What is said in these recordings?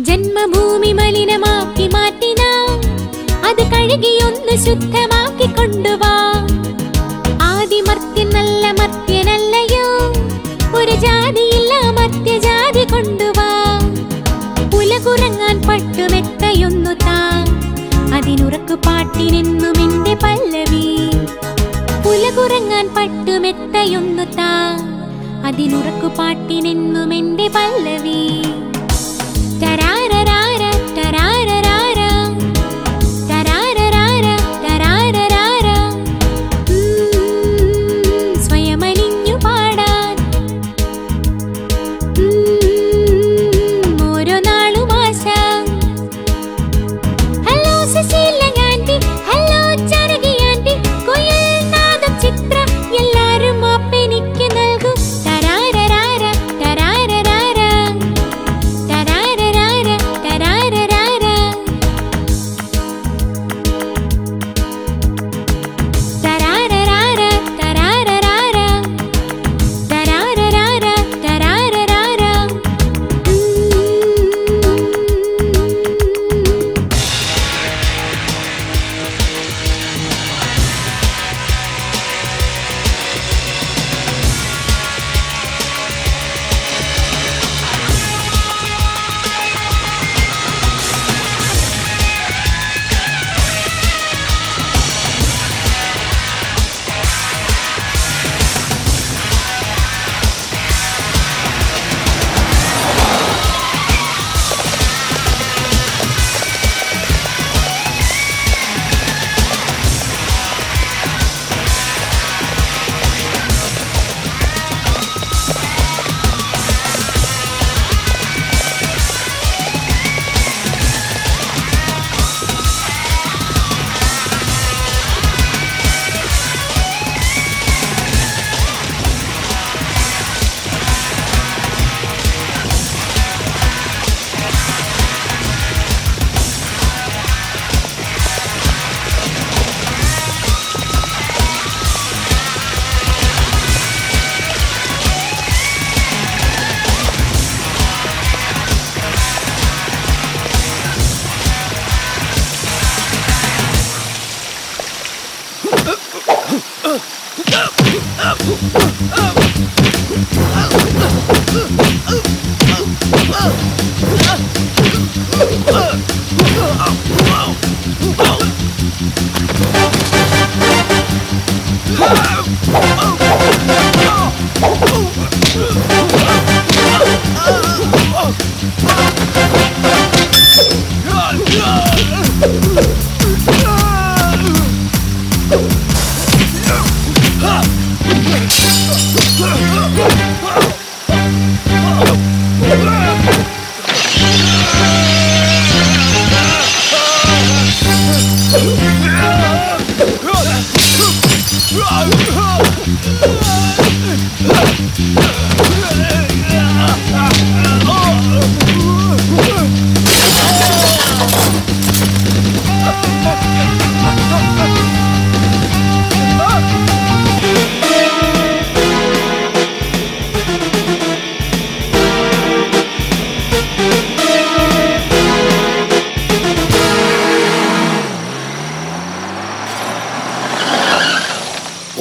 ജന്മഭൂമി മലിനമാക്കി മാറ്റിന അത് കഴുകിയൊന്ന് ശുദ്ധമാക്കി കൊണ്ടുവാ. ആദിമർത്യൻ നല്ല മർത്യനല്ലയോ, ഒരു ജാതിയില്ല മർത്യജാതി കൊണ്ടുവാ. ഉലകുറങ്ങാൻ പട്ടുമെത്തയൊന്നു താ, അതിനുറക്കു പാട്ടിനെന്നും എന്റെ പല്ലവി. ഉലകുറങ്ങാൻ പട്ടുമെത്തയൊന്നു താ, അതിനുറക്കു പാട്ടിനെന്നും എന്റെ പല്ലവി. തരാരരാര തരാരരാര തരാരരാര തരാരരാര സ്വയമലിഞ്ഞു പാടാൻ ഓരോ നാളും ആശ. Hello Susheela aunty, hello Janaki aunty, കുയിൽ നാദം ചിത്ര എല്ലാരും മാപ്പെനിക്ക് നൽകൂ. തരാരരാര തരാരരാര തരാരരാര തരാരരാര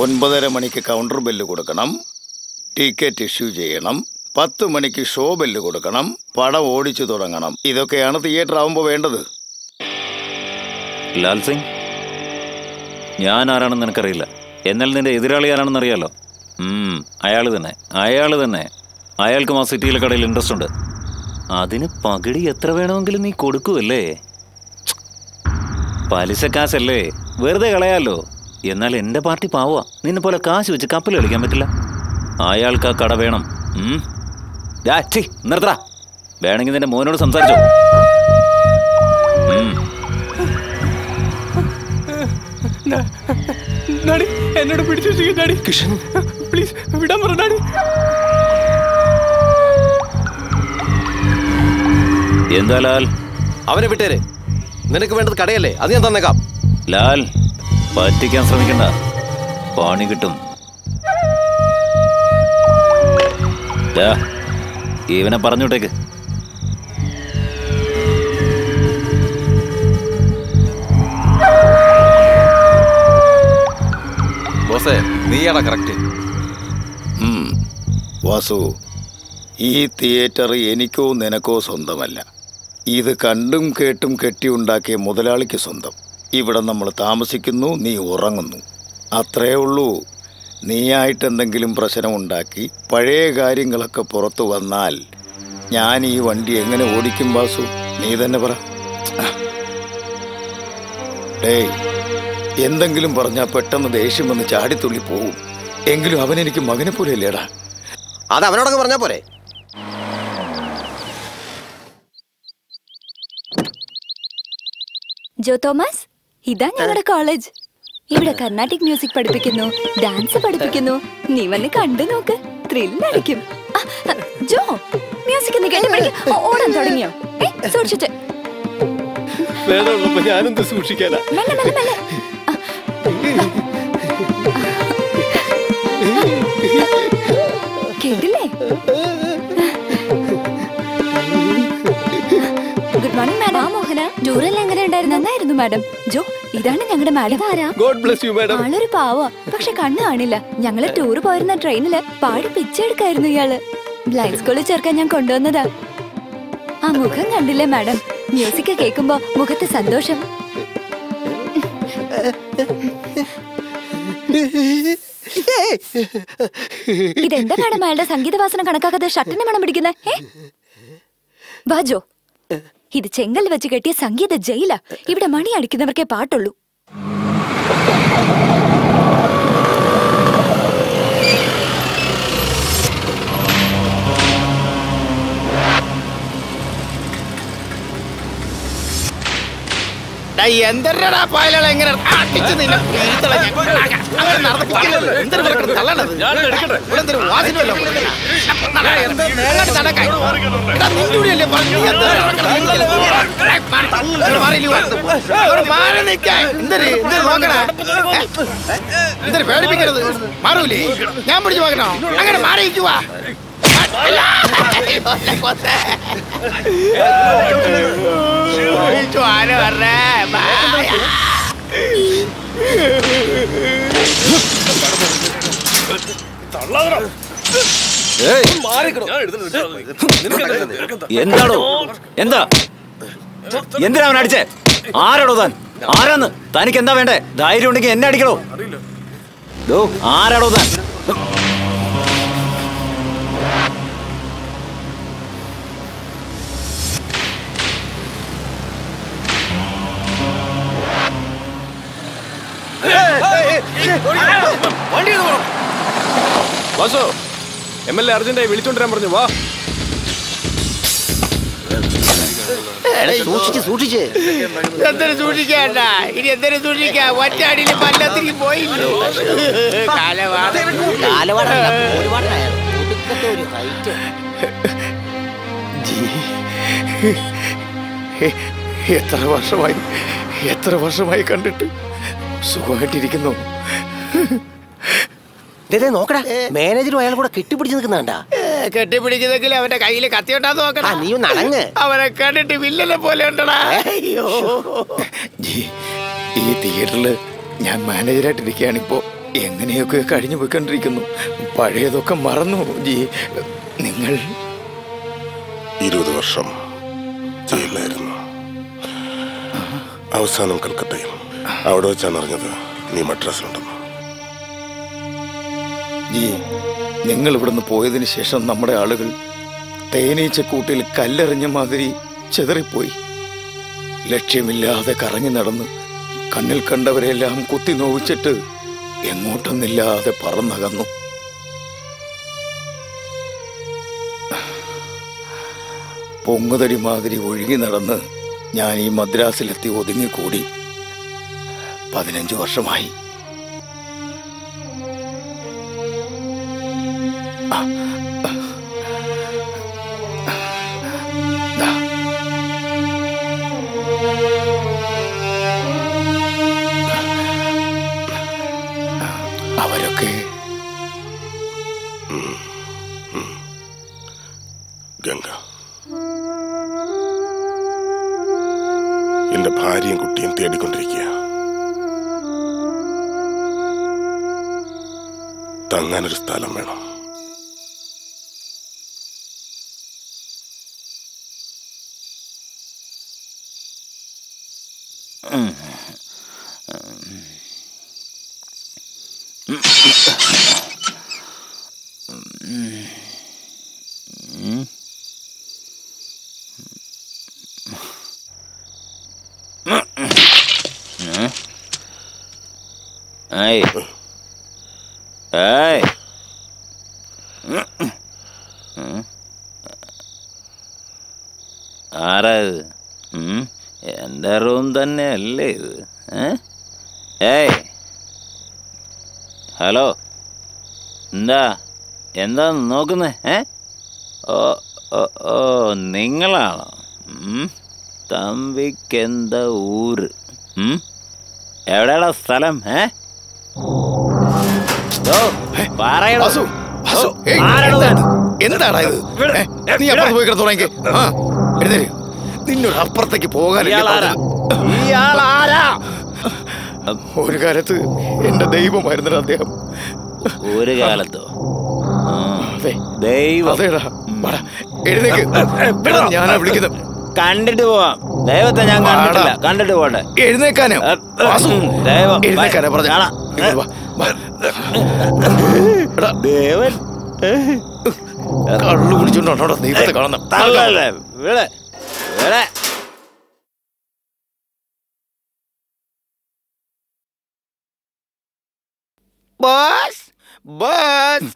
ഒൻപതര മണിക്ക് കൗണ്ടർ ബെല്ല് കൊടുക്കണം, ടിക്കറ്റ് ഇഷ്യൂ ചെയ്യണം, 10 മണിക്ക് ഷോ ബെല്ല് കൊടുക്കണം, പടം ഓടിച്ചു തുടങ്ങണം. ഇതൊക്കെയാണ് തിയേറ്റർ ആവുമ്പോൾ വേണ്ടത്. ലാൽ സിംഗ്, ഞാൻ ആരാണെന്ന് നിനക്കറിയില്ല. എന്നാൽ നിന്റെ എതിരാളി ആരാണെന്ന് അറിയാലോ. അയാൾ തന്നെ. അയാൾക്കും ആ സിറ്റിയിലെ കടയിൽ ഇൻട്രസ്റ്റ് ഉണ്ട്. അതിന് പകിടി എത്ര വേണമെങ്കിലും നീ കൊടുക്കുമല്ലേ? പലിശക്കാശല്ലേ, വെറുതെ കളയാലോ. എന്നാൽ എൻ്റെ പാർട്ടി പാവുക. നിന്നെ പോലെ കാശ് വെച്ച് കപ്പൽ കളിക്കാൻ പറ്റില്ല. അയാൾക്ക് ആ കട വേണം. നിർത്തടാ. വേണമെങ്കിൽ നിന്റെ മോനോട് സംസാരിച്ചോ. എന്നോട് പിടിച്ചു കിഷൻ, പ്ലീസ് വിടാൻ പറഞ്ഞാടി. എന്താ ലാൽ? അവനെ വിട്ടേരെ. നിനക്ക് വേണ്ടത് കടയല്ലേ, അത് ഞാൻ തന്നേക്കാം. ലാൽ, പറ്റിക്കാൻ ശ്രമിക്കണ്ട, പണി കിട്ടും. ഇവനെ പറഞ്ഞുവിട്ടേക്ക്. ബോസേ, നീയാടാ കറക്റ്റ്. വാസു, ഈ തിയേറ്റർ എനിക്കോ നിനക്കോ സ്വന്തമല്ല. ഇത് കണ്ടും കേട്ടും കെട്ടിയുണ്ടാക്കിയ മുതലാളിക്ക് സ്വന്തം. ഇവിടെ നമ്മൾ താമസിക്കുന്നു, നീ ഉറങ്ങുന്നു, അത്രേ ഉള്ളൂ. നീയായിട്ട് എന്തെങ്കിലും പ്രശ്നമുണ്ടാക്കി പഴയ കാര്യങ്ങളൊക്കെ പുറത്തു വന്നാൽ ഞാൻ ഈ വണ്ടി എങ്ങനെ ഓടിക്കും വാസു? നീ തന്നെ പറ. ഡേയ്, എന്തെങ്കിലും പറഞ്ഞാൽ പെട്ടെന്ന് ദേഷ്യം വന്ന് ചാടിത്തുള്ളി പോവും. എങ്കിലും അവനെനിക്ക് മകനെ പോലെ അല്ലേടാ. അത് അവനോടൊക്കെ പറഞ്ഞാ പോരെ. ജോ തോമസ്, ഇതാ ഞങ്ങളുടെ കോളേജ്. ഇവിടെ കർണാട്ടിക് മ്യൂസിക് പഠിപ്പിക്കുന്നു, ഡാൻസ് പഠിപ്പിക്കുന്നു. നീ വന്ന് കണ്ടു നോക്ക്, ത്രില്ലടിക്കും. ജോ, മ്യൂസിക് ഓടാൻ തുടങ്ങിയോ? സൂക്ഷിച്ച്. ഞാനെന്ത് സൂക്ഷിക്കാനാ? കേട്ടില്ലേ? Good morning madam. മോഹന, ടൂറെല്ലാം എങ്ങനെ ഉണ്ടായിരുന്നു? നന്നായിരുന്നു മാഡം. ജോ, ഇതാണ് ഞങ്ങളുടെ madam. God bless you madam. ആളൊരു പാവ, പക്ഷെ കണ്ണ് കാണില്ല. ഞങ്ങള് ടൂർ പോയിരുന്ന ട്രെയിനില് പാടി പിച്ചെടുക്കായിരുന്നു ഇയാള്. ബ്ലൈൻഡ് സ്കൂളിൽ ചേർക്കാൻ ഞാൻ കൊണ്ടുവന്നതാ. ആ മുഖം കണ്ടില്ലേ മാഡം? മ്യൂസിക് കേൾക്കുമ്പോ മുഖത്ത് സന്തോഷം. ഇതെന്താ മാഡം അയാളുടെ സംഗീതവാസന കണക്കാക്കാതെ ഷർട്ടിനെ മണം പിടിക്കുന്നേ? വാജോ, ഇത് ചെങ്കൽ വെച്ച് കെട്ടിയ സംഗീത ജയിലാ. ഇവിടെ മണി അടിക്കുന്നവർക്കേ പാട്ടുള്ളൂ. എന്തെടാ പായലുകൾ എങ്ങനെ എന്തൊരു പേടിപ്പിക്കരുത്. മാറൂലേ? ഞാൻ പിടിച്ചു നോക്കണോ? അങ്ങനെ മാറിയിരിക്കുവാ. എന്താണോ എന്താ എന്തിനാ അവൻ അടിച്ചേ? ആരാടോ താൻ? ആരാന്ന്? തനിക്ക് എന്താ വേണ്ടേ? ധൈര്യം ഉണ്ടെങ്കിൽ എന്നെ അടിക്കണോ? ആരാടോ താൻ? വാസു, MLA അർജന്റായി വിളിച്ചോണ്ടിരാൻ പറഞ്ഞു. വാ. സൂക്ഷിച്ച് എന്തൊരു സൂക്ഷിക്കാണ്ട, ഇനി എന്തൊരു സൂക്ഷിക്കാ? ഒറ്റയടിയിൽ പല്ലത്തിരിക്ക് പോയി. എത്ര വർഷമായി കണ്ടിട്ട്. സുഖമായിട്ടിരിക്കുന്നു. നോക്കടാ, മാനേജറും അയാൾ കൂടെ കെട്ടിപ്പിടിച്ച് നിൽക്കുന്നുണ്ടാ. കെട്ടിപ്പിടിക്കുന്നെങ്കിൽ അവന്റെ കയ്യിൽ കത്തിയോട്ടാന്ന് നോക്കണം. നീ ഒന്ന് അടങ്ങ്. അവനെ കണ്ടിട്ട് വില്ലനെ പോലെ ഉണ്ടടാ. ഈ തിയേറ്ററില് ഞാൻ മാനേജറായിട്ടിരിക്കുകയാണിപ്പോ. എങ്ങനെയൊക്കെ കഴിഞ്ഞു പോയിക്കൊണ്ടിരിക്കുന്നു. പഴയതൊക്കെ മറന്നു. നിങ്ങൾ 20 വർഷം ജയിലിലായിരുന്നു. അവസാനം കൽക്കട്ടയിൽ. അവിടെ വെച്ചാണ് അറിഞ്ഞത് നീ മദ്രാസിലുണ്ടെന്ന്. നിങ്ങൾ ഇവിടുന്ന് പോയതിനു ശേഷം നമ്മുടെ ആളുകൾ തേനീച്ചക്കൂട്ടിൽ കല്ലെറിഞ്ഞ മാതിരി ചെതറിപ്പോയി. ലക്ഷ്യമില്ലാതെ കറങ്ങി നടന്ന് കണ്ണിൽ കണ്ടവരെല്ലാം കുത്തി നോവിച്ചിട്ട് എങ്ങോട്ടൊന്നില്ലാതെ പറന്നകന്നു. പൊങ്ങുതടി മാതിരി ഒഴുകി നടന്ന് ഞാൻ ഈ മദ്രാസിലെത്തി ഒതുങ്ങിക്കൂടി. 15 വർഷമായി. അവരൊക്കെ ഗംഗ, എന്റെ ഭാര്യയും കുട്ടിയും തേടിക്കൊണ്ടിരിക്കുക. തങ്ങാനൊരു സ്ഥലം വേണം. ആരാ ഇത്? എൻ്റെ റൂം തന്നെ അല്ലേ ഇത്? ഹലോ, എന്താ നോക്കുന്നേ? ഓ നിങ്ങളാണോ? തമ്പിക്കെന്താ ഊര്? എവിടെയുള്ള സ്ഥലം? എന്താടാ ഇത്? നീ അപ്പുറത്ത് പോയി കിടന്നുറങ്ങി. നിന്നോട് അപ്പുറത്തേക്ക് പോകാനില്ല. ഒരു കാലത്ത് എന്റെ ദൈവമായിരുന്നു അദ്ദേഹം. ഒരു കാലത്തോ? അതേടാ. എഴുന്നേക്ക്. ഞാനാ വിളിക്കുന്നത്. കണ്ടിട്ട് പോവാം. ദൈവത്തെ ഞാൻ കണ്ടിട്ടില്ല. കണ്ടിട്ട് പോട്ടെ. എഴുന്നേക്കാനോ? ദൈവം എഴുന്നേക്കാനോ പറഞ്ഞ ദേവൻ കള്ളു കുടിച്ചോണ്ടോ ദൈവത്തെ കാണുന്ന? Boss, boss.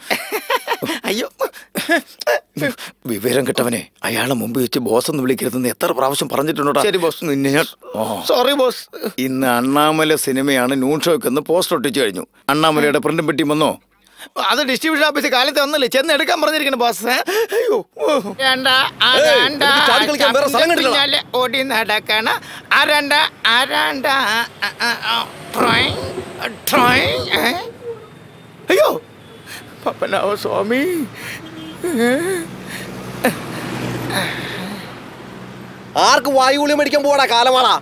അയ്യോ, വിവരം കിട്ടവനെ അയാളെ മുമ്പ് വെച്ച് ബോസ് എന്ന് വിളിക്കരുതെന്ന് എത്ര പ്രാവശ്യം പറഞ്ഞിട്ടുണ്ടോ? ശരി ബോസ്. നിന്നെ ഞാൻ സോറി ബോസ്. ഇന്ന് അണ്ണാമല സിനിമയാണ് നൂൺ ഷോയ്ക്ക് എന്ന് പോസ്റ്റർ ഒട്ടിച്ചു കഴിഞ്ഞു. അണ്ണാമലയുടെ പ്രിന്റും പെട്ടി വന്നോ? അത് ഡിസ്ട്രിബ്യൂഷൻ ഓഫീസിൽ കാലത്ത് വന്നല്ലേ, ചെന്ന് എടുക്കാൻ പറഞ്ഞിരിക്കുന്നു ബോസ്. അയ്യോ, ഓടി നടക്കണ അയ്യോ പപ്പനാവ സ്വാമി. ആർക്ക് വായുഗുളി മേടിക്കാൻ പോവാടാ കാലമാളാ?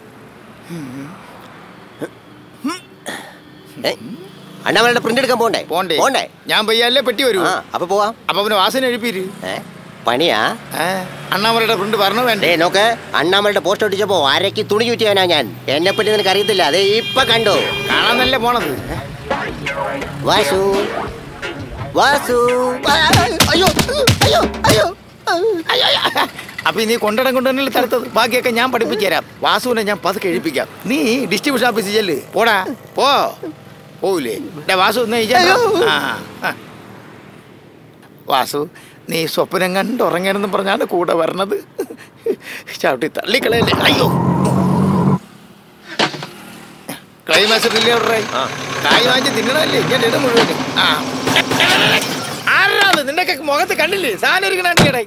അണ്ണാമലയുടെ പ്രിന്റ് എടുക്കാൻ പോണ്ടേ? പോണ്ടേ? ഞാൻ പയ്യല്ലേ പെട്ടി വരൂ. അപ്പൊ പോവാം. അപ്പൊ അവന് വാസന എഴുപ്പിര്. പണിയാ? അണ്ണാമലയുടെ പ്രിന്റ് പറഞ്ഞു വേണ്ടേ? നോക്ക്, അണ്ണാമലയുടെ പോസ്റ്റ് ഒട്ടിച്ചപ്പോ അരക്ക് തുണി ചുറ്റിയാനാ ഞാൻ. എന്നെ പറ്റി നിനക്ക് അറിയത്തില്ല. അതെ ഇപ്പൊ കണ്ടു. കാണാൻ നല്ല പോണത്. വാസു വാസു അയ്യോ അയ്യോ അയ്യോ. അപ്പൊ നീ കൊണ്ടിടം കൊണ്ട് തന്നെ തടുത്തത്. ബാക്കിയൊക്കെ ഞാൻ പഠിപ്പിച്ചു തരാം. വാസുവിനെ ഞാൻ പതുക്കെ എഴുപ്പിക്കാം. നീ ഡിസ്ട്രിബ്യൂഷൻ ഓഫീസിൽ ചെല്ല്. പോടാ പോവില്ലേ? വാസു വാസു, നീ സ്വപ്നം കണ്ടുറങ്ങണമെന്ന് പറഞ്ഞാണ് കൂടെ വരണത്. ചവിട്ടി തള്ളിക്കളയല്ലേ. അയ്യോ, ക്ലൈമാക്സ് കായ് വാങ്ങി തിന്നണല്ലേ ഇങ്ങനെ ഇടം മുഴുവൻ. ആരാത്? നിന്നൊക്കെ മുഖത്ത് കണ്ടില്ലേ സാധനം ഇരിക്കണേ?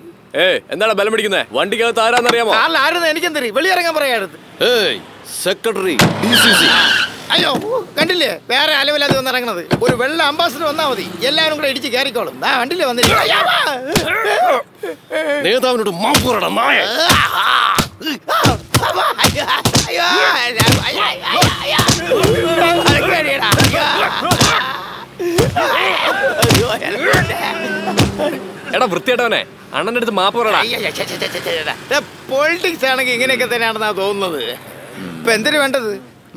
എന്താണ് ബലം പിടിക്കുന്നത്? വണ്ടിക്കകത്ത് ആരാന്നറിയാമോ? ആരെന്ന് എനിക്കെന്തറി? വെളിയിറങ്ങാൻ പറയാടുത്ത്. സെക്രട്ടറി. അയ്യോ, കണ്ടില്ലേ വേറെ അലവില്ലാതെ വന്നിറങ്ങണത്? ഒരു വെള്ള അംബാസിഡർ വന്നാൽ മതി, എല്ലാവരും കൂടെ ഇടിച്ച് കയറിക്കോളും. കണ്ടില്ലേ വന്നില്ല. നേതാവിനോട് മാപ്പുറടാ നായ. എടാ വൃത്തിയായിട്ടവനെ, അണ്ണന്റെ അടുത്ത് മാപ്പ് പറയടാ. പൊളിറ്റിക്സ് ആണെങ്കിൽ ഇങ്ങനെയൊക്കെ തന്നെയാണെന്നാ തോന്നുന്നത്. ഇപ്പൊ എന്തിനു വേണ്ടത്?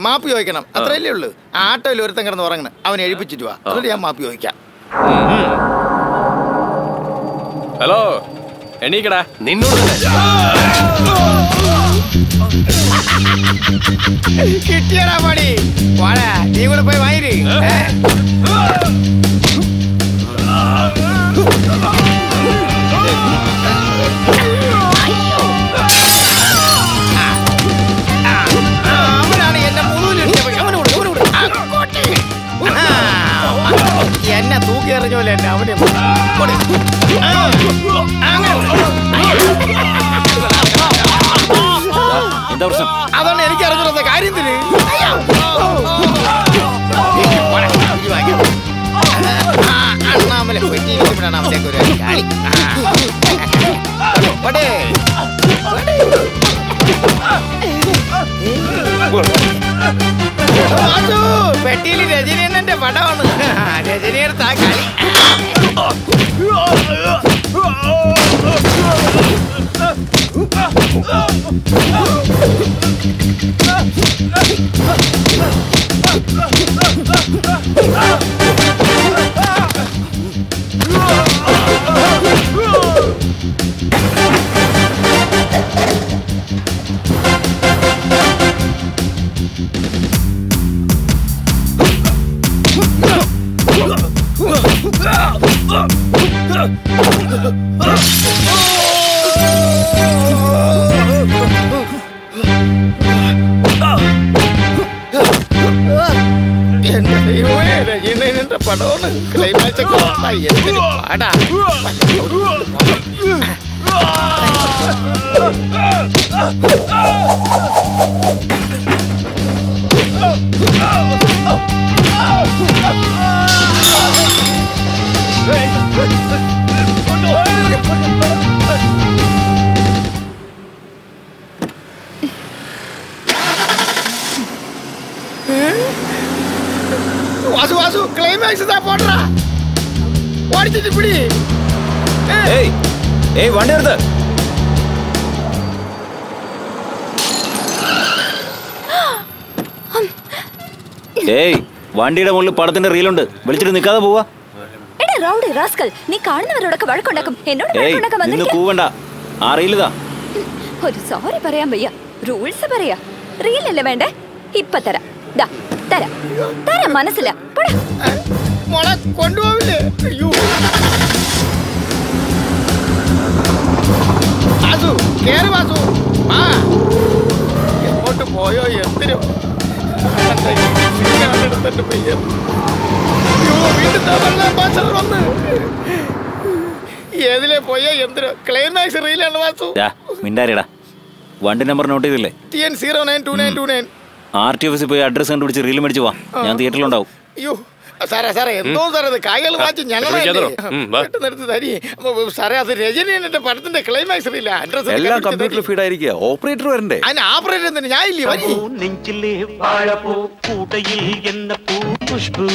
മാപ്പ് ചോദിക്കണം, അത്രയല്ലേ ഉള്ളു. ആട്ടോയിൽ ഒരുത്തം കിടന്ന് ഉറങ്ങണം, അവനെ എഴുപ്പിച്ചിട്ട് വാ, എന്നിട്ട് ഞാൻ മാപ്പ് ചോദിക്കാം. ഹലോ, എണീക്കടാ. നിന്നോട് കിട്ടിയടാ പണി. വാടാ, നീ കൂടെ പോയി വാങ്ങി. അവനാണ് എന്നെ എന്നെ തൂക്കി എറിഞ്ഞോലെ എന്നെ അവനെ. അതാണ് എനിക്ക് അറിഞ്ഞിരുന്ന കാര്യത്തിന്. അണ്ണാമല പെട്ടിയിലാണ് അവനൊക്കെ ഒരു കളി. പെട്ടിയിൽ രജനീയണ്ണന്റെ പടമാണ്. രജനീയടുത്ത് ആ കളി. രജനീയന്റെ പടമാണ്. ക്ലൈമാക്സ് ഒക്കെ എന്തൊരു പാടാ. വാസു വാസു, ക്ലൈമാക്സ് പോട്ടാ. ഓടിച്ചിട്ട് പിടി. വണ്ടി എടുത്ത്. വണ്ടിയുടെ മുകളിൽ പടത്തിന്റെ റീലുണ്ട്, വിളിച്ചിട്ട് നിൽക്കാതെ പോവാ. നീ കാണുന്നവരോടൊക്കെ വഴക്കുണ്ടാക്കും. എന്നോട് കൂവണ്ട. ആ റീലിതാ. ഒരു സോറി പറയാൻ വയ്യ. റൂൾസ് പറയാ. റീലല്ലേ വേണ്ടേ? ഇപ്പൊ തരാം. തരാം തരാം, മനസ്സില്ല. മോളെ കൊണ്ടുപോവില്ലേ? അയ്യോ, വാസു കേറി. വാസു എങ്ങോട്ട് പോയോ? എന്തിനോ ഏതിലെ പോയോ എന്തിനോ? ക്ലൈമാക്സ് റീലാണ് വാസു. മിണ്ടാരിടാ. വണ്ടി നമ്പർ നോട്ട് ചെയ്തില്ലേ? TN092929. RT ഓഫീസിൽ പോയി അഡ്രസ് കണ്ടുപിടിച്ച് റീൽ മേടിച്ചു പോവാ. ഞാൻ തിയേറ്ററിലുണ്ടാവും. അയ്യോ സാറേ എന്തോ സാറേ, അത് കായകൾ വാച്ച് ഞങ്ങളെടുത്ത് തരി സാറേ. അത് രജനീയന്റെ പടത്തിന്റെ ക്ലൈമാക്സ് റീല. അഡ്രസ് എല്ലാം കമ്പ്യൂട്ടറിൽ ഫീഡ് ആയിരിക്കുക. ഓപ്പറേറ്റർ വരണ്ടേ? അതിന് ഓപ്പറേറ്റർ തന്നെ ഞാൻ ഇല്ലേ? നെഞ്ചിലെ വാഴപ്പൂ കൂട്ടയിൽ എന്ന പൂ പുഷ്പു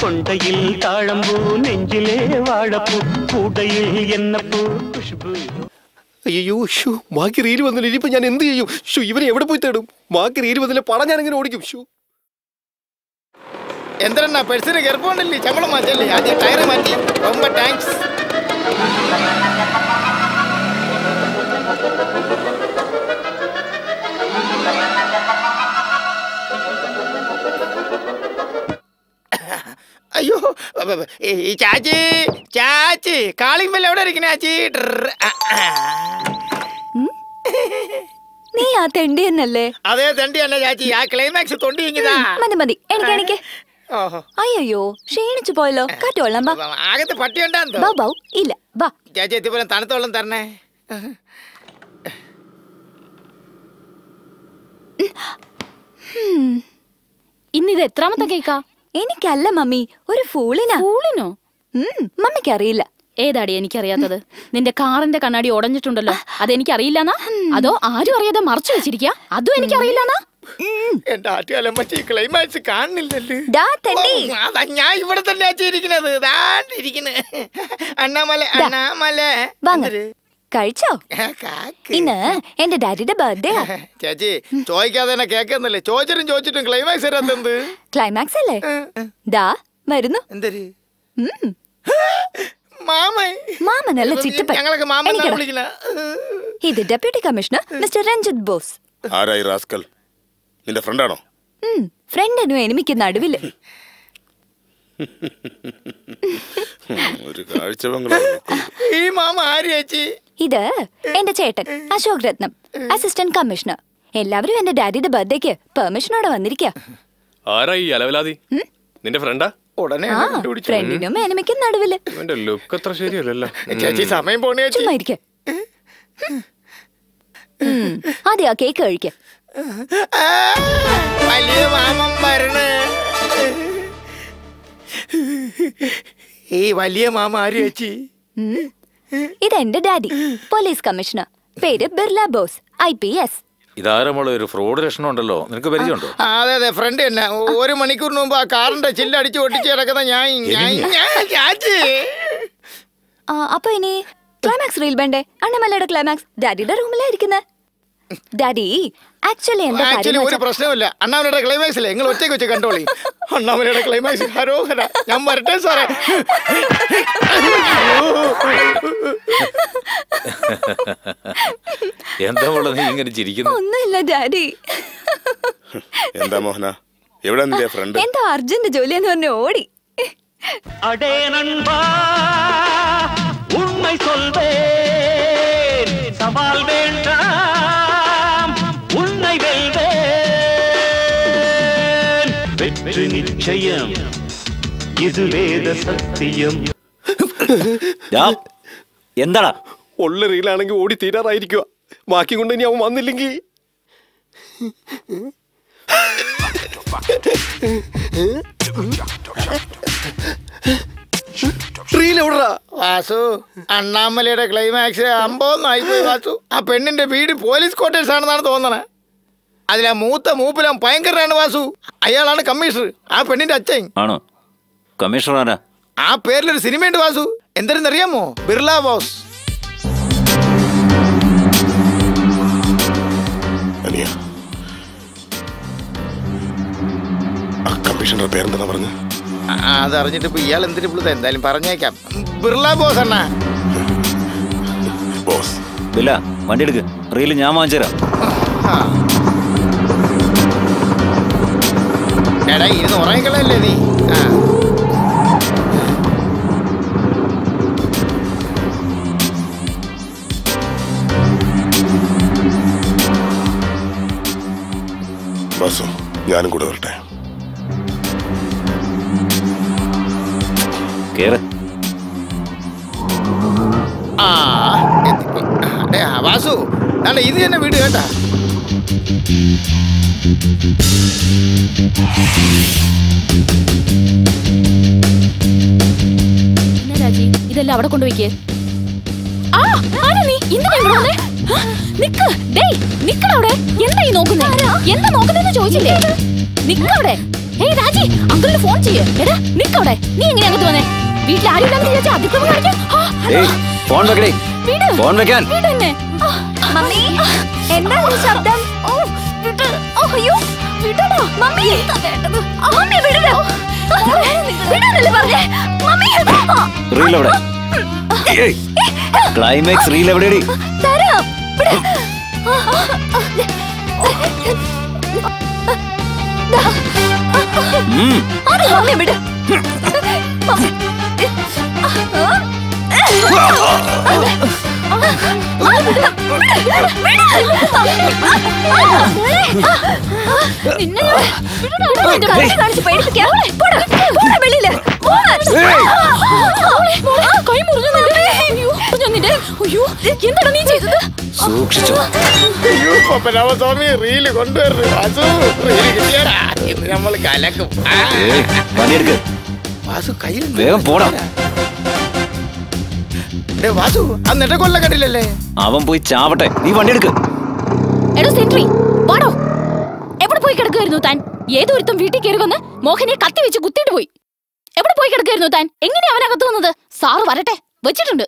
കൊണ്ടയിൽ താഴമ്പൂ നെഞ്ചിലെ വാഴപ്പൂ കൂടയിൽ എന്നപ്പൂ ഖുശ്ബൂ. അയ്യോ ഷൂ മാക്കി റീല് വന്നില്ല. ഇനിയിപ്പോ ഞാൻ എന്ത് ചെയ്യും? ഷൂ ഇവരെ എവിടെ പോയി തേടും? മാക്കി റീല് വന്നില്ല, പടം ഞാൻ എങ്ങനെ ഓടിക്കും? ഷൂ എന്തരണ്ണ പെർസിന് ഗർഭമുണ്ടല്ലേ? ശമ്പളം മാറ്റല്ലേ? ആദ്യം ടയർ മാറ്റി. ரொம்ப താങ്ക്സ്. അയ്യോ ഈ ചാച്ചി ചാച്ചി കാളിമ്പല്ല എവിടെ ഇരിക്കണേ ചാച്ചി? നീ ആ തെണ്ടി എന്നല്ലേ? അതേ തെണ്ടി തന്നെ ചാച്ചി. ആ ക്ലൈമാക്സ് തൊണ്ടി ഇങ്ങതാ. മതി മതി, എനിക്ക് അയ്യോ ക്ഷീണിച്ചു പോയല്ലോ. കാറ്റോളാം ആകത്ത് പട്ടി ഉണ്ടാന്തോ? ബൗ ബൗ ഇല്ല വാ ചാച്ചി എത്തിപ്പോലെ തണുത്ത വെള്ളം തരണേ. ഇന്നിത് എത്രാമത്തെ കേക്കാ? എനിക്കല്ല മമ്മി, ഒരു ഫൂളിനാ. ഫൂളിനോ? മമ്മിക്ക് അറിയില്ല. ഏതാടി എനിക്കറിയാത്തത്? നിന്റെ കാറിന്റെ കണ്ണാടി ഉടഞ്ഞിട്ടുണ്ടല്ലോ, അതെനിക്കറിയില്ലെന്നാ? അതോ ആരും അറിയാതെ മറച്ചു വെച്ചിരിക്കാ? അതും എനിക്കറിയില്ലെന്നാ? എന്റെ ആറ്റുകാലമ്മച്ചി ക്ലൈമാക്സ് കാണുന്നില്ലല്ലോ. ഞാൻ ഇവിടെ തന്നെ ഇരിക്കുന്നത്. അണ്ണാമല അണ്ണാമല കഴിച്ചോ? ഇന്ന് എന്റെ ഡാഡിയുടെ ബർത്ത്ഡേ. ചേച്ചി ചോദിക്കാതെ തന്നെ കേൾക്കുന്നില്ലേ? ചോദിച്ചിട്ടും ക്ലൈമാക്സ് വരാത്തെന്ത്? ക്ലൈമാക്സ് അല്ലേ? ദാ വരുന്നു. എന്തര് മാമനല്ല ചിറ്റപ്പൻ. ഞങ്ങളൊക്കെ മാമൻ വിളിക്കില്ല. ഇത് deputy commissioner mister Ranjith Bose. ആരായി റാസ്കൽ? നിന്റെ ഫ്രണ്ടാണോ? ഫ്രണ്ടിനും എനിമിക്ക് നടുവില്. ഒരു കാഴ്ച ഈ മാമ ആര് ചേച്ചി? ഇത് എന്റെ ചേട്ടൻ അശോക് രത്നം, അസിസ്റ്റന്റ് കമ്മീഷണർ. എല്ലാവരും എന്റെ ഡാഡിയുടെ ബർത്ത്ഡേക്ക് പെർമിഷനോടെ വന്നിരിക്കുക. ആരായി അലവലാതി? നിന്റെ ഫ്രണ്ടാ? ഫ്രണ്ടിനും എനിമിക്കും നടുവില്. ലുക്ക് അത്ര ശരിയല്ലല്ലോ ചേച്ചി. സമയം പോണേ. ചുമ്മാ ഇരിക്ക. അതെ, ആ കേക്ക് കഴിക്ക. വലിയ മാമൻ വരണേ. ഈ വലിയ മാമ ആര് ചേച്ചി? ഇതെന്റെ ഡാഡി, പോലീസ് കമ്മീഷണർ. പേര് ബിർല ബോസ്, IPS. ഇതാരമുള്ള ഒരു ഫ്രോഡ് ലക്ഷണം ഉണ്ടല്ലോ, നിനക്ക് പരിചയമുണ്ടോ? അതെ അതെ, ഫ്രണ്ട് തന്നെ. 1 മണിക്കൂറിന് മുമ്പ് ആ കാറിന്റെ ചില്ലടിച്ച് ഒട്ടിച്ച് കിടക്കുന്ന ചാച്ചി. അപ്പൊ ഇനി ക്ലൈമാക്സ് റീൽ വേണ്ടേ? അണ്ണമല്ലയുടെ ക്ലൈമാക്സ് ഡാഡിയുടെ റൂമിലായിരിക്കുന്നത്. ഡാഡി ആക്ച്വലി ഒരു പ്രശ്നമില്ല. അണ്ണാമലയുടെ ക്ലൈമാക്സിലെ നിങ്ങൾ ഒറ്റയ്ക്ക് വെച്ച് കണ്ടോളി. അണ്ണാമലയുടെ ക്ലൈമാക്സ് ഹരോഹര. ഞാൻ വരട്ടെ സാറേ. എന്താ നീ ഇങ്ങനെ ചിരിക്കുന്നു? ഒന്നുമില്ല ഡാഡി. എന്താ മോഹന, എവിടെ നിന്റെ ഫ്രണ്ട്? എന്താ അർജന്റ് ജോലിയെന്ന് പറഞ്ഞ് ഓടി. അടേ നண்பா ഉണ്മൈ சொல்வேன் സവാൽ വേണ്ടാം ഉണ്മൈ വെൽവേൻ വെற்றி നിശ്ചയം ഇത് വേദ സത്യം. എന്താടാ? ഉള്ള റീലാണെങ്കിൽ ഓടി തീരാറായിരിക്കുക. ബാക്കി കൊണ്ട് ഇനി അവൻ വന്നില്ലെങ്കിൽ വാസു, അണ്ണാമലയുടെ ക്ലൈമാക്സ് അമ്പൊന്നായിപ്പോയി വാസു. ആ പെണ്ണിന്റെ വീട് പോലീസ് ക്വാർട്ടേഴ്സ് ആണെന്നാണ് തോന്നണേ. അതിലാ മൂപ്പിലും ഭയങ്കരനാണ് വാസു. അയാളാണ് കമ്മീഷണർ, ആ പെണ്ണിന്റെ അച്ഛൻ. ആണോ? കമ്മീഷണർ ആരാ? ആ പേരിലൊരു സിനിമയുണ്ട് വാസു. എന്താണെന്നറിയാമോ? ബിർള ബോസ്. കമ്മീഷണറുടെ പേരെന്താ പറഞ്ഞു? അതറിഞ്ഞിട്ട് ഇപ്പൊ ഇയാൾ എന്തിനു വിളിച്ച? എന്തായാലും പറഞ്ഞേക്കാം. ബിർള ബോസ് അണ്ണാ. ബോസ് ഇല്ല, വണ്ടി എടുക്ക്. റീല് ഞാൻ വാങ്ങിച്ചുതരാം. എടാ, ഇരുന്ന് ഉറങ്ങിക്കളല്ലേ നീ? ബോസോ, ഞാനും കൂടെ വരട്ടെ. കേറ്. വാസു, അല്ല ഇത് തന്നെ വീട് കേട്ടാ. രാജി, ഇതെല്ലാം അവിടെ കൊണ്ടുപോയിക്കേ. നിക്കവിടെ. എന്താ ഈ നോക്കുന്നേ? എന്താ നോക്കുന്നേന്ന് ചോദിച്ചില്ലേ? നിക്കവിടെ. ഏയ് രാജി, അങ്കിളിന് ഫോൺ ചെയ്യ്. എടാ നിക്കവിടെ. നീ എങ്ങനെ അങ്ങോട്ട് വന്നേ? വീട്ടിൽ ആരും ഇല്ലാന്ന് വിചാരിച്ചാ അതിക്രമം കാണിക്കാം. ഫോൺ വെക്കടേ. ഫോൺ വെക്കാൻ. മമ്മി എന്താ ഈ ശബ്ദം? അയ്യോ വിടടാ മമ്മി. മമ്മി വിടടാ. വിടാനല്ലേ പറഞ്ഞേ? മമ്മി റീൽ എവിടെ? ക്ലൈമാക്സ് റീൽ എവിടെടി? തരാം. മമ്മി വിട്. എന്താ നീ ചെയ്തത്? സൂക്ഷിച്ചോ. പപ്പനാമസ്വാമി റീല് കൊണ്ടുവരുന്നു. വാസു റീല് കിട്ടിയാടാ. ഇന്ന് നമ്മൾ കലക്കും. പണിയെടുക്ക്. വാസു കയ്യിൽ വേഗം പോടാ. വാസു അന്നിട്ട് കൊല്ലം കണ്ടില്ലല്ലേ? അവൻ പോയി ചാവട്ടെ. നീ വണ്ടിയെടുക്ക്. എടോ സെൻട്രി വാടോ. എവിടെ പോയി കിടക്കുമായിരുന്നു താൻ? ഏതൊരുത്തും വീട്ടിൽ കയറി വന്ന് മോഹനെ കത്തി വെച്ച് കുത്തിയിട്ട് പോയി. എവിടെ പോയി കിടക്കുമായിരുന്നു താൻ? എങ്ങനെയാ അവനകത്ത് വന്നത്? സാറ് വരട്ടെ, വെച്ചിട്ടുണ്ട്.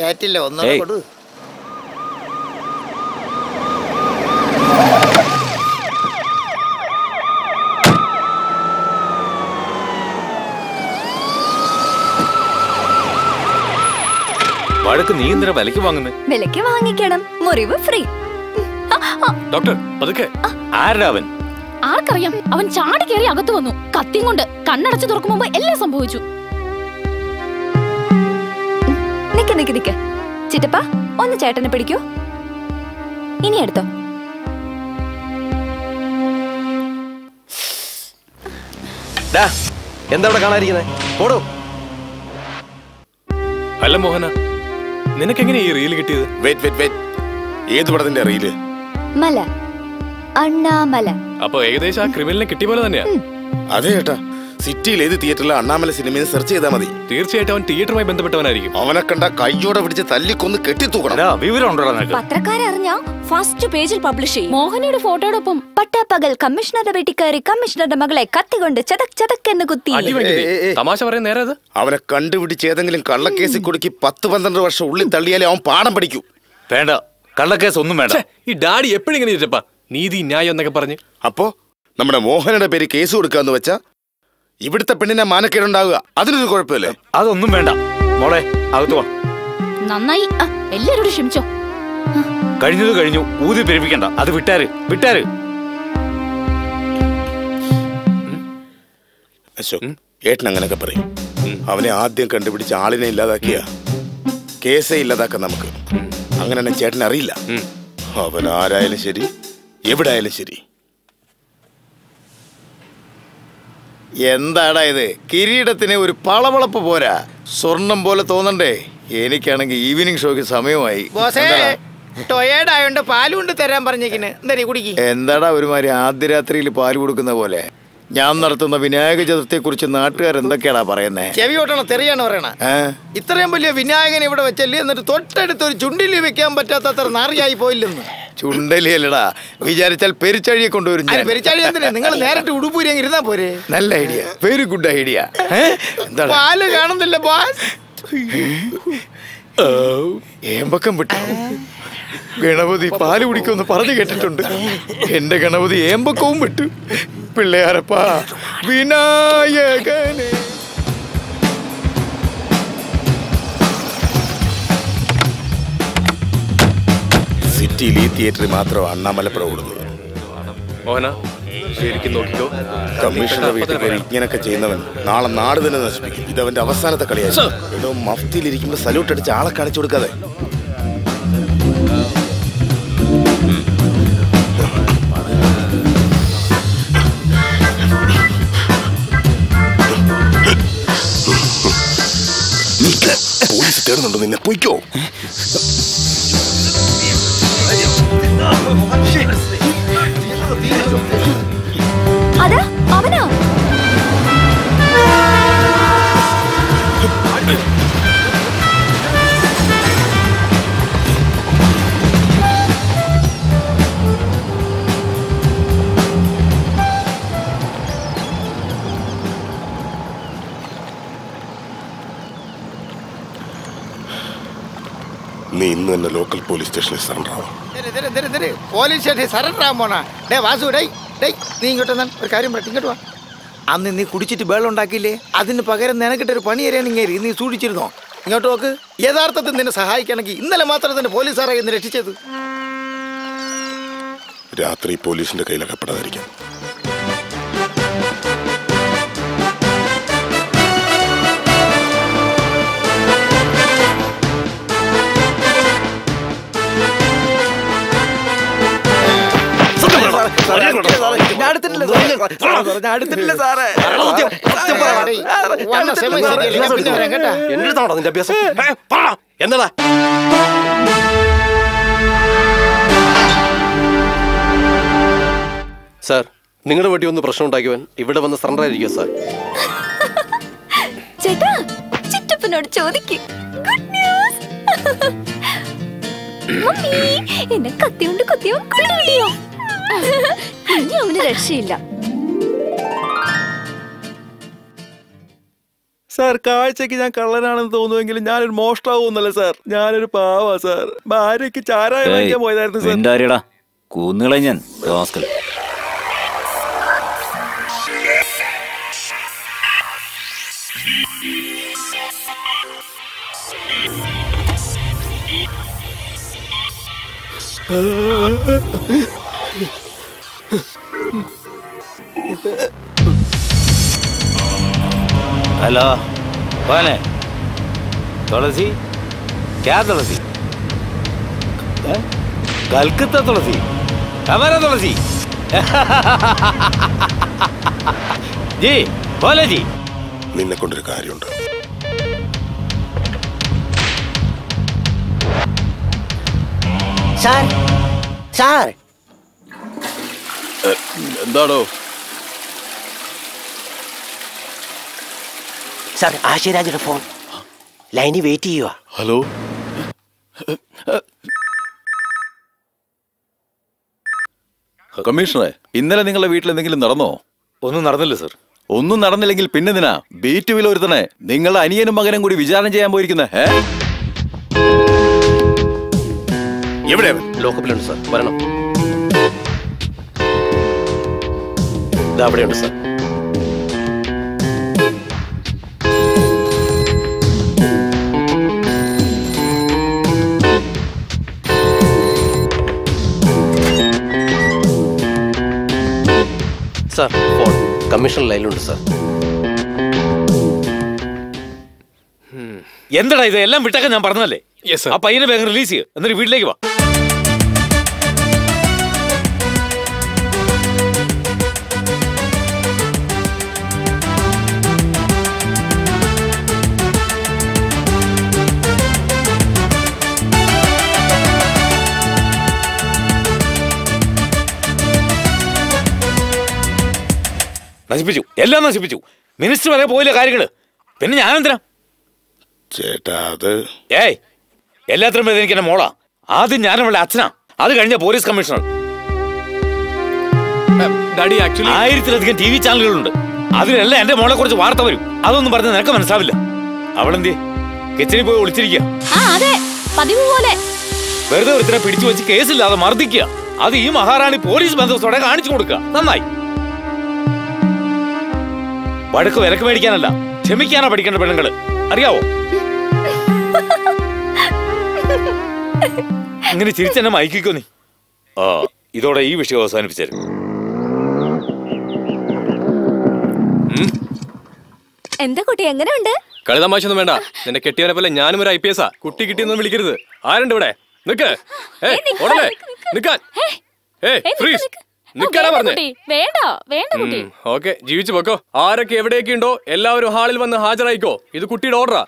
ഏറ്റില്ല ഒന്നും കൊടു. വഴക്ക് നീ എന്തിനാ വിലക്ക് വാങ്ങുന്നേ? വിലക്ക് വാങ്ങിക്കണം, മുറിവ് ഫ്രീ. ഡോക്ടർ പതുക്കെ. ആരുടെ അവൻ? ആർക്കറിയാം? അവൻ ചാടി കയറി അകത്ത് വന്നു കത്തിയും കൊണ്ട്. കണ്ണടച്ചു തുറക്കും മുമ്പ് എല്ലാം സംഭവിച്ചു. നിക്ക് ചിറ്റപ്പ, ഒന്ന് ചേട്ടനെ പിടിക്കൂ. ഇനി എടുത്തോ. എന്താ ഇവിടെ കാണാതിരിക്കുന്നത്? പോടോ. അല്ല മോഹന, നിനക്കെങ്ങനെ ഈ റീല് കിട്ടിയത്? ഏത് പടത്തിന്റെ റീല്? മല, അണ്ണാമല. അപ്പൊ ഏകദേശം ആ ക്രിമിനലിനെ കിട്ടിയ പോലെ തന്നെയാ. അതെ ചേട്ടാ, സിറ്റിയിൽ ഏത് തിയേറ്ററിലെ അണ്ണാമല സിനിമയിൽ സെർച്ച് ചെയ്താൽ മതി. തീർച്ചയായിട്ടും അവൻ തിയേറ്ററുമായി ബന്ധപ്പെട്ടവനായിരിക്കും. അവനെ കണ്ട കയ്യോടെ പിടിച്ച് തല്ലിക്കൊന്ന് കെട്ടിത്തൂക്കണം. വിവരം ഉണ്ടോ നിനക്ക്? പത്രക്കാരറിഞ്ഞ ഫസ്റ്റ് പേജിൽ പബ്ലിഷ് ചെയ്യും. മോഹനയുടെ ഫോട്ടോടൊപ്പം പട്ടാപ്പകൽ കമ്മീഷണറുടെ വീട്ടിൽ കയറി കമ്മീഷണറുടെ മകളെ കത്തികൊണ്ട് ചതക് ചതക് എന്ന് കുത്തി. തമാശ പറയാൻ നേരെ അത്. അവനെ കണ്ടുപിടിച്ച് ഏതെങ്കിലും കള്ളക്കേസിൽ കൊടുക്കി 10-12 വർഷം ഉള്ളിൽ തള്ളിയാലേ അവൻ പാഠം പഠിക്കൂ. വേണ്ട, കള്ളക്കേസ് ഒന്നും വേണ്ട. ഈ ഡാഡി എപ്പോഴെങ്ങനെ ചോദിച്ചപ്പാ നീതി ന്യായം എന്നൊക്കെ പറഞ്ഞ്. അപ്പോ നമ്മുടെ മോഹനയുടെ പേര് കേസ് കൊടുക്കാന്ന് വെച്ചാ ഇവിടുത്തെ പെണ്ണിനെ മാനക്കേടുണ്ടാവുക. അതിനൊരു കുഴപ്പമില്ലേ? അതൊന്നും വേണ്ട മോളെ, അകത്ത് വാ. നന്നായി. എല്ലാരോടും ക്ഷമിച്ചോ. കഴിഞ്ഞത് കഴിഞ്ഞു, ഊതി പെരുപ്പിക്കണ്ട. അത് വിട്ടാര്. അശോക്, ഏട്ടൻ അങ്ങനൊക്കെ പറയും. അവനെ ആദ്യം കണ്ടുപിടിച്ച ആളിനെ ഇല്ലാതാക്കിയ കേസേ ഇല്ലാതാക്കാൻ നമുക്ക്. അങ്ങനെ തന്നെ ചേട്ടൻ അറിയില്ല. അവൻ ആരായാലും ശരി, എവിടെ ആയാലും ശരി. എന്താടാ ഇത്? കിരീടത്തിന് ഒരു പളവളപ്പ് പോരാ, സ്വർണം പോലെ തോന്നണ്ടേ? എനിക്കാണെങ്കിൽ ഈവനിങ് ഷോയ്ക്ക് സമയമായി. ടൊയേഡായോണ്ട് പാല് കൊണ്ട് തരാൻ പറഞ്ഞേക്കിന്. എന്താ കുടിക്ക്? എന്താടാ ഒരുമാതിരി ആദ്യ രാത്രിയിൽ പാല് കൊടുക്കുന്ന പോലെ? ഞാൻ നടത്തുന്ന വിനായക ചതുർത്ഥിയെ കുറിച്ച് നാട്ടുകാർ എന്തൊക്കെയാടാ പറയുന്നേ? ചെവി ഓട്ടണ തെറിയാണ് പറയണ. ഇത്രയും വലിയ വിനായകൻ ഇവിടെ വെച്ചല്ലേ, എന്നിട്ട് തൊട്ടടുത്ത് ഒരു ചുണ്ടിലി വെക്കാൻ പറ്റാത്തത്ര നാറിയായി പോയില്ലെന്ന്. ചുണ്ടലി അല്ലടാ, വിചാരിച്ചാൽ പെരിച്ചാഴിയെ കൊണ്ടുവരും. പെരിച്ചാഴി എന്തിനാ? നിങ്ങൾ നേരിട്ട് ഉടുപ്പൂരി അങ്ങ് ഇരുന്നാ പോരെ? നല്ല ഐഡിയ, വെരി ഗുഡ് ഐഡിയ. പാല് കാണുന്നില്ല ബോസ്. ഏമ്പക്കം വിട്ടു. ഗണപതി പാല് കുടിക്കുമെന്ന് പറഞ്ഞു കേട്ടിട്ടുണ്ട്. എന്റെ ഗണപതി ഏമ്പക്കവും വിട്ടു. പിള്ളയാരപ്പാ വിനായകനെ. സിറ്റിയിൽ ഈ തിയേറ്ററിൽ മാത്രം അണ്ണാമലപ്പുറ കൊടുക്കുന്നത്. മോഹന ശരിക്കും നോക്കിക്കോ. കമ്മീഷണർ വീട്ടിൽ കയറി ഇങ്ങനൊക്കെ ചെയ്യുന്നവൻ നാളെ നാട് തന്നെ നശിപ്പിക്കും. ഇതവന്റെ അവസാനത്തെ കളിയായി. ഏതോ മഫ്തിയിലിരിക്കുമ്പോ സല്യൂട്ട് അടിച്ച് ആളെ കാണിച്ചു കൊടുക്കാതെ. പോലീസ് തേടുന്നുണ്ടോ നിന്നെ? പോയിക്കോ. അതാ അവനാ. നീ ഇന്ന് തന്നെ ലോക്കൽ പോലീസ് സ്റ്റേഷനിൽ സറണ്ടർ ആവാം. പോലീസ് സ്റ്റേഷനിൽ സറണ്ടർ ആവാൻ പോണാ? ഡേ വാസു, ഡേ നീ ഇങ്ങോട്ട് വന്നാൽ ഒരു കാര്യം പറ, ഇങ്ങോട്ട് വാ. അന്ന് നീ കുടിച്ചിട്ട് വെള്ളം ഉണ്ടാക്കിയില്ലേ, അതിന് പകരം നിനക്കിട്ടൊരു പണി തരാൻ ഇങ്ങേരി നീ സൂക്ഷിച്ചിരുന്നോ? ഇങ്ങോട്ട് നോക്ക്. യഥാർത്ഥത്തിൽ നിന്നെ സഹായിക്കണമെങ്കിൽ ഇന്നലെ മാത്രം തന്നെ പോലീസുകാരെ ഇന്ന് രക്ഷിച്ചത്. രാത്രി പോലീസിന്റെ കയ്യിലകപ്പെടാതിരിക്കാം. എന്റെടുത്താണോ നിന്റെ അഭ്യാസം? എന്താ സാർ, നിങ്ങളുടെ വീട്ടിൽ ഒന്ന് പ്രശ്നം ഉണ്ടാക്കിയവൻ ഇവിടെ വന്ന് സറണ്ടർ ആയിരിക്കും സാർ. ചേട്ടാ, ചിറ്റപ്പനോട് ചോദിക്ക്. Good news. മമ്മി, എന്നെ കത്തിയോണ്ട് കുത്തിയോ കുടിയോ? ഇനി അവന് രക്ഷയില്ല. സാർ, കാഴ്ചക്ക് ഞാൻ കള്ളനാണെന്ന് തോന്നുമെങ്കിലും ഞാനൊരു മോഷ്ടാവൂന്നല്ല സാർ. ഞാനൊരു പാവാ സാർ. ഭാര്യക്ക് ചാരായം വാങ്ങിക്കാൻ പോയതായിരുന്നു സാർ. എന്താ കൂന്നുകളെ ഞാൻ റാസ്കൽ. हेलो, कौन है? तुलसी? क्या तुलसी? कलकत्ता तुलसी? हमारा तुलसी? जी बोले जी. നിന്നെ കൊണ്ടൊരു കാര്യമുണ്ട്. Sir, sir. എന്താണോ സാർ? ആശയരാജയുടെ ഫോൺ ലൈനിൽ വെയിറ്റ് ചെയ്യുക. ഹലോ, കമ്മീഷണറെ, ഇന്നലെ നിങ്ങളുടെ വീട്ടിൽ എന്തെങ്കിലും നടന്നോ? ഒന്നും നടന്നില്ല സർ. ഒന്നും നടന്നില്ലെങ്കിൽ പിന്നെ എന്തിനാ ബീറ്റ് വിലയിരുത്തണേ? നിങ്ങളുടെ അനിയനും മകനും കൂടി വിചാരണ ചെയ്യാൻ പോയിരിക്കുന്നേ. എവിടെ? ലോക്കപ്പിലുണ്ട് സാർ. വരണം. അവിടെയുണ്ട് സാർ. സാർ, ഫോൺ കമ്മീഷൻ ലൈനിലുണ്ട് സാർ. എന്താടാ ഇത്? എല്ലാം വിട്ടൊക്കെ ഞാൻ പറഞ്ഞല്ലേ. ആ പയ്യനെ വേഗം റിലീസ് ചെയ്യുക, എന്നിട്ട് വീട്ടിലേക്ക് വാ. നശിപ്പിച്ചു, എല്ലാം നശിപ്പിച്ചു. മിനിസ്റ്റർ വരെ പോയില്ല കാര്യങ്ങള്. പിന്നെ ഞാനെന്തിനാ ചേട്ടാ? അത് എല്ലാത്തിനും എനിക്ക് എന്റെ മോളാ. ആദ്യം ഞാൻ അവളുടെ അച്ഛനാ, അത് കഴിഞ്ഞ പോലീസ് കമ്മീഷണർ. 1000-ലധികം TV ചാനലുകളുണ്ട്. അതിലെല്ലാം എന്റെ മോളെ കുറിച്ച് വാർത്ത വരും. അതൊന്നും പറഞ്ഞ് നിനക്ക് മനസ്സിലാവില്ല. അവളെന്തേ കിച്ചണിൽ പോയി ഒളിച്ചിരിക്കുക. വെറുതെ ഒരുത്തിനെ പിടിച്ചു വെച്ച് കേസില്ലാതെ മർദ്ദിക്കുക. അത് ഈ മഹാറാണി പോലീസ് ബന്ധത്തോടെ കാണിച്ചു കൊടുക്കുക. നന്നായി. വഴക്ക് വിലക്ക് മേടിക്കാനല്ല, ക്ഷമിക്കാനാ പഠിക്കേണ്ട പെണ്ണുങ്ങള്, അറിയാവോ? ഇങ്ങനെ ചിരിച്ചെന്നെ മയക്കിക്കോ നീ. ഇതോടെ ഈ വിഷയം അവസാനിപ്പിച്ചായിരുന്നു. എന്താ കുട്ടി, എങ്ങനെയുണ്ട്? കളിതമാശൊന്നും വേണ്ട. നിന്റെ കെട്ടിയവനെ പോലെ ഞാനും ഒരു IPS ആ. കുട്ടി കിട്ടിയൊന്നും വിളിക്കരുത്. ആരുണ്ട് ഇവിടെ? നിക്ക്. ഉടനെ നിക്കാൻ. നിക്കാനാ പറഞ്ഞേ. ഓക്കെ, ജീവിച്ചു പോക്കോ. ആരൊക്കെ എവിടെയൊക്കെ ഉണ്ടോ എല്ലാവരും ഹാളിൽ വന്ന് ഹാജരായിക്കോ. ഇത് കുട്ടിയുടെ ഓർഡറാ.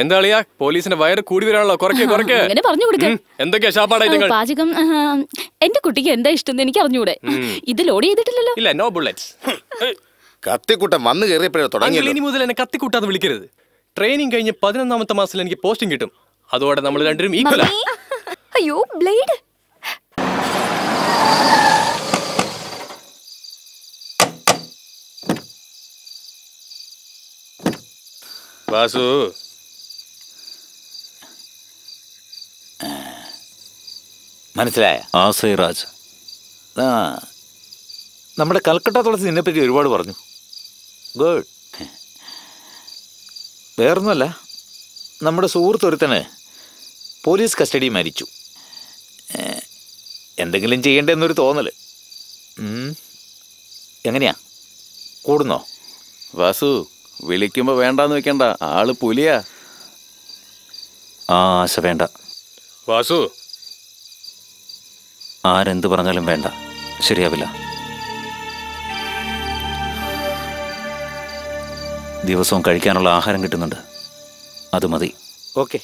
എന്താ കളിയാ? പോലീസിന്റെ വയറ് കൂടി വരാണല്ലോ. കുറയ്ക്ക്. എന്തൊക്കെയാ ശാപ്പാടായിട്ട്? പാചകം എന്റെ കുട്ടിക്ക് എന്താ ഇഷ്ടം എനിക്ക് അറിഞ്ഞൂടെ. ഇത് ലോഡ് ചെയ്തിട്ടില്ലല്ലോ. ഇല്ല, നോ ബുള്ളറ്റ്സ്. കത്തിക്കൂട്ടം വന്ന് കയറിയപ്പോഴേ തുടങ്ങി. ഇനി മുതൽ എന്നെ കത്തിക്കൂട്ടാന്ന് വിളിക്കരുത്. ട്രെയിനിങ് കഴിഞ്ഞ് 11ാമത്തെ മാസത്തിൽ എനിക്ക് പോസ്റ്റിംഗ് കിട്ടും. അതോടെ നമ്മൾ രണ്ടുപേരും ഈക്വലാ. അയ്യോ, ബ്ലേഡ്. വാസു, മനസ്സിലായ? ആസൈ രാജ്. ആ, നമ്മുടെ കൽക്കട്ട തുളസി നിന്നെപ്പറ്റി ഒരുപാട് പറഞ്ഞു. ഗുഡ്. വേറൊന്നുമല്ല, നമ്മുടെ സുഹൃത്തൊരുത്തന് പോലീസ് കസ്റ്റഡി മരിച്ചു. എന്തെങ്കിലും ചെയ്യേണ്ടെന്നൊരു തോന്നല്. എങ്ങനെയാ, കൂടുന്നോ? വാസു, വിളിക്കുമ്പോ വേണ്ടാന്ന് വെക്കണ്ട, ആള് പുലിയാ. ആ ആശ വേണ്ട. വാസു, ആരെന്ത് പറഞ്ഞാലും വേണ്ട, ശരിയാവില്ല. ദിവസവും കഴിക്കാനുള്ള ആഹാരം കിട്ടുന്നുണ്ട്, അത് മതി. ഓക്കെ.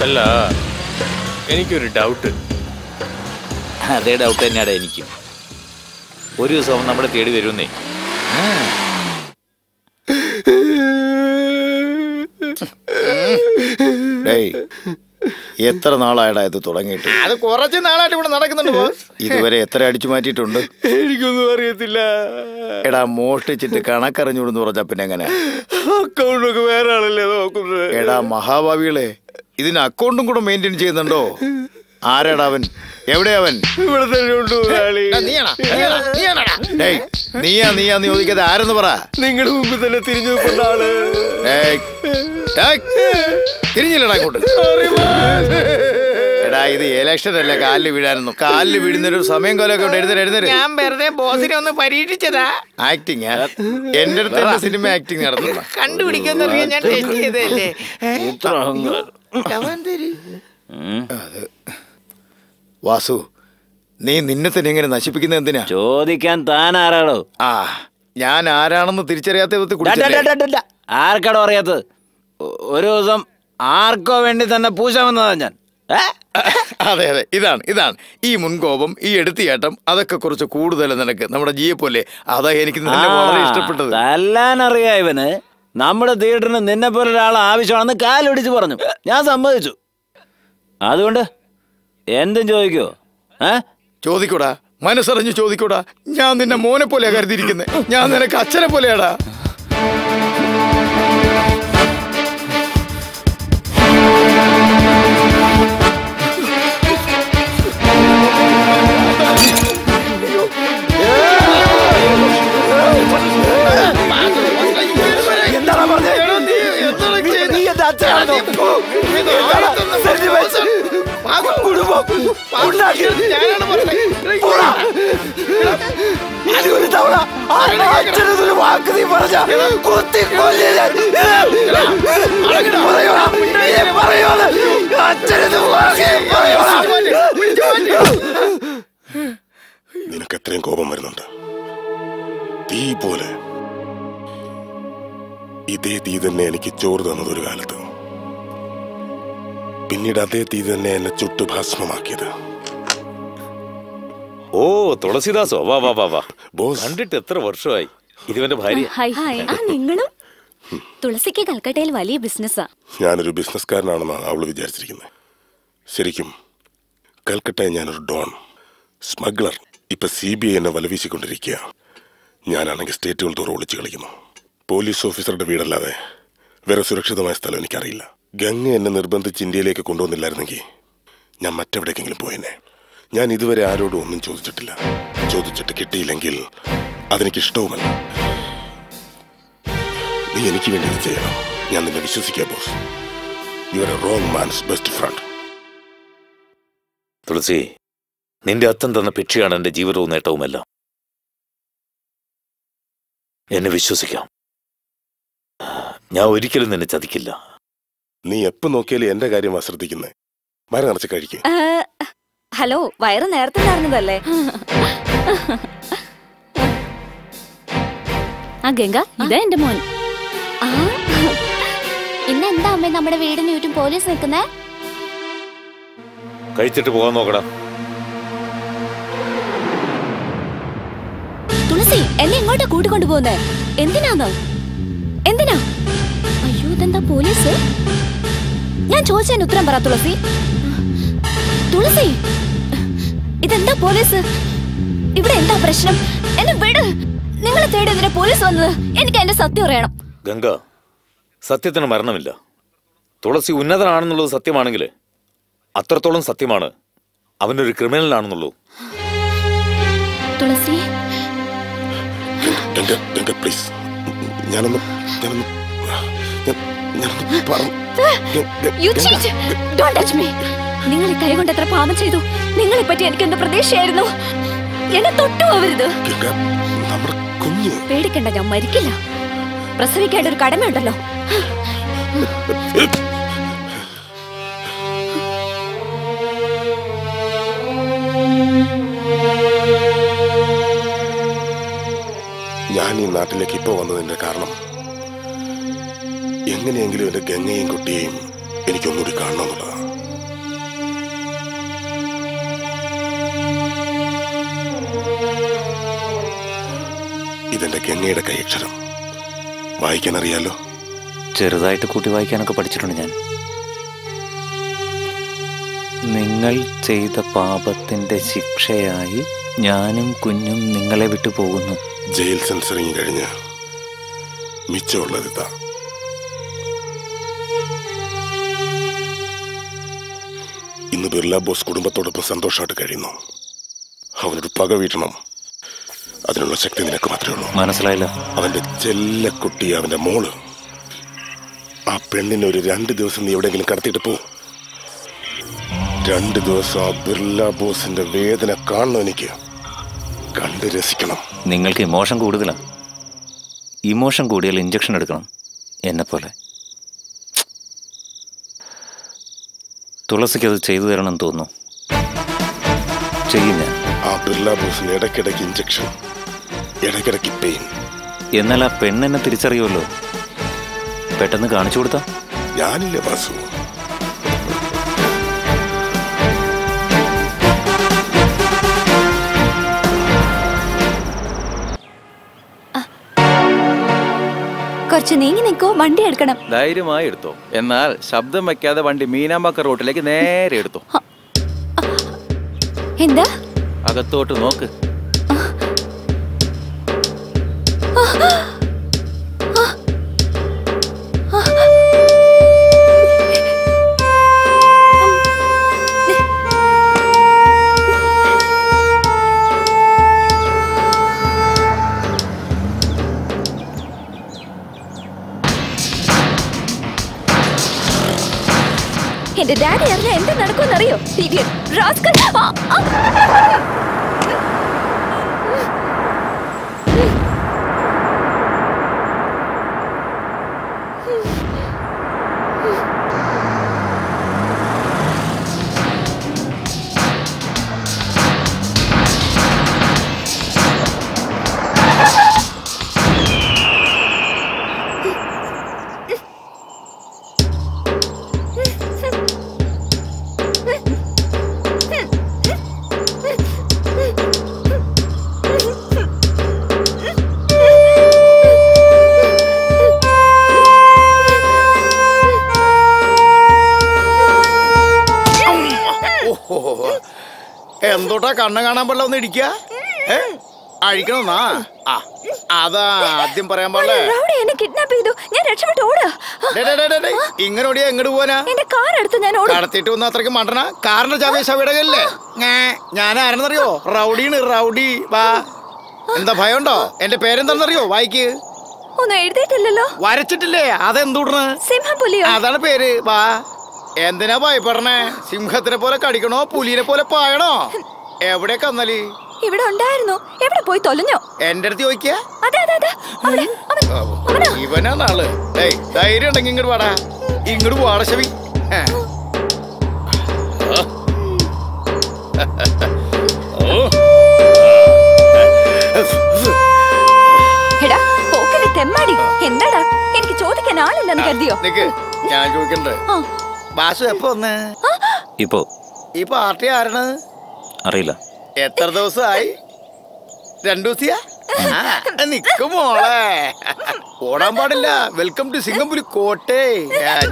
അല്ല, എനിക്കൊരു ഡൗട്ട്. അതേ ഡൗട്ട് തന്നെയാണ് എനിക്കും. ഒരു ദിവസം നമ്മളെ തേടി വരുന്നേ. എത്ര നാളായടാ ഇത് തുടങ്ങിയിട്ട്? അത് കുറച്ച് നാളായിട്ട് ഇവിടെ നടക്കുന്നുണ്ട് ബോസ്. ഇതുവരെ എത്ര അടിച്ചു മാറ്റിയിട്ടുണ്ട്? എനിക്കൊന്നും അറിയത്തില്ല. എടാ, മോഷ്ടിച്ചിട്ട് കണക്കറിഞ്ഞൂടെന്ന് പറഞ്ഞാ പിന്നെ എങ്ങനെ? അക്കൗണ്ടൊക്കെ വേറെ ആളല്ലേ നോക്കുന്നത്? എടാ മഹാഭാവികളെ, ഇതിന് അക്കൗണ്ടും കൂടെ മെയിൻറ്റെയിൻ ചെയ്യുന്നുണ്ടോ? ആരാടാ അവൻ? എവിടെയാ അവൻ? ഇവിടെ തന്നെ ഉണ്ട്. നീയാന്ന് ചോദിക്കാതെ ആരെന്ന് പറ. നിങ്ങളുടെ മുമ്പിൽ തന്നെ തിരിഞ്ഞു കൊണ്ട ആള്. തിരിഞ്ഞില്ലടാ ഇങ്ങോട്ട്. എടാ, ഇത് ഇലക്ഷൻ അല്ല, കാലിൽ വീഴാനൊന്നും. കാലിൽ വീഴുന്നൊരു സമയം കൊല്ലൊക്കെ ഉണ്ട്. എഴുന്നേര്. ഞാൻ വെറുതെ ബോസിനെ ഒന്ന് പരീക്ഷിച്ചതാ. ആക്ടിങ് എന്റെ അടുത്ത് എന്റെ സിനിമ ആക്ടിങ് നടത്തുന്ന കണ്ടുപിടിക്കുന്ന ഞാൻ ടെസ്റ്റ് ചെയ്തല്ലേ. വാസു, നീ നിന്നെ തന്നെ എങ്ങനെ നശിപ്പിക്കുന്നത് എന്തിനാ? ചോദിക്കാൻ താൻ ആരാടോ? ആ, ഞാൻ ആരാണെന്ന് തിരിച്ചറിയാത്ത ആർക്കാടോ അറിയാത്തത്? ഒരു ദിവസം ആർക്കോ വേണ്ടി തന്നെ പൂശാൻ വന്നതാ ഞാൻ. അതെ, ഇതാണ് ഈ മുൻകോപം, ഈ എടുത്തിയാട്ടം, അതൊക്കെ കുറച്ച് കൂടുതൽ നിനക്ക്. നമ്മുടെ ജിയെ പോലെ. അതാ എനിക്ക് വളരെ ഇഷ്ടപ്പെട്ടത്. തല്ലാൻ അറിയാ ഇവന്. നമ്മുടെ തിയേറ്ററിന് നിന്നെ പോലെ ഒരാൾ ആവശ്യമാണെന്ന് കാലൊടിച്ച് പറഞ്ഞു. ഞാൻ സമ്മതിച്ചു. അതുകൊണ്ട് എന്തും ചോദിക്കോ? ചോദിക്കൂടാ, മനസ്സറിഞ്ഞ് ചോദിക്കൂടാ. ഞാൻ നിന്നെ മോനെ പോലെയാ കരുതിയിരിക്കുന്നത്. ഞാൻ നിനക്ക് അച്ഛനെ പോലെയാടാ. നിനക്ക് എത്രയും കോപം വരുന്നുണ്ട്, തീ പോലെ. ഇതേ തീ തന്നെ എനിക്ക് ചോറ് തന്നത് ഒരു കാലത്ത്. പിന്നീട് അതേ തീ തന്നെ എന്നെ ചുട്ടു ഭസ്മമാക്കിയത്. ഓ, തുളസിദാസോ, വാ വാ വാ വാ. ബോസ്, കണ്ടിട്ട് എത്ര വർഷമായി. ഇതുവന്റെ ഭാര്യ. നിങ്ങളും? തുളസിക്ക് കൽക്കട്ടയിൽ വലിയ ബിസിനസ്സാ. ഞാനൊരു ബിസിനസ്സുകാരനാണെന്നാണ് അവള് വിചാരിച്ചിരിക്കുന്നത്. ശരിക്കും കൽക്കട്ടയിൽ ഞാനൊരു ഡോൺ, സ്മഗ്ലർ. ഇപ്പൊ CBI എന്നെ വലവീശിക്കൊണ്ടിരിക്കുക. ഞാനാണെങ്കിൽ സ്റ്റേറ്റുകൾ തോറും ഒളിച്ചു കളിക്കുന്നു. പോലീസ് ഓഫീസറുടെ വീടല്ലാതെ വേറെ സുരക്ഷിതമായ സ്ഥലം എനിക്കറിയില്ല. ഗംഗ എന്നെ നിർബന്ധിച്ച് ഇന്ത്യയിലേക്ക് കൊണ്ടുവന്നില്ലായിരുന്നെങ്കിൽ ഞാൻ മറ്റെവിടേക്കെങ്കിലും പോയെന്നെ. ഞാൻ ഇതുവരെ ആരോടും ഒന്നും ചോദിച്ചിട്ടില്ല. ചോദിച്ചിട്ട് കിട്ടിയില്ലെങ്കിൽ അതെനിക്കിഷ്ടവുമല്ല. നീ എനിക്ക് വേണ്ടി ഇത് ചെയ്യണം. ഞാൻ നിന്നെ വിശ്വസിക്കാം boss. You are a wrong man's best friend. Thulasi, നിന്റെ അത്തം തന്ന ഭിക്ഷയാണ് എന്റെ ജീവിതവും നേട്ടവുമെല്ലാം. എന്നെ വിശ്വസിക്കാം. ഞാൻ ഒരിക്കലും നിന്നെ ചതിക്കില്ല. നീ എപ്പോ നോക്കിയാലും എന്റെ കാര്യം ശ്രദ്ധിക്കുന്നേ. വയറ് നിറച്ച് കഴിക്കും. ഹലോ, വയറ് നേരത്തെ നിറഞ്ഞതല്ലേ? ആ ഗംഗ, ഇതാ എന്റെ മോൻ. ഇന്ന് എന്താ അമ്മ നമ്മുടെ വീടിന് ചുറ്റും പോലീസ് നിൽക്കുന്നേ? കഴിച്ചിട്ട് പോകാൻ നോക്കടാ. തുളസി, എന്നെ ഇങ്ങോട്ടാ കൂട്ടിക്കൊണ്ടു പോകുന്നേ? എന്തിനാ? അയ്യോ, ഇതെന്താ പോലീസ്? ഞാൻ ചോദിച്ചതിന് ഉത്തരം പറ തുളസി. തുളസി, ഇതെന്താ പോലീസ്? ഇവിടെ എന്താ പ്രശ്നം? എന്നെ വിട്. നിങ്ങളെ തേടി എന്തിനാ പോലീസ് വന്നത്? എനിക്ക് അതിന്റെ സത്യം അറിയണം. ഗംഗ, സത്യത്തിന് മരണമില്ല. തുളസി ഉന്നതനാണെന്നുള്ളത് സത്യമാണെങ്കിൽ അത്രത്തോളം സത്യമാണ് അവനൊരു ക്രിമിനലാണെന്നുള്ളൂ. തുളസി, പ്ലീസ്, ഞാനൊന്ന് നിങ്ങൾ ഈ കൈ കൊണ്ട് എത്ര പാപം ചെയ്തു. നിങ്ങളെ പറ്റി എനിക്ക് എന്ത് പ്രതീക്ഷയായിരുന്നു? എന്നെ തൊട്ടു പോവരുത്. പേടിക്കണ്ട, ഞാൻ മരിക്കില്ല. പ്രസവിക്കേണ്ട ഒരു കടമയുണ്ടല്ലോ. ഞാൻ ഈ നാട്ടിലേക്ക് ഇപ്പൊ വന്നതിന്റെ കാരണം എങ്ങനെയെങ്കിലും എന്റെ ഗംഗയും കുട്ടിയെയും എനിക്കൊന്നുകൂടി കാണണമെന്നുള്ളതാണ്. ഇതെന്റെ ഗംഗയുടെ കൈയക്ഷരം. വായിക്കാൻ അറിയാലോ? ചെറുതായിട്ട് കൂട്ടി വായിക്കാനൊക്കെ പഠിച്ചിട്ടുണ്ട് ഞാൻ. നിങ്ങൾ ചെയ്ത പാപത്തിന്റെ ശിക്ഷയായി ഞാനും കുഞ്ഞും നിങ്ങളെ വിട്ടു പോകുന്നു. ജയിൽ സെൻസറിങ് കഴിഞ്ഞ് മിച്ചമുള്ളത് ഇതാ. ഇന്ന് ബിർള ബോസ് കുടുംബത്തോടൊപ്പം സന്തോഷമായിട്ട് കഴിയുന്നു. അവനൊരു പക വീട്ടണം. അതിനുള്ള ശക്തി നിനക്ക് മാത്രമേ ഉള്ളൂ. മനസ്സിലായില്ല? അവന്റെ ചെല്ലക്കുട്ടി, അവന്റെ മോള്, ആ പെണ്ണിനെ ഒരു 2 ദിവസം നീ എവിടെയെങ്കിലും കടത്തിയിട്ട് പോ. 2 ദിവസം ആ ബിർള ബോസിന്റെ വേദന കാണണം. എനിക്ക് കണ്ട് രസിക്കണം. നിങ്ങൾക്ക് ഇമോഷൻ കൂടുതലാണ്. ഇമോഷൻ കൂടിയാൽ ഇഞ്ചക്ഷൻ എടുക്കണം, എന്നെപ്പോലെ. തുളസിക്ക് അത് ചെയ്തു തരണം തോന്നുന്നു. ചെയ്യും ഞാൻ. ആ ബിർള ബോസിന് ഇടയ്ക്കിടയ്ക്ക് ഇഞ്ചക്ഷൻ, ഇടയ്ക്കിടയ്ക്ക് പെയിൻ. എന്നാൽ ആ പെണ്ണെന്നെ തിരിച്ചറിയുമല്ലോ. പെട്ടെന്ന് കാണിച്ചു കൊടുത്താ? ഞാനില്ലേ വാസു. കുറച്ച് നീങ്ങി നിൽക്കോ, വണ്ടി എടുക്കണം. ധൈര്യമായി എടുത്തോ. എന്നാൽ ശബ്ദം വെക്കാതെ വണ്ടി മീനാമ്പക്ക റോട്ടിലേക്ക് നേരെ എടുത്തോ. എന്താ? അകത്തോട്ട് നോക്ക്. എന്റെ ഡാഡി അറിഞ്ഞ എന്ത് നടക്കുമെന്നറിയോ? എന്തോട്ടാ കണ്ണ് കാണാൻ പാടില്ല, ഒന്ന് ഇടിക്ക അഴിക്കണമെന്നാ? അതാ ആദ്യം പറയാൻ പാടില്ലേ. ഇങ്ങനെ ഓടിയാ എങ്ങോട്ട് പോവാനാ? കടത്തിട്ട് വന്ന അത്രയ്ക്ക് മണ്ടന. കാറിന്റെ ചാവി ശവിടകല്ലേ? ഞാൻ ആരെന്നറിയോ? റൗഡിയാണ്, റൗഡി. വാ. എന്താ ഭയമുണ്ടോ? എന്റെ പേരെന്താണെന്നറിയോ? വായിക്ക്. ഒന്നും എഴുതിയിട്ടില്ലല്ലോ. വരച്ചിട്ടില്ലേ? അതെന്തൂടണ്? സിംഹപുലിയോ? അതാണ് പേര്. വാ. എന്തിനാ ഭയപ്പെടണേ? സിംഹത്തിനെ പോലെ കടിക്കണോ, പുലിനെ പോലെ പായണോ? എവിടെ കന്നല്? ഇവിടെ ഉണ്ടായിരുന്നു. എവിടെ പോയി തൊലഞ്ഞോ? എന്റെ അടുത്ത് ചോദിക്കാ. അവിടെ ഇവനാണ് ആള്. ധൈര്യം ഉണ്ടെങ്കിൽ ഇങ്ങോട്ട് വാടാ. ഇങ്ങോട്ട് പോവാട ശവി. തെമ്മാടി, എന്താടാ? എനിക്ക് ചോദിക്കാൻ ആളില്ലെന്ന് കരുതിയോ? ഞാൻ ചോദിക്കണ്ടേ? ബാസു എപ്പോ വന്ന്? ഇപ്പോ. ഈ പാർട്ടി ആരാണ്? അറിയില്ല. എത്ര ദിവസമായി? 2 ദിവസിയാ? നിക്കും മോളെ, ഓടാൻ പാടില്ല. വെൽക്കം ടു സിംഗപ്പൂര് കോട്ടെ.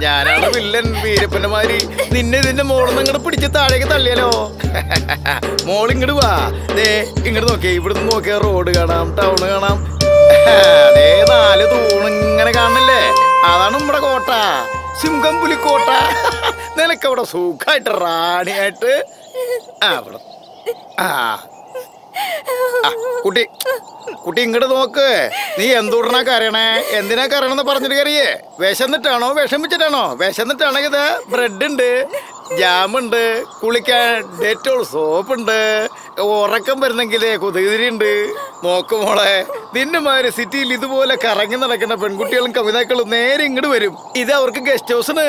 ഞാനാണ് വില്ലൻ, വീരപ്പന്റെ മാതിരി. നിന്നെ ഇതിന്റെ മോളൊന്നും ഇങ്ങോട്ട് പിടിച്ച് താഴേക്ക് തള്ളിയാലോ? മോൾ ഇങ്ങോട്ട് വാ. ഇങ്ങോട്ട് നോക്കിയേ, ഇവിടുന്ന് നോക്കിയാ റോഡ് കാണാം, ടൗണ് കാണാം. അതേ 4 തൂണിങ്ങനെ കാണില്ലേ, അതാണ് നമ്മുടെ കോട്ട, സിംഹം പുലിക്കോട്ട. നിനക്കവിടെ സുഖമായിട്ട് റാണിയായിട്ട് അവിടെ. കുട്ടി കുട്ടി ഇങ്ങോട്ട് നോക്ക്. നീ എന്തുടനാ കരയണേ? എന്തിനാ കരയണെന്ന് പറഞ്ഞിട്ട് കറിയേ? വിശന്നിട്ടാണോ വിഷമിച്ചിട്ടാണോ? വിശന്നിട്ടാണെങ്കിൽ ഇത് ബ്രെഡ് ഉണ്ട്, ജാമുണ്ട്, കുളിക്കാൻ ഡെറ്റോൾ സോപ്പുണ്ട്, ഉറക്കം വരുന്നെങ്കിൽ കുതിരിയുണ്ട്. നോക്കുമോളെ, നിന്റെ മാതിരി സിറ്റിയിൽ ഇതുപോലെ കറങ്ങി നടക്കുന്ന പെൺകുട്ടികളും കവിതാക്കളും നേരെ ഇങ്ങോട്ട് വരും. ഇത് അവർക്ക് ഗസ്റ്റ് ഹൗസിന്,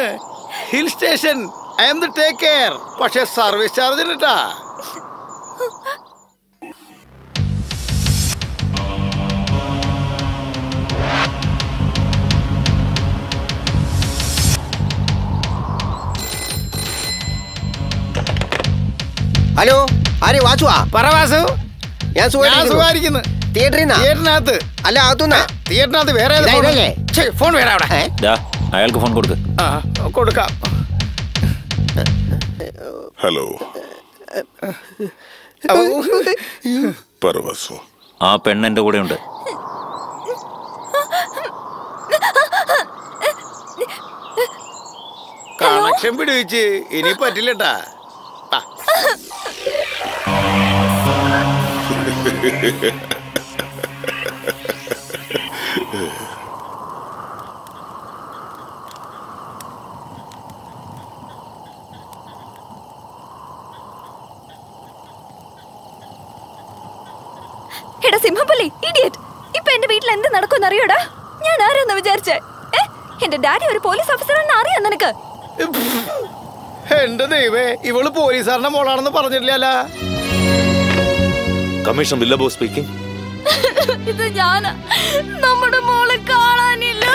hill station. I am the take care. പക്ഷെ സർവീസ് ചാർജിന് ട്ടാ. ഹലോ, ആരെ വാസുവാ? പറ വാസു. ഞാൻ സുഖമായിരിക്കുന്നു. തിയേറ്ററിനകത്ത് അല്ല, അകത്തുനിന്നാ? തിയേറ്ററിനകത്ത് വേറെ ഫോൺ വേറെ അവിടെ. അയാൾക്ക് ഫോൺ കൊടുക്ക. കൊടുക്കാം. ഹലോ പറവാസു. ആ പെണ്ണ് എന്റെ കൂടെ ഉണ്ട്. കണക്ഷൻ പിടിവെച്ച് ഇനി പറ്റില്ലട്ടാ. എടാ സിംഹപ്പള്ളി, ഇഡിയറ്റ്. ഇപ്പൊ എന്റെ വീട്ടിൽ എന്ത് നടക്കുമെന്ന് അറിയോടാ? ഞാൻ ആരാന്ന് വിചാരിച്ചേ? എന്റെ ഡാഡി ഒരു പോലീസ് ഓഫീസറാണെന്ന് അറിയാം നിനക്ക്? എന്റെ ദൈവേ, ഇവള് പോലീസുകാരന്റെ മോളാണെന്ന് പറഞ്ഞിട്ടില്ല. കമ്മീഷൻ ബില്ലബോ സ്പീക്കിംഗ്. ഇത് ഞാനാ. നമ്മുടെ മോളെ കാണാനില്ല.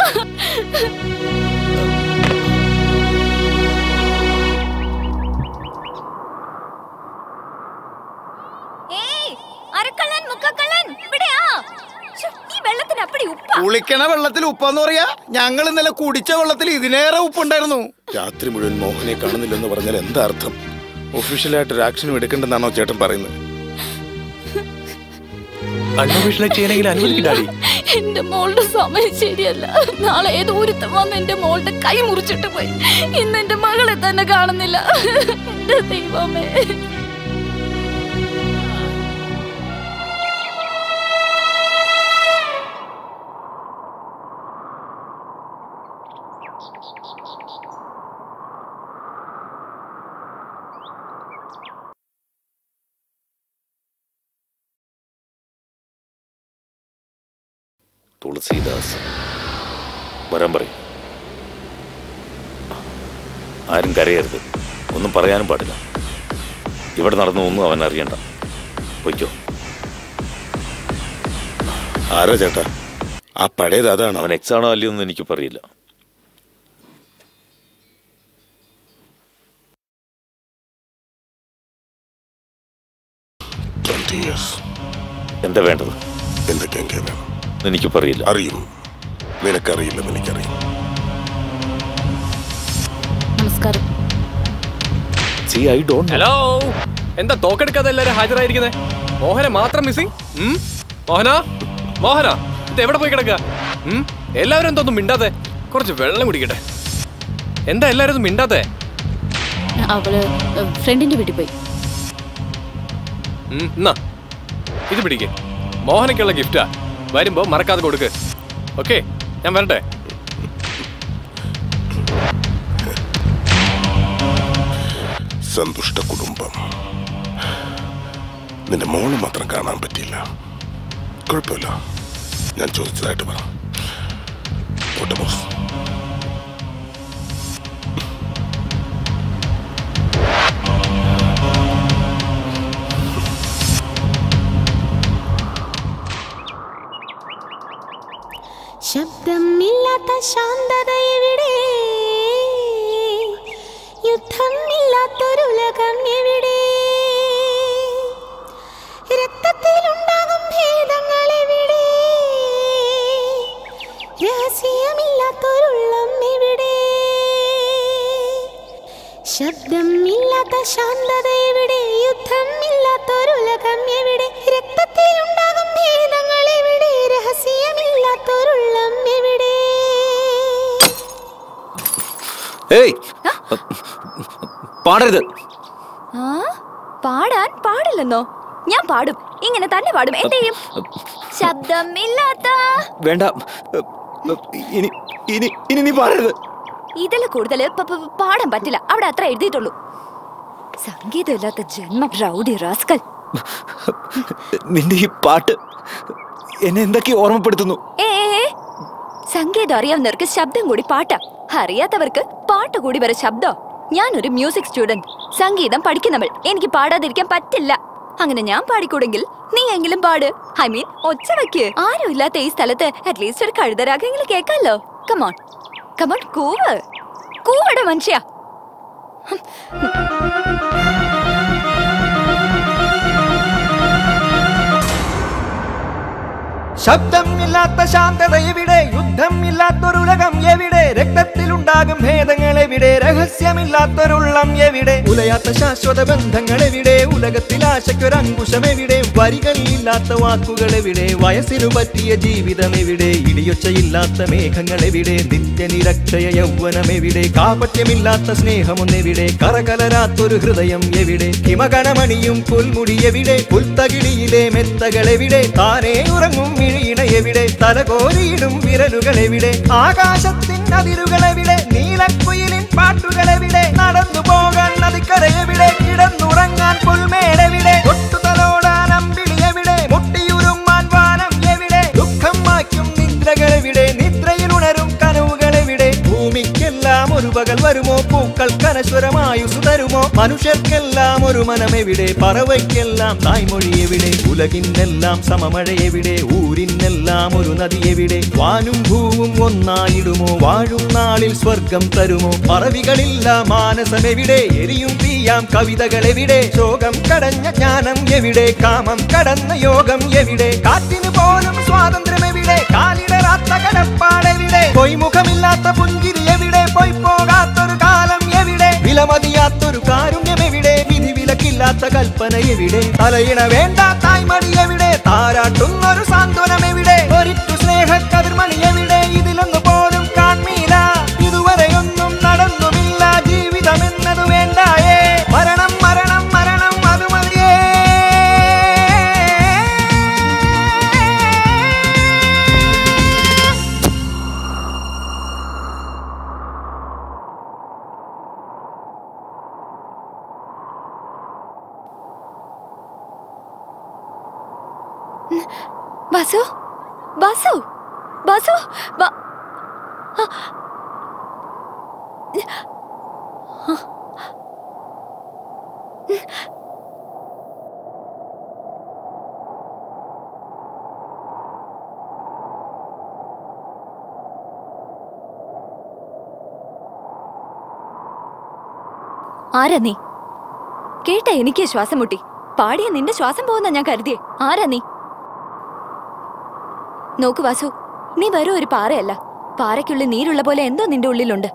കുളിക്കണ വെള്ളത്തിൽ ഉപ്പെന്ന് പറയാ. ഞങ്ങൾ ഇന്നലെ കുടിച്ച വെള്ളത്തിൽ ഇതിനേറെ ഉപ്പുണ്ടായിരുന്നു. രാത്രി മുഴുവൻ മോഹനെ കാണുന്നില്ലെന്ന് പറഞ്ഞാൽ എന്താ അർത്ഥം? ഒഫീഷ്യലായിട്ടൊരു ആക്ഷനും എടുക്കണ്ടെന്നാണോ ചേട്ടൻ പറയുന്നത്? എന്റെ മോളുടെ സമയം ശരിയല്ല. നാളെ ഏതോ ഒരുത്തം വന്ന് എന്റെ മോളുടെ കൈ മുറിച്ചിട്ട് പോയി. ഇന്ന് എന്റെ മകളെ തന്നെ കാണുന്നില്ല. എന്റെ ദൈവമേ. തുളസീദാസ് വരാൻ പറയും. ആരും കരയരുത്, ഒന്നും പറയാനും പാടില്ല. ഇവിടെ നടന്നു ഒന്നും അവൻ അറിയണ്ട. പൊയ്ക്കോ. ആരാ ചേട്ടാ? ആ പഴയത് അതാണ്. അവൻ എക്സാണോ അല്ലയോ എന്ന് എനിക്ക് പറയില്ല. എന്താ വേണ്ടത്? എന്തൊക്കെയാ വേണം? എനിക്ക് പറയില്ല. അറിയും. നിനക്കറിയില്ലെന്ന് എനിക്കറിയും. നമസ്കാരം. ഹലോ, എന്താ തോക്കെടുക്കാതെ എല്ലാരും ഹാജരായിരിക്കുന്നേ? മോഹന മാത്രം മിസ്സിംഗ്. മോഹന, മോഹന, ഇത് എവിടെ പോയി കിടക്കുക? എല്ലാവരും എന്തോന്നും മിണ്ടാതെ? കുറച്ച് വെള്ളം കുടിക്കട്ടെ. എന്താ എല്ലാരും മിണ്ടാതെ? അവള് ഫ്രണ്ടിന്റെ വീട്ടിൽ പോയി. എന്നാ ഇത് പിടിക്ക്. മോഹനക്കുള്ള ഗിഫ്റ്റാ. വരുമ്പോ മറക്കാതെ കൊടുക്ക്. ഓക്കെ, ഞാൻ വരട്ടെ. സന്തുഷ്ട കുടുംബം. നിന്റെ മോള് മാത്രം കാണാൻ പറ്റില്ല. കുഴപ്പമില്ല, ഞാൻ ചോദിച്ചതായിട്ട് പറ. ബോസ്. ശബ്ദമില്ലാത്ത ശാന്തത എവിടെ? യുദ്ധമില്ലാത്തൊരുലകം എവിടെ? രക്തത്തിലുണ്ടാകും ഭേദങ്ങൾ എവിടെ? രഹസ്യമില്ലാത്തൊരുള്ളം എവിടെ? ശബ്ദമില്ലാത്ത ശാന്തത എവിടെ? യുദ്ധമില്ലാത്തൊരുലകം എവിടെ? രക്തത്തിലുണ്ടാകും ഭേദങ്ങൾ എവിടെ? രഹസ്യമില്ലാത്തൊരുള്ളം എവിടെ? ഏയ് പാടരുത്. പാടാൻ പാടില്ലെന്നോ? ഞാൻ പാടും, ഇങ്ങനെ തന്നെ പാടും. എന്ത് ചെയ്യും? ശബ്ദമില്ലാത്ത വേണ്ട, ഇനി ഇനി ഇനി നീ പാടരുത്. ഇതിൽ കൂടുതൽ പാടാൻ പറ്റില്ല. അവിടെ അത്ര എഴുതിയിട്ടുള്ളൂ. സംഗീതമില്ലാത്ത ജന്മം, റൗഡി റാസ്കൽ. നിന്റെ ഈ പാട്ട് എന്നെ എന്തൊക്കെ ഓർമ്മപ്പെടുത്തുന്നു. സംഗീതം അറിയാവുന്നവർക്ക് ശബ്ദം കൂടി പാട്ടാ, അറിയാത്തവർക്ക് പാട്ട് കൂടി വരെ ശബ്ദോ. ഞാനൊരു മ്യൂസിക് സ്റ്റുഡന്റ്, സംഗീതം പഠിക്കുന്നവൾ. എനിക്ക് പാടാതിരിക്കാൻ പറ്റില്ല. അങ്ങനെ ഞാൻ പാടിക്കൂടെങ്കിൽ നീ എങ്കിലും പാട്. ഐ മീൻ ഒച്ച വയ്ക്ക്. ആരും ഇല്ലാത്ത ഈ സ്ഥലത്ത് അറ്റ്ലീസ്റ്റ് ഒരു കഴുതരാഗെങ്കിലും കേൾക്കാലോ. കമോൺ കമോൺ, കൂവട മനുഷ്യ. ശബ്ദമില്ലാത്ത ശാന്തത എവിടെ? യുദ്ധമില്ലാത്തൊരുലകം എവിടെ? രക്തത്തിലുണ്ടാകും ഭേദങ്ങൾ എവിടെ? രഹസ്യമില്ലാത്തൊരുള്ളം എവിടെ? ഉലയാത്ത ശാശ്വത ബന്ധങ്ങൾ എവിടെ? ഉലകത്തിൽ ആശയ്ക്കൊരങ്കുശം എവിടെ? വരികളില്ലാത്ത വാക്കുകൾ എവിടെ? വയസ്സിനു പറ്റിയ ജീവിതം എവിടെ? ഇടിയൊച്ചയില്ലാത്ത മേഘങ്ങൾ എവിടെ? നിത്യനിരക്ഷയ യൗവനം എവിടെ? കാപട്യമില്ലാത്ത സ്നേഹമൊന്നെവിടെ? കറകലരാത്തൊരു ഹൃദയം എവിടെ? ഹിമകണമണിയും പുൽമുടി എവിടെ? പുൽത്തകിടിയിലെ മെത്തകൾ എവിടെ? താനേ ഉറങ്ങും എവിടെ? തലകോരിയിടും വിരലുകൾ എവിടെ? ആകാശത്തിൻ അതിരുകൾ എവിടെ? നീലക്കുയിലിൻ പാട്ടുകൾ എവിടെ? നടന്നു പോകാൻ നദിക്കര എവിടെ? കിടന്നുറങ്ങാൻ പുൽമേടെവിടെ? തൊട്ടുതലോടാൻ അമ്പിളി എവിടെ? മുട്ടിയുരുമാൻ വാനം എവിടെ? ദുഃഖം മായ്ക്കും നിദ്രകൾ എവിടെ? നിദ്രയിൽ ഉണരും കനവുകൾ എവിടെ? ഭൂമിക്കെല്ലാം ഒരു പകൽ വരുമോ? പൂക്കൾക്കനശ്വരമായുസ് തരുമോ? മനുഷ്യർക്കെല്ലാം ഒരു മനമെവിടെ? പറവയ്ക്കെല്ലാം തായ്മൊഴി എവിടെ? ഉലകിനെല്ലാം സമമഴ എവിടെ? ഊരിനെല്ലാം ഒരു നദി എവിടെ? വാനും ഭൂവും ഒന്നായിടുമോ? വാഴും നാളിൽ സ്വർഗം തരുമോ? പറവികളില്ല മാനസം എവിടെ? എരിയും തീയാം കവിതകൾ എവിടെ? ശോകം കടഞ്ഞ ജ്ഞാനം എവിടെ? കാമം കടന്ന യോഗം എവിടെ? കാറ്റിന് പോലും സ്വാതന്ത്ര്യം എവിടെ? കാലിടറാത്ത കടപ്പാടെവിടെ? പൊയ്മുഖമില്ലാത്ത പുഞ്ചിരി എവിടെ? പോകാത്തൊരു കാലം എവിടെ? വിലമതിയാത്തൊരു കാരുണ്യം എവിടെ? വിധി വിലക്കില്ലാത്ത കൽപ്പന എവിടെ? തലയിണ വേണ്ട തായ്മണി എവിടെ? താരാട്ടുന്നൊരു സാന്ത്വനം എവിടെ? ഒരിറ്റു സ്നേഹ കതിർമണി എവിടെ? ഇതിലൊന്നു പോലും കാൺമീല. ഇതുവരെയൊന്നും നടന്നുമില്ല. ജീവിതം എന്നത് വേണ്ടായേ. മരണം മരണം മരണം അത് മതിയേ. ബാസു ബാസു ബാസു ആരാ നീ? കേട്ട എനിക്ക് ശ്വാസം മുട്ടി. പാടിയ നിന്റെ ശ്വാസം പോകുന്ന ഞാൻ കരുതിയേ. ആരാ നീ? നോക്കു വാസു, നീ വെറും ഒരു പാറയല്ല. പാറയ്ക്കുള്ളിൽ നീരുള്ള പോലെ എന്തോ നിന്റെ ഉള്ളിലുണ്ട്.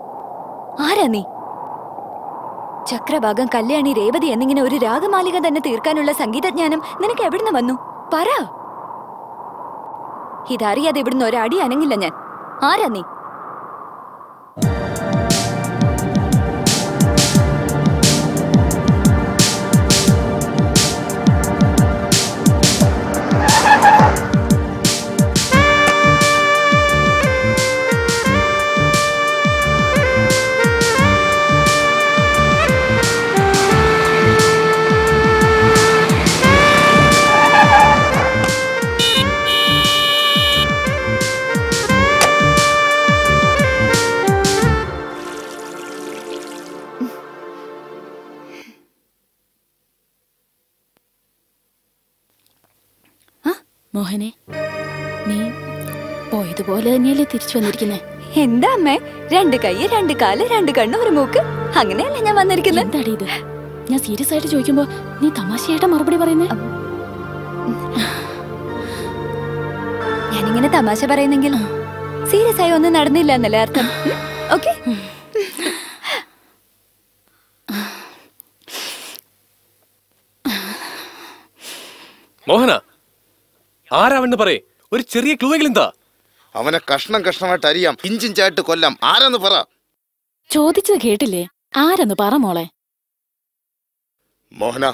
ആരാ നീ? ചക്രഭാഗം, കല്യാണി, രേവതി എന്നിങ്ങനെ ഒരു രാഗമാലിക തന്നെ തീർക്കാനുള്ള സംഗീതജ്ഞാനം നിനക്ക് എവിടുന്ന് വന്നു? പറ. ഇതറിയാതെ ഇവിടുന്ന് ഒരടി അനങ്ങില്ല ഞാൻ. ആരാ നീ? മോഹനെ, നീ പോയതുപോലെ തന്നെയല്ലേ തിരിച്ചു വന്നിരിക്കുന്നേ? എന്താ അമ്മേ, 2 കൈ 2 കാല് 2 കണ്ണ് 1 മൂക്ക്, അങ്ങനെയല്ലേ ഞാൻ വന്നിരിക്കുന്നത്? എന്താടി ഇത്? ഞാൻ സീരിയസ് ആയിട്ട് ചോദിക്കുമ്പോ നീ തമാശയായിട്ടാ മറുപടി പറയുന്നേ? ഞാനിങ്ങനെ തമാശ പറയുന്നെങ്കിൽ സീരിയസ് ആയി ഒന്നും നടന്നില്ല എന്നല്ലേ അർത്ഥം? ഓക്കെ. മോഹന, ആരാവെന്ന് പറയേ. ഒരു ചെറിയ ക്ലൂ എങ്കിലും എന്താ? അവനെ കഷ്ണം കഷ്ണമായിട്ട് അരിയാം, ഇഞ്ചിഞ്ചായിട്ട് കൊല്ലാം. ആരാന്ന് പറ. ചോദിച്ചത് കേട്ടില്ലേ? ആരെന്ന് പറ മോളെ. മോഹന,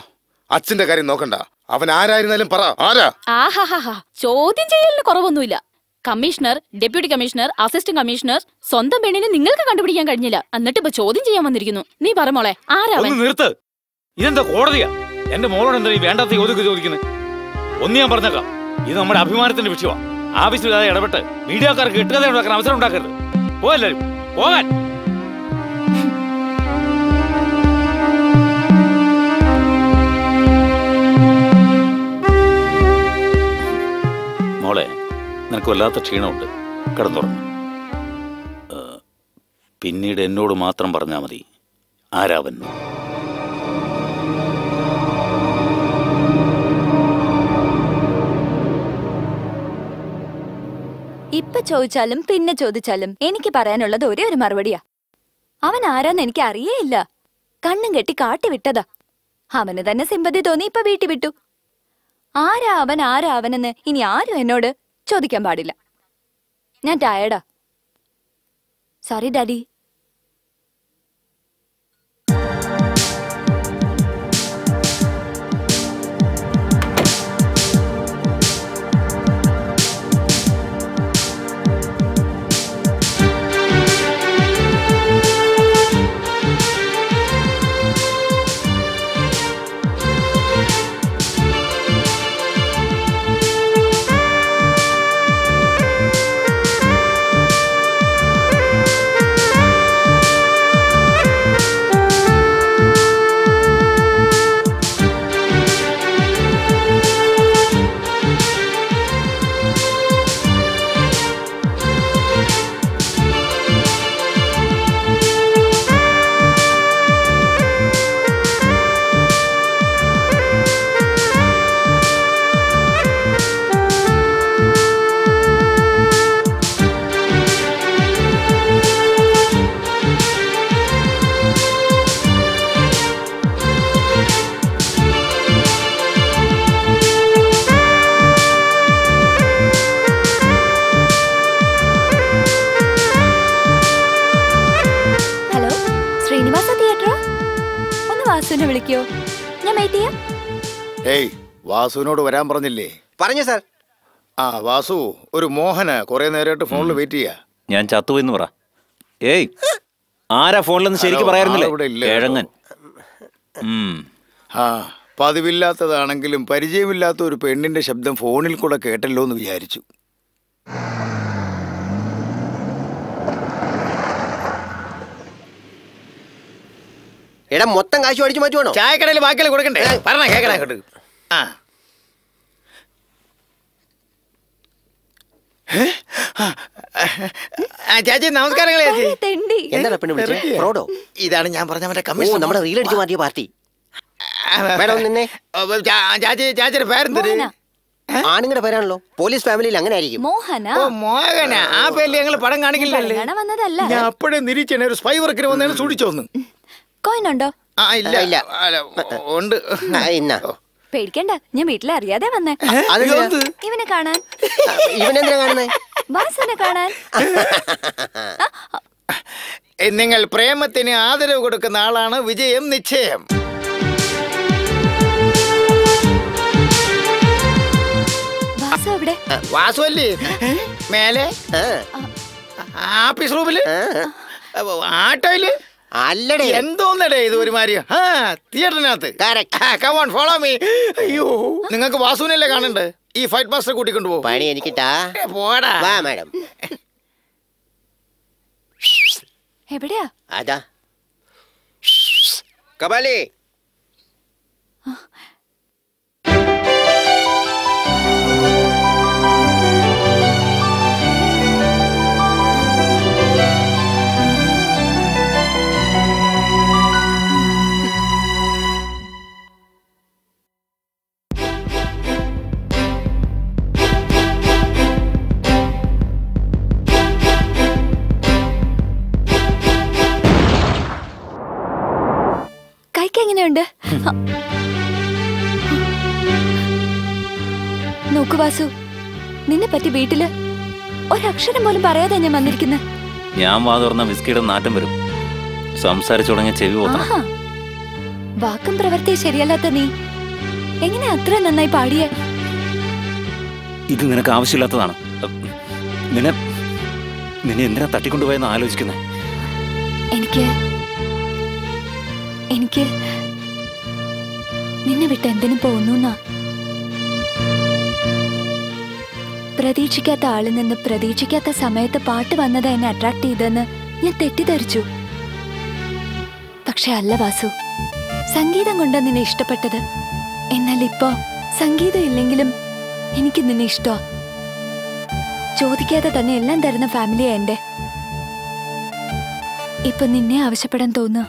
അച്ഛന്റെ കാര്യം നോക്കണ്ട. അവൻ ആരായിരുന്നാലും പറ. ആരാ? ആഹാഹാ, ചോദ്യം ചെയ്യലിന് കുറവൊന്നുമില്ല. Commissioner, deputy commissioner, assistant commissioner. സ്വന്തം പെണ്ണിനെ നിങ്ങൾക്ക് കണ്ടുപിടിക്കാൻ കഴിഞ്ഞില്ല, എന്നിട്ട് ഇപ്പൊ ചോദ്യം ചെയ്യാൻ വന്നിരിക്കുന്നു. നീ പറ മോളെ, ആരാ? നിർത്ത്. ഇതെന്താ കോടതിയാ? എന്റെ മോളോട് എന്താ ഈ വേണ്ടാത്ത ചോദിക്കുന്നത്? ഒന്ന് ഞാൻ പറഞ്ഞേക്കാം, ഇത് നമ്മുടെ അഭിമാനത്തിന്റെ വിഷയമാണ്. ആവശ്യമില്ലാതെ ഇടപെട്ട് മീഡിയക്കാർക്ക് കെട്ടുകഥ ഉണ്ടാക്കാൻ അവസരം ഉണ്ടാക്കരുത്. പോകല്ലാരും, പോകാൻ. മോളെ, നിനക്ക് വല്ലാത്ത ക്ഷീണമുണ്ട്, കിടന്നുറങ്ങും. പിന്നീട് എന്നോട് മാത്രം പറഞ്ഞാൽ മതി ആരാവൻ. ഇപ്പൊ ചോദിച്ചാലും പിന്നെ ചോദിച്ചാലും എനിക്ക് പറയാനുള്ളത് ഒരേ ഒരു മറുപടിയാ. അവൻ ആരാന്ന് എനിക്ക് അറിയേയില്ല. കണ്ണും കെട്ടി കാട്ടി വിട്ടതാ. അവന് തന്നെ സിമ്പതി തോന്നി ഇപ്പൊ വീട്ടിൽ വിട്ടു. ആരാ അവനെന്ന് ഇനി ആരും എന്നോട് ചോദിക്കാൻ പാടില്ല. ഞാൻ ടയർഡാ. Sorry daddy. വിളിക്കോ? ഞാൻ വെയിറ്റ് ചെയ്യാം. ഏയ്, വാസുവിനോട് വരാൻ പറഞ്ഞില്ലേ? പറഞ്ഞു സാർ. ആ വാസു, ഒരു മോഹന കുറെ നേരമായിട്ട് ഫോണിൽ വെയിറ്റ് ചെയ്യാ. ഞാൻ ചത്തുപോയിന്ന് പറ. ഏയ്, ആരാ ഫോണിലെന്ന് ശരിക്കും പറയാറുന്നില്ലേ? കിഴങ്ങൻ. ആ, പതിവില്ലാത്തതാണെങ്കിലും പരിചയമില്ലാത്ത ഒരു പെണ്ണിന്റെ ശബ്ദം ഫോണിൽ കൂടെ കേട്ടല്ലോ എന്ന് വിചാരിച്ചു. എടാ, മൊത്തം കാശ് അടിച്ചു മാറ്റുവാണോ? ചായക്കടയിൽ ബാക്കിയിൽ കൊടുക്കണ്ടേ? പറഞ്ഞ കേക്കണ അങ്ങോട്ട്. ചേച്ചി നമസ്കാരങ്ങളെ. ഇതാണ് ഞാൻ പറഞ്ഞ മറ്റേ കമ്മീഷൻ, നമ്മുടെ റീൽ അടിച്ചു മാറ്റിയ പാർട്ടി. ചാച്ചിയുടെ പേരെന്തര്? ആണുങ്ങളുടെ പേരാണല്ലോ. പോലീസ് ഫാമിലിയിൽ അങ്ങനെ ആയിരിക്കും. മോഹന. മോഹന, ആ പേരിൽ ഞങ്ങൾ പടം കാണിക്കില്ലല്ലേ? ഞാൻ അപ്പോഴേ നിരീക്ഷണ ഒരു സ്പൈ വർക്കിന് വന്നതിന് സൂക്ഷിച്ചോന്ന്. കോയിനുണ്ടോ? ആ, ഇല്ല ഇല്ല, ഉണ്ട്. പേടിക്കണ്ട, ഞാൻ വീട്ടിൽ അറിയാതെ വന്നേ. ഇവനെ കാണാൻ. ഇവനെന്തിനാ കാണുന്നേ? വാസുവിനെ കാണാൻ. നിങ്ങൾ പ്രേമത്തിന് ആദരവ് കൊടുക്കുന്ന ആളാണ് വിജയം നിശ്ചയം. വാസു എവിടെ? വാസു അല്ലേ മേലെ ആഫീസ് റൂമില്, ആട്ടോയില്. അല്ലടേ, എന്തോന്നടേ ഇത് ഒരുമാതിരി. തിയേറ്ററിനകത്ത്. Come on follow me. അയ്യോ, നിങ്ങൾക്ക് വാസുവിനല്ലേ കാണണ്ടേ? ഈ ഫൈറ്റ് മാസ്റ്റർ കൂട്ടിക്കൊണ്ടു പോകും. പണി എനിക്കിട്ടാ. പോടാ. വാ മാഡം. എവിടെയാ? അതാ കപാലി. എങ്ങനെയുണ്ട്? നോക്കു വാസു, നിന്നെ പറ്റി വീട്ടില് ഒരക്ഷരം പോലും പറയാതെ ഞാൻ വന്നിരിക്കുന്നത്. ഞാൻ വാ തുറന്ന വിസ്കിയുടെ നാറ്റം വരും. സംസാരിച്ചു തുടങ്ങിയ ചെവി പോകണം. വാക്കും പ്രവൃത്തിയും ശരിയല്ലാത്ത നീ എങ്ങനെ അത്ര നന്നായി പാടിയേ? ഇത് നിനക്ക് ആവശ്യമില്ലാത്തതാണ്. നിന്നെ എന്തിനാ തട്ടിക്കൊണ്ടുപോയെന്ന് ആലോചിക്കുന്നേ? എനിക്ക് നിന്നെ വിട്ട് എന്തിനും പോകുന്നു. പ്രതീക്ഷിക്കാത്ത ആളിൽ നിന്ന് പ്രതീക്ഷിക്കാത്ത സമയത്ത് പാട്ട് വന്നത് എന്നെ അട്രാക്ട് ചെയ്തെന്ന് ഞാൻ തെറ്റിദ്ധരിച്ചു. പക്ഷെ അല്ല വാസു, സംഗീതം കൊണ്ട് നിന്നെ ഇഷ്ടപ്പെട്ടത്. എന്നാൽ ഇപ്പോ സംഗീതം ഇല്ലെങ്കിലും എനിക്ക് നിന്നെ ഇഷ്ടമാ. ചോദിക്കാതെ തന്നെ എല്ലാം തരുന്ന ഫാമിലിയാ എന്റെ. ഇപ്പൊ നിന്നെ ആവശ്യപ്പെടാൻ തോന്നുക.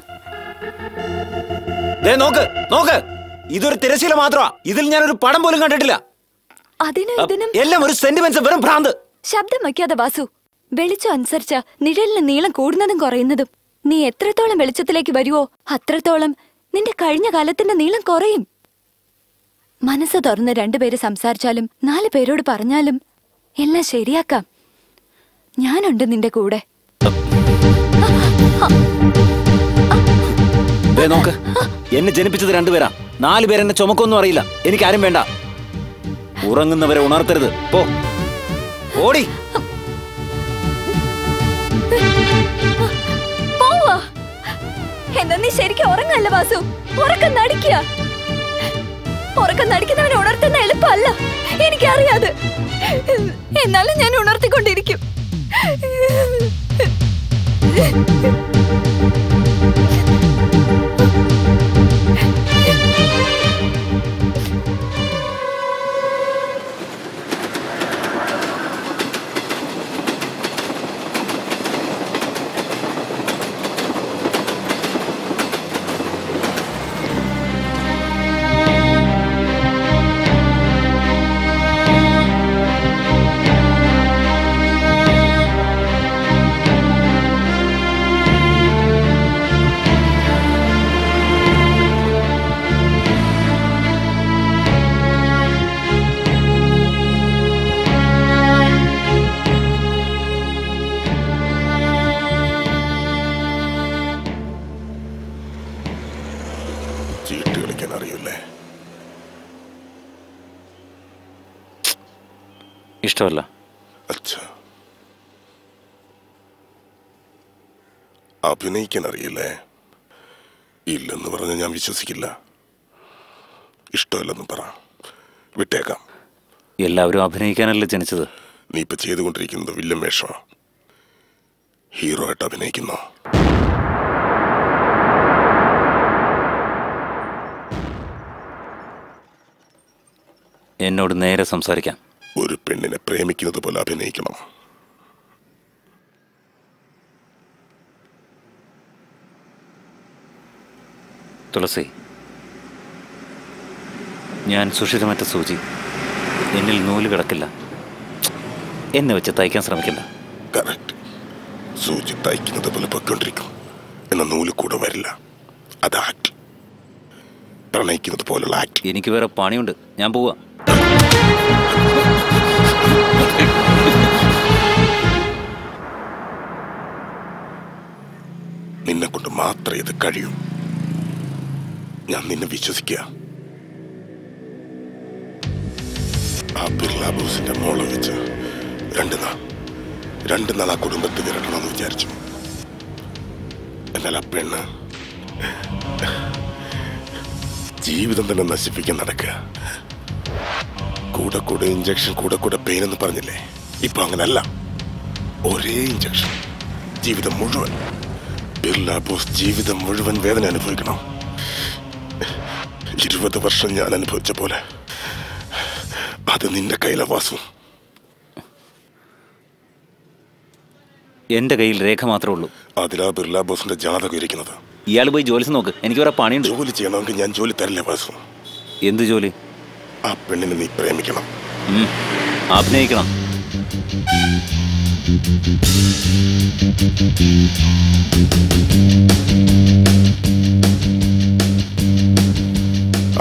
നോക്ക്, ഇതൊരു തിരശ്ശീല മാത്രമാ. ഇതിൽ ഞാനൊരു പടം പോലും കണ്ടിട്ടില്ല. എല്ലാം ഒരു സെന്റിമെന്റ്സ്, വെറും ഭ്രാന്ത്. ശബ്ദം വയ്ക്കാതെ വാസു. വെളിച്ചം അനുസരിച്ച നിഴലിന് നീളം കൂടുന്നതും കുറയുന്നതും. നീ എത്രത്തോളം വെളിച്ചത്തിലേക്ക് വരുവോ അത്രത്തോളം നിന്റെ കഴിഞ്ഞ കാലത്തിന്റെ നീളം കുറയും. മനസ്സ് തുറന്ന് 2 പേര് സംസാരിച്ചാലും 4 പേരോട് പറഞ്ഞാലും എല്ലാം ശരിയാക്കാം. ഞാനുണ്ട് നിന്റെ കൂടെ. നോക്ക്, എന്നെ ജനിപ്പിച്ചത് 2 പേരാ. 4 പേരെന്നെ ചുമക്കൊന്നും അറിയില്ല. എനിക്കാരും വേണ്ട. ഉറങ്ങുന്നവരെ ഉണർത്തരുത്. പോ, ഓടി. എന്നാ നീ ശരിക്കും ഉറങ്ങല്ല വാസു. ഉറക്കം നടിക്കുക. ഉറക്കം നടിക്കുന്നവനെ ഉണർത്തുന്ന എളുപ്പമല്ല, എനിക്കറിയാതെ. എന്നാലും ഞാൻ ഉണർത്തിക്കൊണ്ടിരിക്കും. ഇഷ്ടമല്ല. അഭിനയിക്കാൻ അറിയില്ലേ? ഇല്ലെന്ന് പറഞ്ഞ ഞാൻ വിശ്വസിക്കില്ല. ഇഷ്ടമല്ലെന്ന് പറ, വിട്ടേക്കാം. എല്ലാവരും അഭിനയിക്കാനല്ലേ ജനിച്ചത്? നീ ഇപ്പൊ ചെയ്തുകൊണ്ടിരിക്കുന്നത് വില്ലൻ വേഷമാ. ഹീറോ ആയിട്ട് അഭിനയിക്കുന്നോ? എന്നോട് നേരെ സംസാരിക്കാം. ഒരു പെണ്ണിനെ പ്രേമിക്കുന്നത് പോലെ അഭിനയിക്കണം. തുളസി, ഞാൻ സുഷിരമറ്റ സൂചി. എന്നിൽ നൂല് കിടക്കില്ല. എന്നെ വെച്ച് തയ്ക്കാൻ ശ്രമിക്കില്ല. കറക്റ്റ്. സൂചി തയ്ക്കുന്നത് പോലെ പൊയ്ക്കൊണ്ടിരിക്കും, എന്ന നൂല് കൂടെ വരില്ല. അത് ആക്ട്. പ്രണയിക്കുന്നത് പോലുള്ള ആക്ട്. എനിക്ക് വേറെ പണിയുണ്ട്, ഞാൻ പോവാ. നിന്നെ കൊണ്ട് മാത്രമേ ഇത് കഴിയൂ. ഞാൻ നിന്നെ വിശ്വസിക്കുക. ആ ബിർള ബോസിന്റെ മോളെ വെച്ച് 2 നാൾ ആ കുടുംബത്തിൽ വിരട്ടണമെന്ന് വിചാരിച്ചു. എന്നാൽ ആ പെണ്ണ് ജീവിതം തന്നെ നശിപ്പിക്കാൻ നടക്കുക. കൂടെ ഇഞ്ചക്ഷൻ, കൂടെ പെയിൻ എന്ന് പറഞ്ഞില്ലേ? ഇപ്പൊ അങ്ങനല്ല. ഒരേ ഇഞ്ചക്ഷൻ, ജീവിതം മുഴുവൻ. ബിർള ബോസ് ജീവിതം മുഴുവൻ വേദന അനുഭവിക്കണം. 20 വർഷം ഞാൻ അനുഭവിച്ച പോലെ. അത് നിന്റെ കയ്യിലെ വാസു. എന്റെ കയ്യിൽ രേഖ മാത്രമേ ഉള്ളൂ. അതിലാ ബിർള ബോസിന്റെ ജാതകം ഇരിക്കുന്നത്. ഇയാൾ പോയി ജോലി നോക്ക്. എനിക്ക് വേറെ പണിയുണ്ട്. ജോലി ചെയ്യണമെങ്കിൽ ഞാൻ ജോലി തരില്ല വാസു. എന്ത് ജോലി? ആ പെണ്ണിനെ നീ പ്രേമിക്കണം, അഭിനയിക്കണം.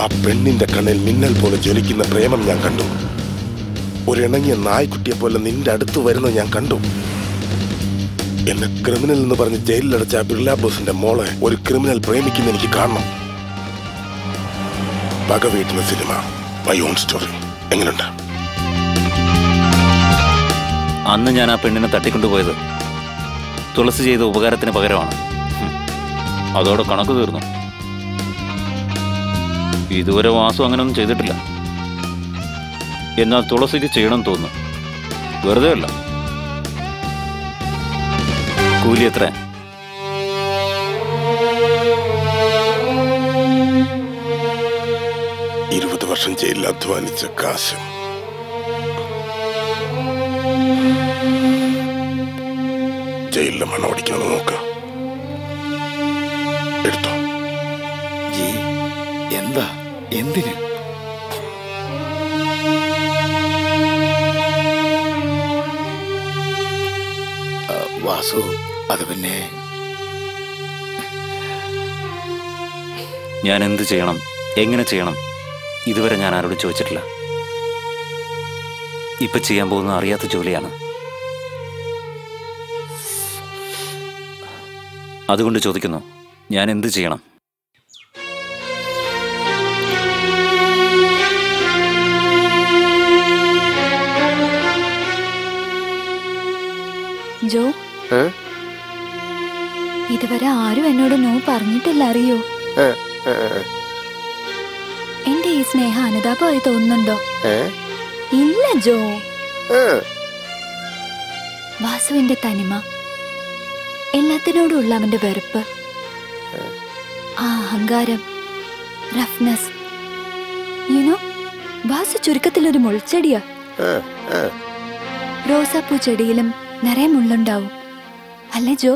ആ പെണ്ണിന്റെ കണ്ണിൽ മിന്നൽ പോലെ ജ്വലിക്കുന്ന പ്രേമം ഞാൻ കണ്ടു. ഒരു ഇണങ്ങിയ നായ്ക്കുട്ടിയെ പോലെ നിന്റെ അടുത്ത് വരുന്നത് ഞാൻ കണ്ടു. എന്നെ ക്രിമിനൽ എന്ന് പറഞ്ഞ് ജയിലിലടച്ച ആ ബിർള ബോസിന്റെ മോളെ ഒരു ക്രിമിനൽ പ്രേമിക്കുന്ന എനിക്ക് കാണണം. പക വീട്ടുന്ന സിനിമ, മൈ ഓൺ സ്റ്റോറി. എങ്ങനെയുണ്ട്? അന്ന് ഞാൻ ആ പെണ്ണിനെ തട്ടിക്കൊണ്ടുപോയത് തുളസി ചെയ്ത ഉപകാരത്തിന് പകരമാണ്. അതോടെ കണക്ക് തീർന്നു. ഇതുവരെ വാസു അങ്ങനെയൊന്നും ചെയ്തിട്ടില്ല. എന്നാൽ തുളസിക്ക് ചെയ്യണം തോന്നുന്നു. വെറുതെ അല്ല. കൂലി എത്ര? 20 വർഷം ജയിലിൽ അധ്വാനിച്ച കാശ്. ജയിലിലെ മണം ഓടിക്കണമെന്ന് നോക്ക. എടുത്തോ. എന്താ? എന്തിന്? വാസു, അത് പിന്നെ ഞാൻ എന്ത് ചെയ്യണം, എങ്ങനെ ചെയ്യണം, ഇതുവരെ ഞാൻ ആരോട് ചോദിച്ചിട്ടില്ല. ഇപ്പൊ ചെയ്യാൻ പോകുന്നത് അറിയാത്ത ജോലിയാണ്. അതുകൊണ്ട് ചോദിക്കുന്നു, ഞാൻ എന്ത് ചെയ്യണം? ജോ, ഇതുവരെ ആരും എന്നോട് നോ പറഞ്ഞിട്ടില്ല, അറിയോ? എന്റെ ഈ സ്നേഹം അനുതാപമായി തോന്നുന്നുണ്ടോ? ഇല്ല ജോ. വാസുവിന്റെ തനിമ, എല്ലാത്തിനോടുള്ള അവന്റെ വെറുപ്പ്, ആ അഹങ്കാരം, റഫ്നെസ്, യുനോ, വാസു ചുരുക്കത്തിലൊരു മുൾച്ചെടിയാ. റോസാപ്പൂ ചെടിയിലും നിറയെ മുള്ളുണ്ടാവും, അല്ലേ ജോ?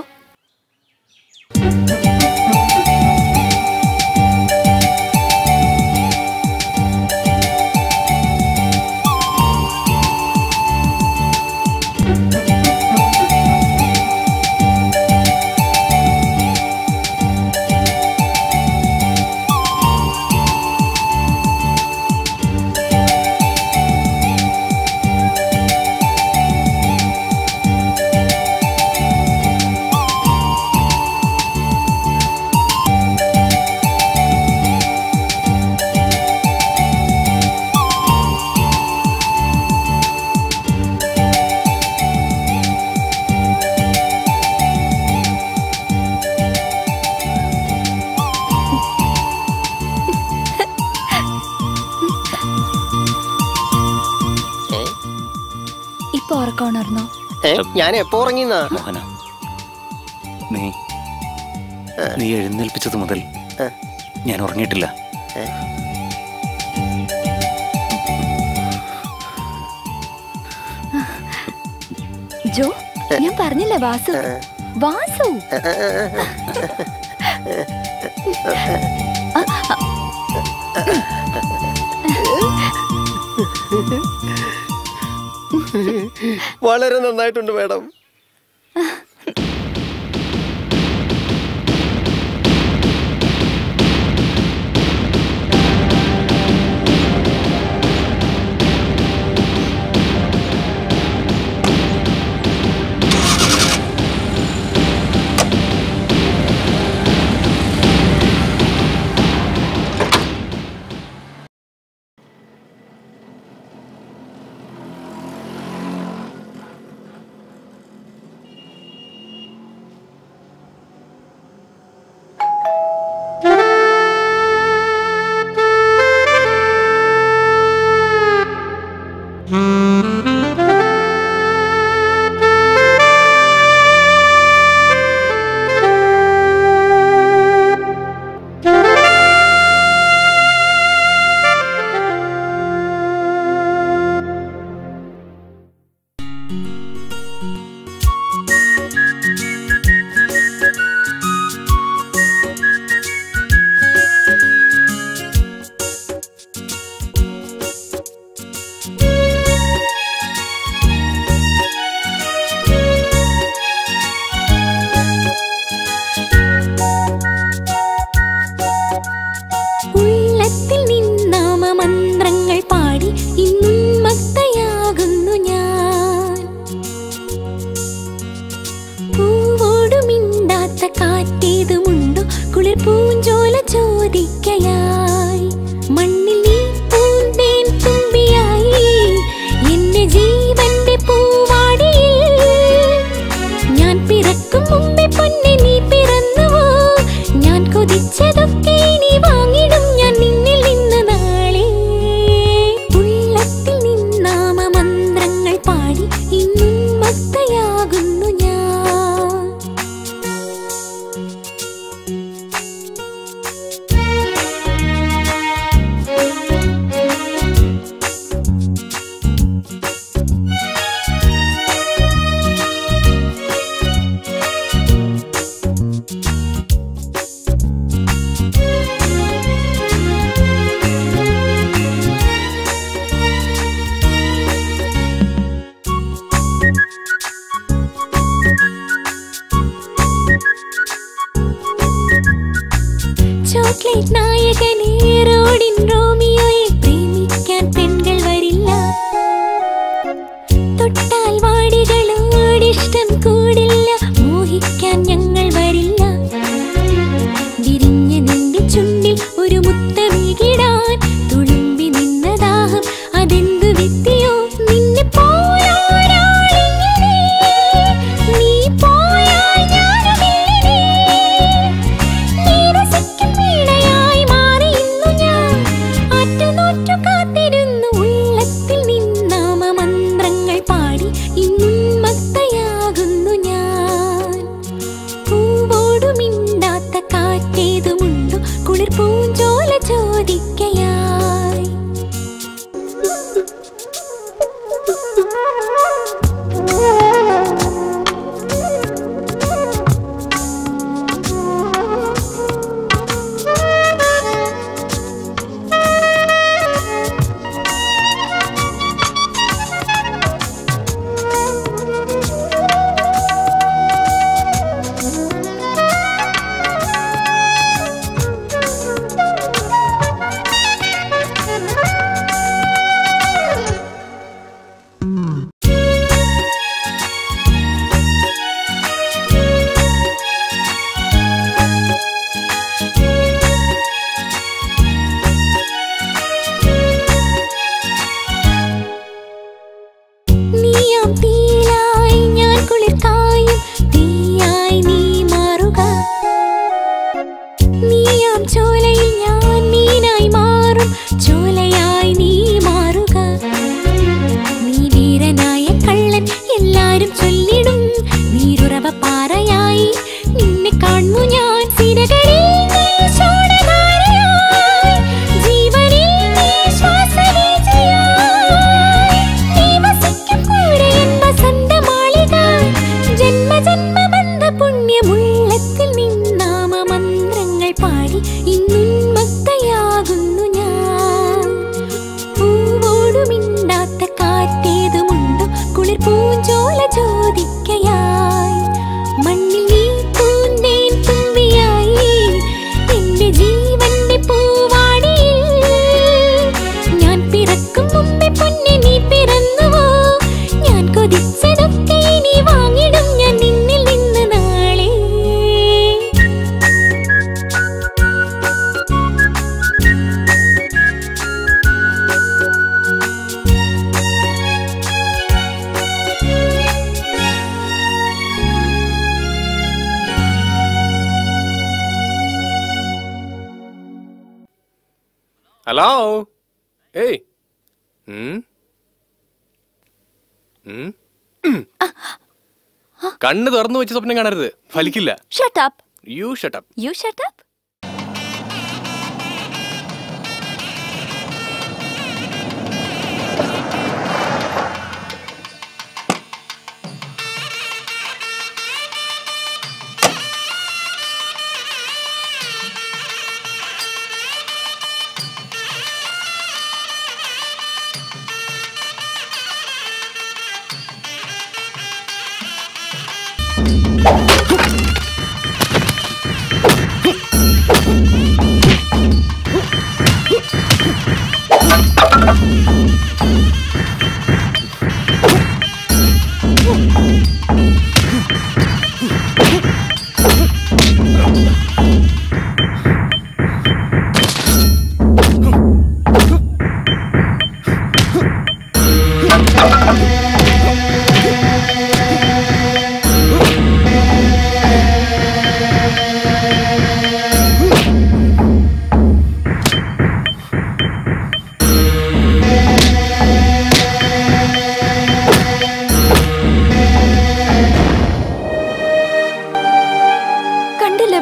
ഉറക്കമുണർന്നോ? ഞാൻ എപ്പോ ഉറങ്ങിന്നാ? മോഹന, നീ എഴുന്നേൽപ്പിച്ചത് മുതൽ ഞാൻ ഉറങ്ങിയിട്ടില്ല. ജോ, ഞാൻ പറഞ്ഞില്ല വാസു. വാസു വളരെ നന്നായിട്ടുണ്ട് മാഡം. ചോക്ലേറ്റ് നായകനെ റോഡിൻ റോമിയോയെ പ്രേമിക്കാൻ പെൺകൾ വരില്ല. തൊട്ടാൽ വാടികളോടിഷ്ടം കൂടില്ല, മോഹിക്കാൻ ഞങ്ങൾ വരില്ല. വിരിഞ്ഞ നിന്റെ ചുണ്ടിൽ ഒരു മുത്തമിടാൻ തുളുമ്പി നിന്ന ദാഹം അതെന്തു വിത്തിയോ. നിന്നെ പോയൊരാളിങ്ങനെ നീ പോയാൽ ഞാനുമില്ലേ. നീ രസിക്കും വീണയായി മാറി ഇന്നു ഞാൻ, ആറ്റുനോറ്റു കാത്തിരുന്നു ഉള്ളത്തിൽ നിന്നാമ മന്ത്രങ്ങൾ പാടി ഇന്നുന്മത്തയാകുന്നു ഞാൻ. പൂവോടു മിണ്ടാത്ത കാറ്റേതുമുണ്ടോ കുളിർ പൂഞ്ചോല ചോദിക്കയായി. നീയാം തീയായി ഞാൻ കുളിർക്കായും തീയായി നീ മാറുക. നീയാം ചോലയിൽ ഞാൻ മീനായി മാറും ചോലയായി നീ മാറുക. നീ വീരനായ കള്ളൻ എല്ലാരും ചൊല്ലിടും, നീരുറവ പാറയായി നിന്നെ കാണുന്നു ഞാൻ. സിരകളിൽ നീ ശോണധാരയായി, ജീവനിൽ നീ ശ്വാസവീചിയായി. നീ വസിക്കും കൂരയൻ വസന്തമാളിക, ജന്മജന്മബന്ധ പുണ്യമുള്ളത്തിൽ നിന്നാമ മന്ത്രങ്ങൾ പാടി ഇന്നുന്മത്തയാകുന്നു ഞാൻ. പൂവോടു മിണ്ടാത്ത കാറ്റേതുമുണ്ടോ കുളിർ പൂഞ്ചോല ചോദിക്കയായി. മണ്ണിൽ നീ പൂന്തേൻ തുമ്പിയായി എന്റെ ജീവന്റെ പൂവാടിയിൽ. ഞാൻ പിറക്കും മുമ്പേ പൊന്നെ നീ പിറന്നുവോ, ഞാൻ കൊതിച്ചതൊക്കെ ഇനി വാങ്ങിടും ഞാൻ നിന്നിൽ നിന്ന് നാളെ. ഹലോ. ഏയ് കണ്ണ് തുറന്നു വെച്ച് സ്വപ്നം കാണരുത്, ഫലിക്കില്ല. Shut up. You shut up. You shut up.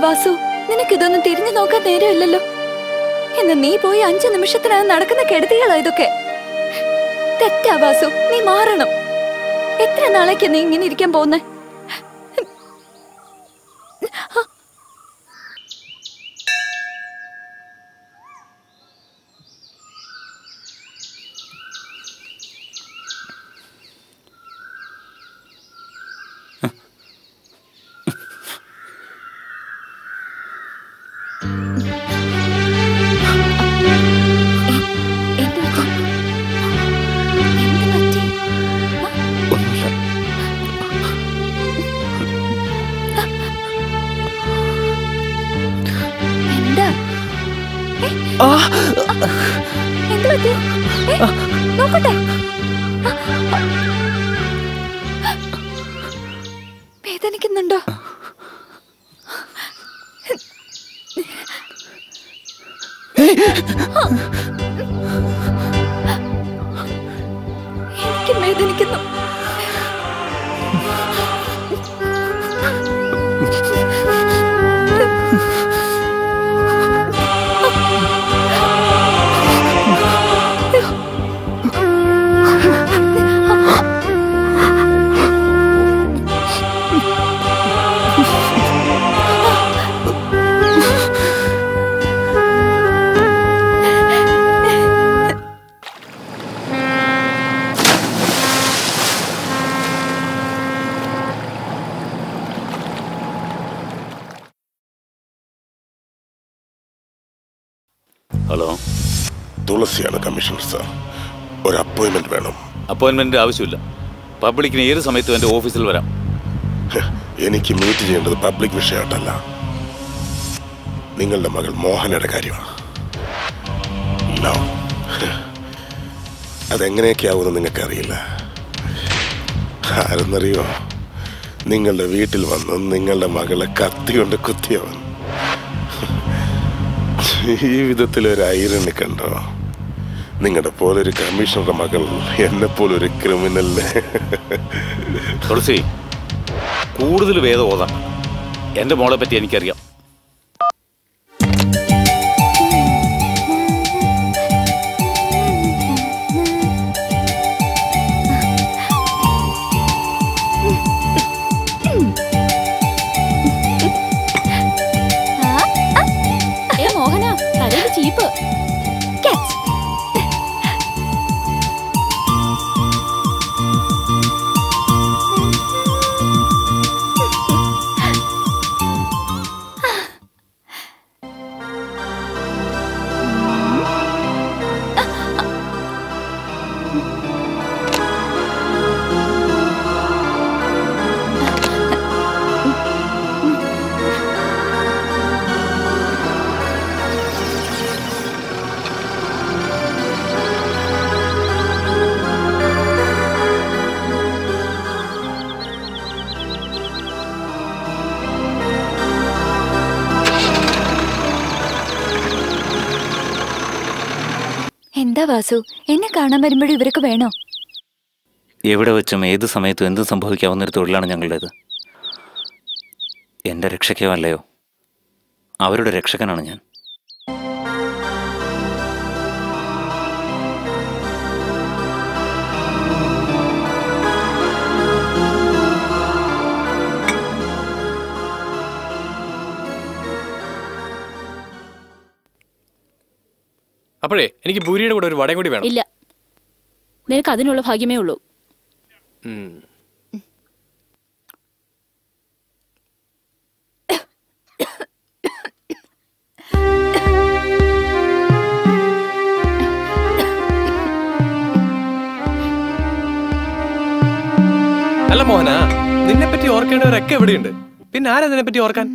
Vasu, നിനക്കിതൊന്നും തിരിഞ്ഞു നോക്കാൻ നേരമില്ലല്ലോ. എന്ന് നീ പോയി 5 നിമിഷത്തിനകം നടക്കുന്ന കെടുതികളാ ഇതൊക്കെ. തെറ്റാ വാസു, നീ മാറണം. എത്ര നാളേക്ക് നീ ഇങ്ങനെ ഇരിക്കാൻ പോകുന്നേ? എന്ത് പറ്റി? നോക്കട്ടെ. വേദനിക്കുന്നുണ്ടോ? എനിക്ക് വേദനിക്കുന്നു. ഹലോ, തുളസിയാണ് കമ്മീഷണർ സാർ. ഒരു അപ്പോയിന്റ്മെന്റ് വേണം. അപ്പോയിന്റ്മെന്റ് ആവശ്യമില്ല. പബ്ലിക്കിന് ഏത് സമയത്തും എൻ്റെ ഓഫീസിൽ വരാം. എനിക്ക് മീറ്റ് ചെയ്യേണ്ടത് പബ്ലിക് വിഷയമായിട്ടല്ല, നിങ്ങളുടെ മകൾ മോഹനയുടെ കാര്യമാണ്. അതെങ്ങനെയൊക്കെയാവുമെന്ന് നിങ്ങൾക്കറിയില്ല. ആരെന്നറിയോ? നിങ്ങളുടെ വീട്ടിൽ വന്ന് നിങ്ങളുടെ മകളെ കത്തി കൊണ്ട് കുത്തിയവൻ. ഈ വിധത്തിലൊരു ഐറണി കണ്ടോ? നിങ്ങളുടെ പോലൊരു കമ്മീഷണറുടെ മകൾ എന്നെ പോലൊരു ക്രിമിനലിനെ. തുളസി, കൂടുതൽ വേദം ഓതാം. എൻ്റെ മോളെ പറ്റി എനിക്കറിയാം. മോഹന, തലയിൽ ചീപ്പ്. എന്താ വാസു, എന്നെ കാണാൻ വരുമ്പോഴും ഇവരൊക്കെ വേണോ? എവിടെ വെച്ചും ഏത് സമയത്തും എന്തും സംഭവിക്കാവുന്നൊരു തൊഴിലാണ് ഞങ്ങളുടേത്. എൻ്റെ രക്ഷയ്ക്കോ അല്ലയോ, അവരുടെ രക്ഷകനാണ് ഞാൻ. അപ്പോഴേ എനിക്ക് പൂരിയുടെ കൂടെ ഒരു വടയും കൂടി വേണം. ഇല്ല, നിനക്ക് അതിനുള്ള ഭാഗ്യമേ ഉള്ളൂ. അല്ല മോഹന, നിന്നെ പറ്റി ഓർക്കേണ്ടവരൊക്കെ എവിടെയുണ്ട്? പിന്നെ ആരാ നിന്നെ പറ്റി ഓർക്കാൻ?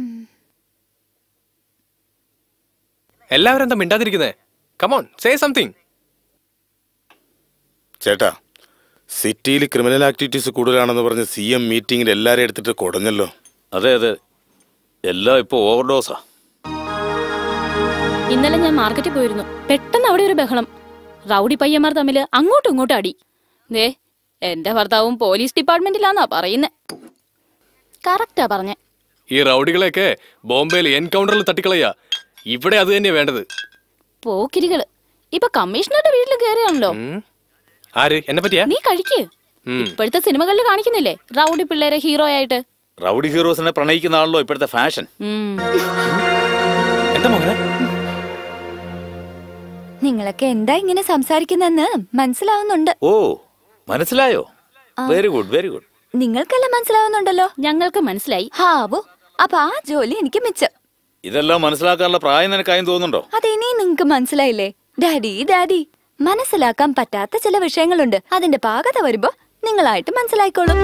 എല്ലാവരും എന്താ മിണ്ടാതിരിക്കുന്നേ? Come on, say something. ചേട്ടാ, സിറ്റിയിൽ ക്രിമിനൽ ആക്ടിവിറ്റീസ് കൂടുതലാണെന്ന് പറഞ്ഞ് CM മീറ്റിംഗിൽ എല്ലാവരും എടുത്തിട്ട് കുടഞ്ഞല്ലോ. അതെ അതെ, എല്ലാം ഇപ്പോൾ ഓവർഡോസാ. ഇന്നലെ ഞാൻ മാർക്കറ്റിൽ പോയിരുന്നു. പെട്ടെന്ന് അവിടെ ഒരു ബഹളം. റൗഡി പയ്യന്മാർ തമ്മിൽ അങ്ങോട്ടും ഇങ്ങോട്ടും അടി. ദേ, എന്റെ ഭർത്താവും പോലീസ് ഡിപ്പാർട്ട്മെന്റിലാന്നാ പറയുന്നേ. കറക്റ്റാ പറഞ്ഞേ. ഈ റൗഡികളെയൊക്കെ ബോംബെയിൽ എൻകൗണ്ടറിൽ തട്ടിക്കളയാ. ഇവിടെ അത് തന്നെയാ വേണ്ടത്. പോക്കിരികള് ഇപ്പൊ കമ്മീഷണറുടെ വീട്ടിൽ കയറിയാണല്ലോ. ആര്? എന്നെ പറ്റിയാ? നീ കഴിക്ക്. ഇപ്പോഴത്തെ സിനിമകളിൽ കാണിക്കുന്നില്ലേ റൗഡി പിള്ളേരെ ഹീറോ ആയിട്ട്? റൗഡി ഹീറോസിനെ പ്രണയിക്കുന്ന ആണല്ലോ ഇപ്പോഴത്തെ ഫാഷൻ. എന്താ മോഹന? നിങ്ങളൊക്കെ എന്താ ഇങ്ങനെ സംസാരിക്കുന്നെന്ന് മനസ്സിലാവുന്നുണ്ട്. ഓ, മനസ്സിലായോ? Very good, very good. നിങ്ങൾക്കെല്ലാം മനസ്സിലാവുന്നുണ്ടല്ലോ. ഞങ്ങൾക്ക് മനസ്സിലായി. ഹാവോ, അപ്പൊ ആ ജോലി എനിക്ക് മിച്ചം. ഇതെല്ലാം മനസ്സിലാക്കാനുള്ള പ്രായം നിനക്കായും തോന്നുന്നുണ്ടോ? അതിനി നിങ്ങക്ക് മനസ്സിലായില്ലേ? ഡാഡി ഡാഡി, മനസ്സിലാക്കാൻ പറ്റാത്ത ചില വിഷയങ്ങളുണ്ട്. അതിന്റെ പാകത വരുമ്പോ നിങ്ങളായിട്ട് മനസ്സിലായിക്കോളും.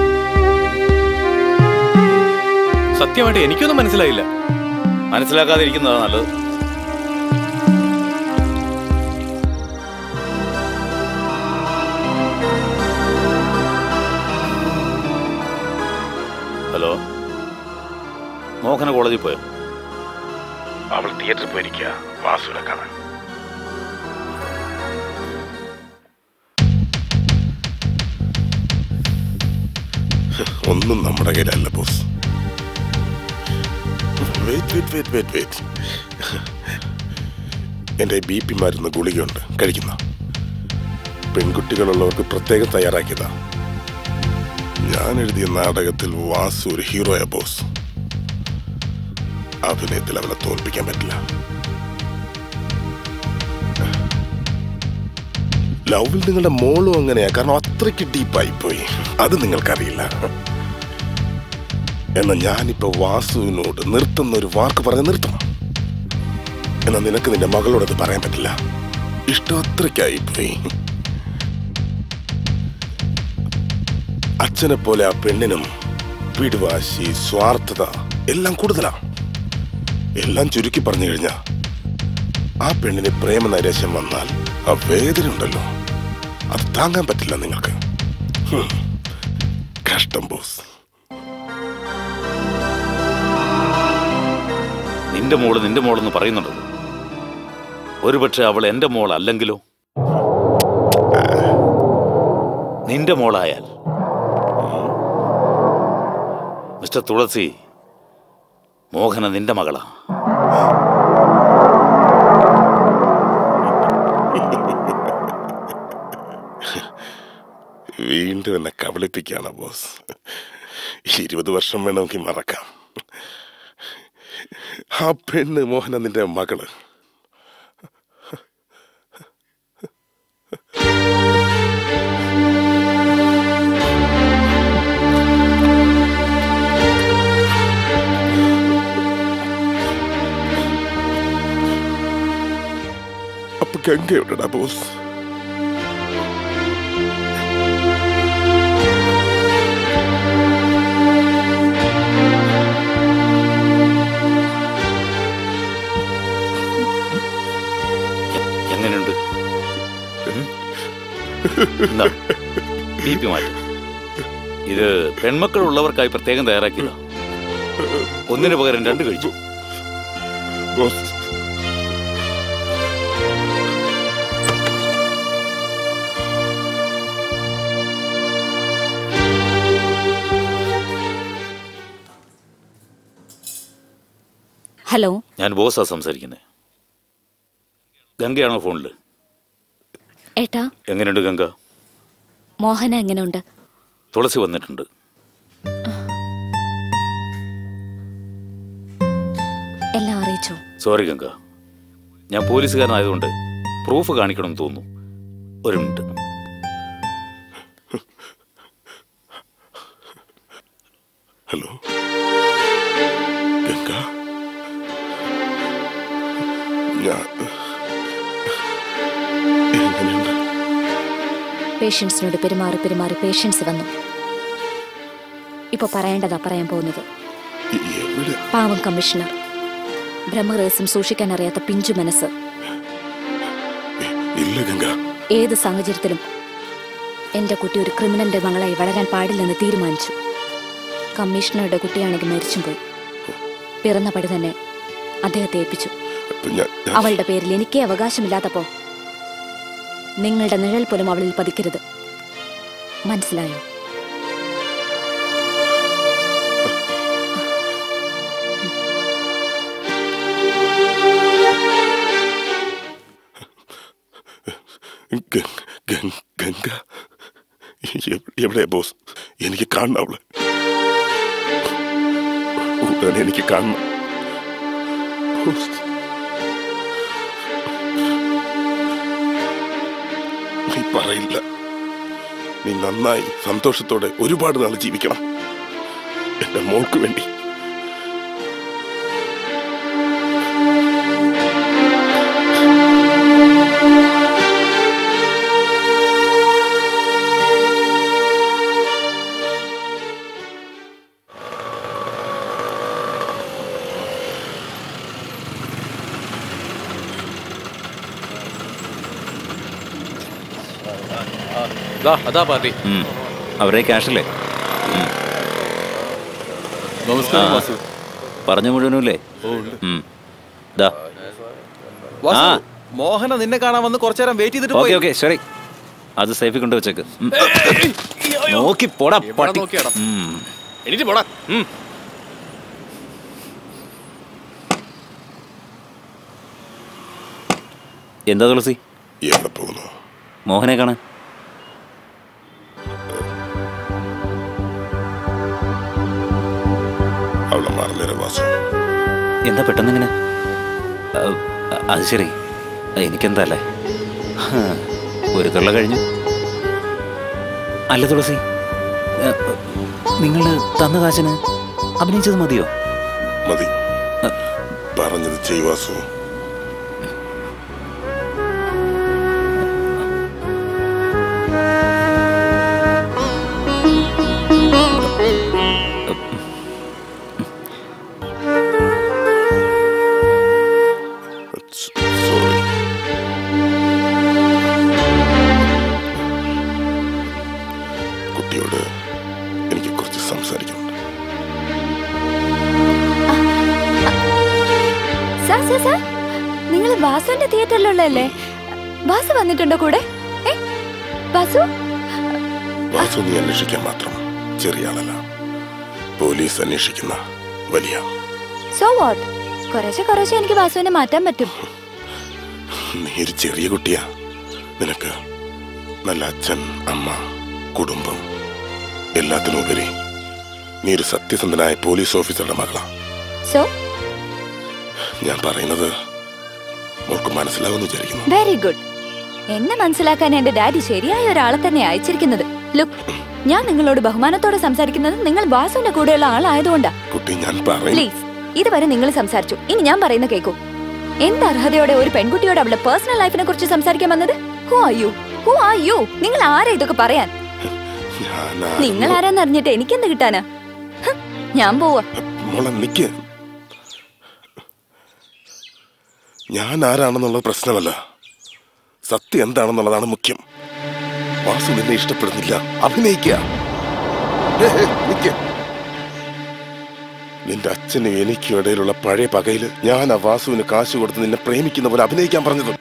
സത്യമായിട്ട് എനിക്കൊന്നും മനസ്സിലായില്ല. മനസ്സിലാക്കാതിരിക്കുന്നതാ നല്ലത്. കോളേജിൽ പോയോ? അവൾ തിയേറ്ററിൽ പോയിരിക്കുക വാസുവിനെ കാണാൻ. ഒന്നും നമ്മുടെ കയ്യിലല്ല ബോസ്. വെയിറ്റ്. എൻ്റെ BP മരുന്ന് ഗുളികയുണ്ട്, കഴിക്കുന്ന. പെൺകുട്ടികളുള്ളവർക്ക് പ്രത്യേകം തയ്യാറാക്കിയതാ. ഞാൻ എഴുതിയ നാടകത്തിൽ വാസു ഒരു ഹീറോയാ ബോസ്. അഭിനയത്തിൽ അവളെ തോൽപ്പിക്കാൻ പറ്റില്ല. ലവിൽ നിങ്ങളുടെ മോളും അങ്ങനെയാ, കാരണം അത്രയ്ക്ക് ഡീപ്പായി പോയി. അത് നിങ്ങൾക്കറിയില്ല. എന്നാൽ ഞാനിപ്പോ വാസുവിനോട് നിർത്തുന്ന ഒരു വാക്ക് പറഞ്ഞ് നിർത്തണം. എന്നാൽ നിനക്ക് നിന്റെ മകളോടത് പറയാൻ പറ്റില്ല. ഇഷ്ടം അത്രയ്ക്കായി പോയി. അച്ഛനെ പോലെ ആ പെണ്ണിനും പിടിവാശി, സ്വാർത്ഥത എല്ലാം കൂടുതലാ. എല്ലാം ചുരുക്കി പറഞ്ഞു കഴിഞ്ഞാ ആ പെണ്ണിന് പ്രേമനൈരാശ്യം വന്നാൽ ആ വേദന ഉണ്ടല്ലോ, അത് താങ്ങാൻ പറ്റില്ല നിങ്ങൾക്ക്. കഷ്ടം ബോസ്. നിന്റെ മോളെന്ന് പറയുന്നുണ്ടല്ലോ. ഒരുപക്ഷെ അവൾ എന്റെ മോൾ അല്ലെങ്കിലോ? നിന്റെ മോളായാൽ മിസ്റ്റർ തുളസി, മോഹന നിന്റെ മകളാ. വീണ്ടും എന്നെ കബളിപ്പിക്കാണ് ബോസ്. 20 വർഷം വേണമെങ്കിൽ മറക്കാം. ആ പെണ്ണ് മോഹന നിന്റെ മകള്. അപ്പൊ ഗംഗ എവിടെടാ ബോസ്? എങ്ങനെയുണ്ട്? BP മാറ്റം. ഇത് പെൺമക്കൾ ഉള്ളവർക്കായി പ്രത്യേകം തയ്യാറാക്കിയതാ. ഒന്നിനു പകരം 2 കഴിച്ചു. ഹലോ, ഞാൻ ബോസാ സംസാരിക്കുന്നത്. ഗംഗയാണോ ഫോണില്? ഏട്ടാ, എങ്ങനെയുണ്ട് ഗംഗ? മോഹന എങ്ങനെയുണ്ട്? തുളസി വന്നിട്ടുണ്ട്. എല്ലാം അറിയിച്ചോ? സോറി ഗംഗ, ഞാൻ പോലീസുകാരനായതുകൊണ്ട് പ്രൂഫ് കാണിക്കണമെന്ന് തോന്നുന്നു. ഒരു മിനിറ്റ്. ഹലോ ഗംഗ, പേഷ്യൻസിനോട് പെരുമാറി പേഷ്യൻസ് വന്നു. ഇപ്പൊ പറയേണ്ടതാ പറയാൻ പോകുന്നത്. പാവം കമ്മീഷണർ, ബ്രഹ്മരഹസ്യം സൂക്ഷിക്കാൻ അറിയാത്ത പിഞ്ചു മനസ്സ്. ഏത് സാഹചര്യത്തിലും എന്റെ കുട്ടി ഒരു ക്രിമിനലിന്റെ മകളായി വളരാൻ പാടില്ലെന്ന് തീരുമാനിച്ചു. കമ്മീഷണറുടെ കുട്ടിയാണെങ്കിൽ മരിച്ചും പോയി. പിറന്ന പടി തന്നെ അദ്ദേഹത്തെ ഏൽപ്പിച്ചു. അവളുടെ പേരിൽ എനിക്കേ അവകാശമില്ലാത്തപ്പോ നിങ്ങളുടെ നിഴൽ പോലും അവളിൽ പതിക്കരുത്. മനസ്സിലായോ? ഗംഗ എവിടെയാ ബോസ്? എനിക്ക് കാണണം അവള്. എനിക്ക് കാണണം ബോസ്. നീ പറയില്ല. നീ നന്നായി സന്തോഷത്തോടെ ഒരുപാട് നാൾ ജീവിക്കണം എന്റെ മോൾക്ക് വേണ്ടി. അതാ പാർട്ടി. അവരെ ക്യാഷല്ലേ? നമസ്കാരം വാസു. പറഞ്ഞു മുഴുവനുമില്ലേ? മോഹന നിന്നെ കാണാൻ വന്ന് കുറച്ചു നേരം വെയിറ്റ് ചെയ്തിട്ട് ഓക്കെ ഓക്കെ ശരി, അത് സേഫിൽ കൊണ്ട് വെച്ചേക്ക്. നോക്കി പോടാ പട്ടി. എണീറ്റ് പോടാ. എന്താ തുളസി? എവിടെ പോകുന്നു? മോഹനെ കാണാൻ. അവളെ മറന്നേരം വാസു. എന്താ പെട്ടെന്ന് ഇങ്ങനെ? അത് ശരി, എനിക്കെന്താ അല്ലേ, ഒരു തൊള്ള കഴിഞ്ഞു. അല്ല തുളസി, നിങ്ങൾ തന്ന കാശിന് അഭിനയിച്ചത് മതിയോ? മതി, പറഞ്ഞത് ചെയ്വാസു. കുട്ടിയോട് എനിക്ക് കുറച്ച് സംസാരിക്കണം. നിങ്ങൾ വാസുവിന്റെ തിയേറ്ററിലുള്ളല്ലേ? വാസു വന്നിട്ടുണ്ടോ കൂടെ? വാസു വാസു നീ അന്വേഷിക്കാൻ മാത്രം ചെറിയ ആളല്ല, പോലീസ് അന്വേഷിക്കുന്ന വലിയ. സോ വാട്ട്, കുറേശ്ശെ എനിക്ക് വാസുവിനെ മാറ്റാൻ പറ്റും. നീ ഒരു ചെറിയ കുട്ടിയാ, നിനക്ക് നല്ല അച്ഛൻ, അമ്മ, കുടുംബം, എല്ലാത്തിനുപരി നീ ഒരു സത്യസന്ധനായ പോലീസ് ഓഫീസറുടെ മകളാ. സോ ഞാൻ പറയുന്നത് മോൾക്ക് മനസ്സിലാവുമെന്ന് വിചാരിക്കുന്നു. Very good. എന്നെ മനസ്സിലാക്കാൻ എന്റെ ഡാഡി ശരിയായ ഒരാളെ തന്നെ അയച്ചിരിക്കുന്നത്. ലുക്ക്, ഞാൻ നിങ്ങളോട് ബഹുമാനത്തോടെ സംസാരിക്കുന്നത് നിങ്ങൾ വാസുവിന്റെ കൂടെയുള്ള ആളായതുകൊണ്ടാ. കുട്ടി ഞാൻ പറയും. പ്ലീസ്, ഇതുവരെ നിങ്ങൾ സംസാരിച്ചു, ഇനി ഞാൻ പറയുന്ന കേൾക്കൂ. എന്ത് അർഹതയോടെ ഒരു പെൺകുട്ടിയോട് അവളുടെ പേഴ്സണൽ ലൈഫിനെ കുറിച്ച് സംസാരിക്കാൻ വന്നത്? Who are you? നിങ്ങൾ ആരാ ഇതൊക്കെ പറയാൻ? നിങ്ങൾ ആരാന്ന് അറിഞ്ഞിട്ട് എനിക്കെന്ത് കിട്ടാനാ? ഞാൻ പോവാ. ഞാൻ ആരാണെന്നുള്ളത് പ്രശ്നമല്ല, സത്യം എന്താണെന്നുള്ളതാണ് മുഖ്യം. വാസു നിന്നെ ഇഷ്ടപ്പെടുന്നില്ല, അഭിനയിക്കുക. നിന്റെ അച്ഛനും എനിക്കും ഇടയിലുള്ള പഴയ പകയില് ഞാൻ ആ വാസുവിന് കാശ് കൊടുത്ത് നിന്നെ പ്രേമിക്കുന്ന പോലെ അഭിനയിക്കാൻ പറഞ്ഞത്.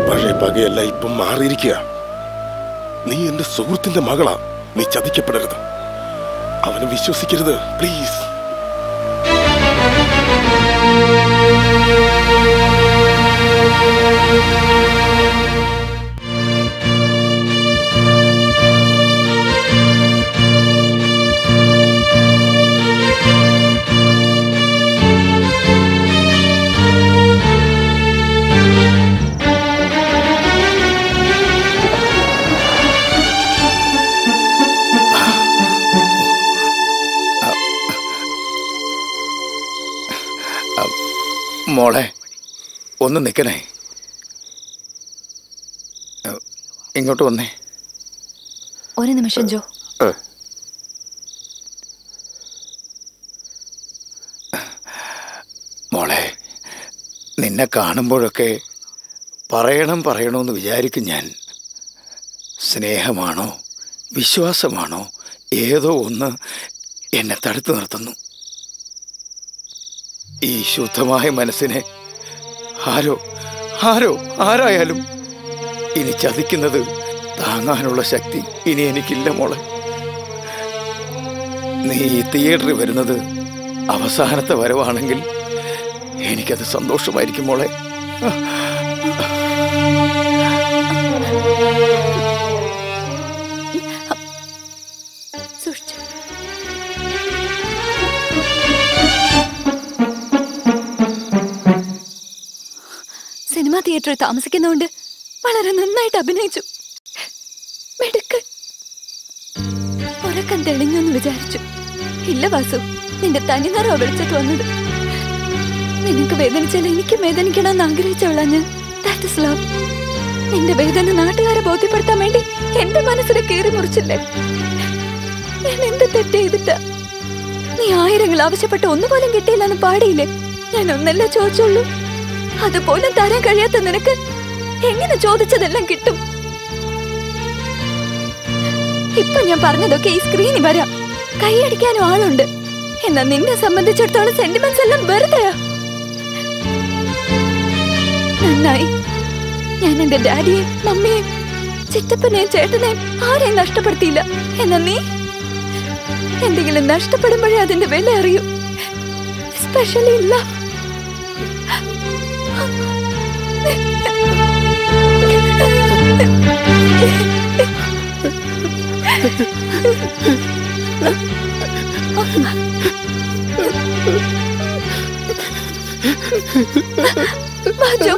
പഴയ പകയല്ല, ഇപ്പം മാറിയിരിക്കുക. നീ എന്റെ സുഹൃത്തിന്റെ മകളാ, നീ ചതിക്കപ്പെടരുത്, അവനെ വിശ്വസിക്കരുത് പ്ലീസ്. മോളെ ഒന്ന് നിൽക്കണേ, ഇങ്ങോട്ട് വന്നേ. ഒരു നിമിഷം ജോ. മോളെ, നിന്നെ കാണുമ്പോഴൊക്കെ പറയണമെന്ന് വിചാരിക്കും ഞാൻ. സ്നേഹമാണോ വിശ്വാസമാണോ ഏതോ ഒന്ന് എന്നെ തടുത്തു നിർത്തുന്നു. ഈ ശുദ്ധമായ മനസ്സിനെ ആരായാലും ഇനി ചതിക്കുന്നത് താങ്ങാനുള്ള ശക്തി ഇനി എനിക്കില്ല മോളെ. നീ ഈ തിയേറ്ററിൽ വരുന്നത് അവസാനത്തെ വരവാണെങ്കിൽ എനിക്കത് സന്തോഷമായിരിക്കും മോളെ. സിനിമാ തിയേറ്ററിൽ താമസിക്കുന്നതുകൊണ്ട് വളരെ നന്നായിട്ട് അഭിനയിച്ചു. മിടുക്കൻ. ഉറക്കം തെളിഞ്ഞെന്ന് വിചാരിച്ചു. ഇല്ല വാസു, നിന്റെ തനിനിറ വിളിച്ചിട്ട് വന്നത്. നിനക്ക് വേദനിച്ചാൽ എനിക്കും വേദനിക്കണമെന്ന് ആഗ്രഹിച്ചവളാ ഞാൻ. That is love. നിന്റെ വേദന നാട്ടുകാരെ ബോധ്യപ്പെടുത്താൻ വേണ്ടി എന്റെ മനസ്സിനെ കീറി മുറിച്ചില്ലേ? ഞാൻ എന്ത് തെറ്റ് ചെയ്തിട്ടാ? നീ ആയിരങ്ങൾ ആവശ്യപ്പെട്ട് ഒന്നുപോലും കിട്ടിയില്ലെന്ന് പാടിയില്ലേ? ഞാൻ ഒന്നല്ല ചോദിച്ചുള്ളൂ. അതുപോലും തരാൻ കഴിയാത്ത നിനക്ക് എങ്ങനെ ചോദിച്ചതെല്ലാം കിട്ടും? ഇപ്പൊ ഞാൻ പറഞ്ഞതൊക്കെ ഈ സ്ക്രീനിൽ വരാം. കൈയടിക്കാനും ആളുണ്ട്. എന്നാ നിന്നെ സംബന്ധിച്ചിടത്തോളം സെന്റിമെന്റ്സ് എല്ലാം വെറുതെയാ. നന്നായി, ഞാൻ എന്റെ ഡാഡിയെയും മമ്മിയെയും ചിറ്റപ്പനെയും ചേട്ടനെയും ആരെയും നഷ്ടപ്പെടുത്തിയില്ല. എന്നാ നീ എന്തെങ്കിലും നഷ്ടപ്പെടുമ്പോഴേ അതിന്റെ വില അറിയൂ. എസ്പെഷ്യലി ഇല്ല. ബാജു,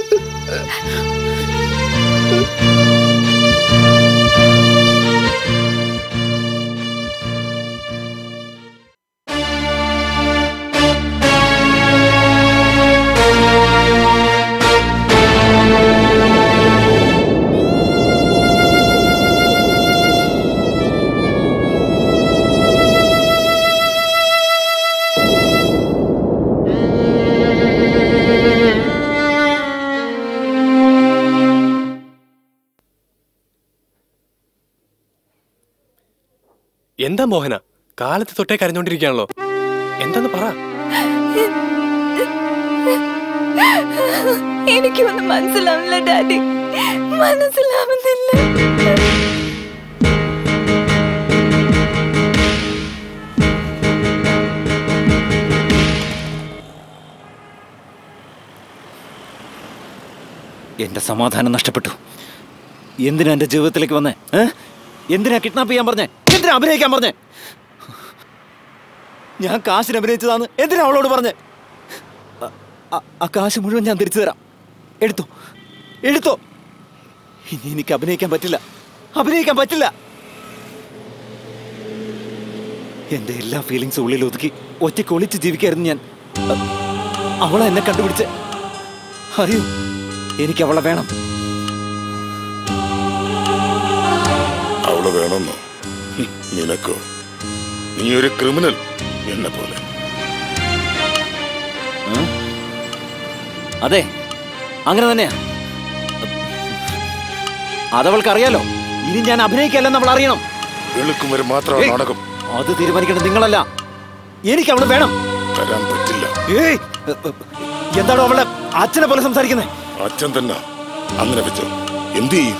എന്താ മോഹന, കാലത്ത് തൊട്ടേ കരഞ്ഞോണ്ടിരിക്കുകയാണല്ലോ, എന്താന്ന് പറ. എനിക്കൊന്നും മനസ്സിലാവില്ല ഡാഡി, മനസ്സിലാവുന്നില്ല. എന്റെ സമാധാനം നഷ്ടപ്പെട്ടു. എന്തിനാ എന്റെ ജീവിതത്തിലേക്ക് വന്നേ? എന്തിനാ കിഡ്നാപ്പ് ചെയ്യാൻ പറഞ്ഞേ? എന്തിനാ അഭിനയിക്കാൻ പറഞ്ഞേ? ഞാൻ കാശിന് അഭിനയിച്ചതാന്ന് എന്തിനാ അവളോട് പറഞ്ഞേ? ആ കാശ് മുഴുവൻ ഞാൻ തിരിച്ചു തരാം. എടുത്തോ, എടുത്തോ. ഇനി എനിക്ക് അഭിനയിക്കാൻ പറ്റില്ല, അഭിനയിക്കാൻ പറ്റില്ല. എന്റെ എല്ലാ ഫീലിങ്സും ഉള്ളിൽ ഒതുക്കി ഒറ്റയ്ക്ക് ഒളിച്ച് ജീവിക്കായിരുന്നു ഞാൻ. അവളെ എന്നെ കണ്ടുപിടിച്ച്. അറിയൂ, എനിക്ക് അവളെ വേണം. അവളെ വേണമെന്നോ? നിനക്കോ? നീ ഒരു ക്രിമിനൽ എന്നെ പോലെ. അതെ, അങ്ങനെ തന്നെയാ. അതവൾക്ക് അറിയാലോ. ഇനി ഞാൻ അഭിനയിക്കല്ലെന്ന് അവൾ അറിയണം. വെളുക്കും വരെ മാത്രമാണ് നാടകം. അത് തീരുമാനിക്കേണ്ടത് നിങ്ങളല്ല. എനിക്ക് അവള് വേണം. തരാൻ പറ്റില്ല. എന്താണോ അവളെ അച്ഛനെ പോലെ സംസാരിക്കുന്നത്? അച്ഛൻ തന്നെ. അങ്ങനെ വെച്ചോ, എന്ത് ചെയ്യും?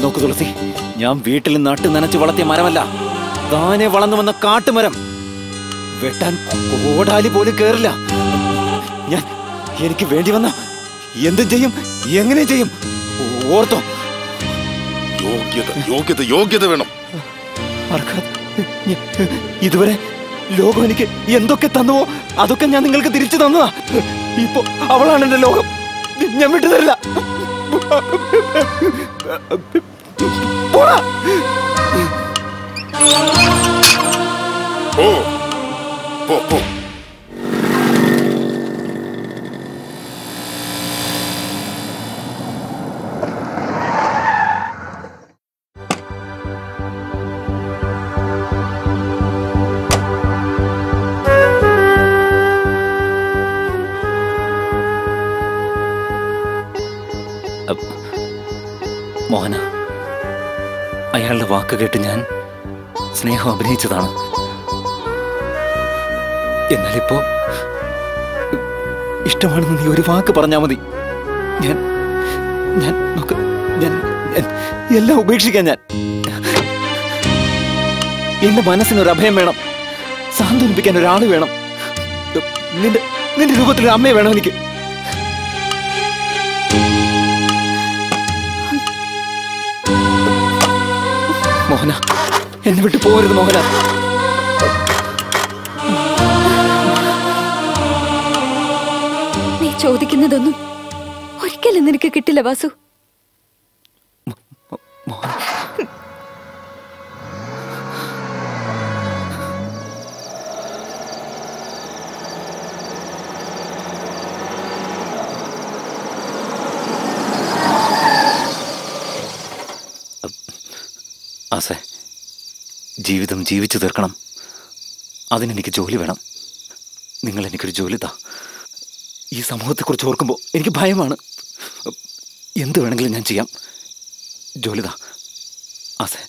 നോക്കു തുളസി, ഞാൻ വീട്ടിൽ നട്ട് നനച്ച് വളർത്തിയ മരമല്ല, താനെ വളർന്നു വന്ന കാട്ടുമരം. വെട്ടാൻ ഓടാലി പോലും കേറില്ല. ഞാൻ എനിക്ക് വേണ്ടി വന്ന എന്തും ചെയ്യും, എങ്ങനെ ചെയ്യും. ഓർത്തോ? യോഗ്യത, യോഗ്യത, യോഗ്യത വേണം. ഇതുവരെ ലോകം എനിക്ക് എന്തൊക്കെ തന്നുവോ അതൊക്കെ ഞാൻ നിങ്ങൾക്ക് തിരിച്ചു തന്നതാ. ഇപ്പൊ അവളാണ് എന്റെ ലോകം. ഞാൻ വിട്ടു തരില്ല. പോടാ. ഓ, പോ, പോ. മോഹന, അയാളുടെ വാക്ക് കേട്ട് ഞാൻ സ്നേഹം അഭിനയിച്ചതാണ്. എന്നാലിപ്പോ ഇഷ്ടമാണെന്ന് നീ ഒരു വാക്ക് പറഞ്ഞാ മതി. ഞാൻ ഞാൻ ഞാൻ എല്ലാം ഉപേക്ഷിക്കാൻ. ഞാൻ എന്റെ മനസ്സിനൊരു അഭയം വേണം, സാന്ത്വനിപ്പിക്കാൻ ഒരാള് വേണം. നിന്റെ രൂപത്തിലൊരു അമ്മയെ വേണം എനിക്ക്. മോഹന, എന്നെ വിട്ടു പോകരുത് മോഹന. നീ ചോദിക്കുന്നതൊന്നും ഒരിക്കലും നിനക്ക് കിട്ടില്ല വാസു. ആസേ, ജീവിതം ജീവിച്ചു തീർക്കണം. അതിനെനിക്ക് ജോലി വേണം. നിങ്ങൾ എനിക്കൊരു ജോലി താ. ഈ സമൂഹത്തെക്കുറിച്ച് ഓർക്കുമ്പോൾ എനിക്ക് ഭയമാണ്. എന്ത് വേണമെങ്കിലും ഞാൻ ചെയ്യാം. ജോലി താ. അതെ.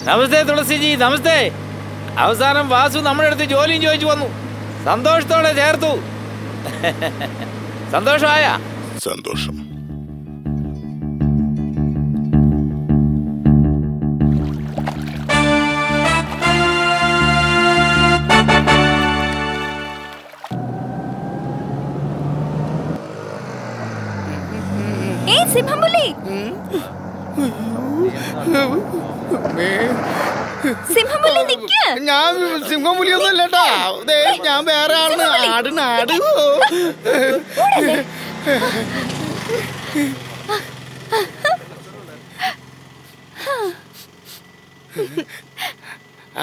നമസ്തേ തുളസിജി, നമസ്തേ. അവസാനം വാസു നമ്മുടെ അടുത്ത് ജോലിയും ചോദിച്ചു വന്നു. സന്തോഷത്തോടെ ചേർത്തു. സന്തോഷമായ? സന്തോഷം. സിംഹംപുലി, സിംഹംപുലി നിക്ക്. ഞാൻ സിംഹംപുലിയൊന്നും അല്ലട്ടാ, ഞാൻ വേറെ ആളാണ്. ആട്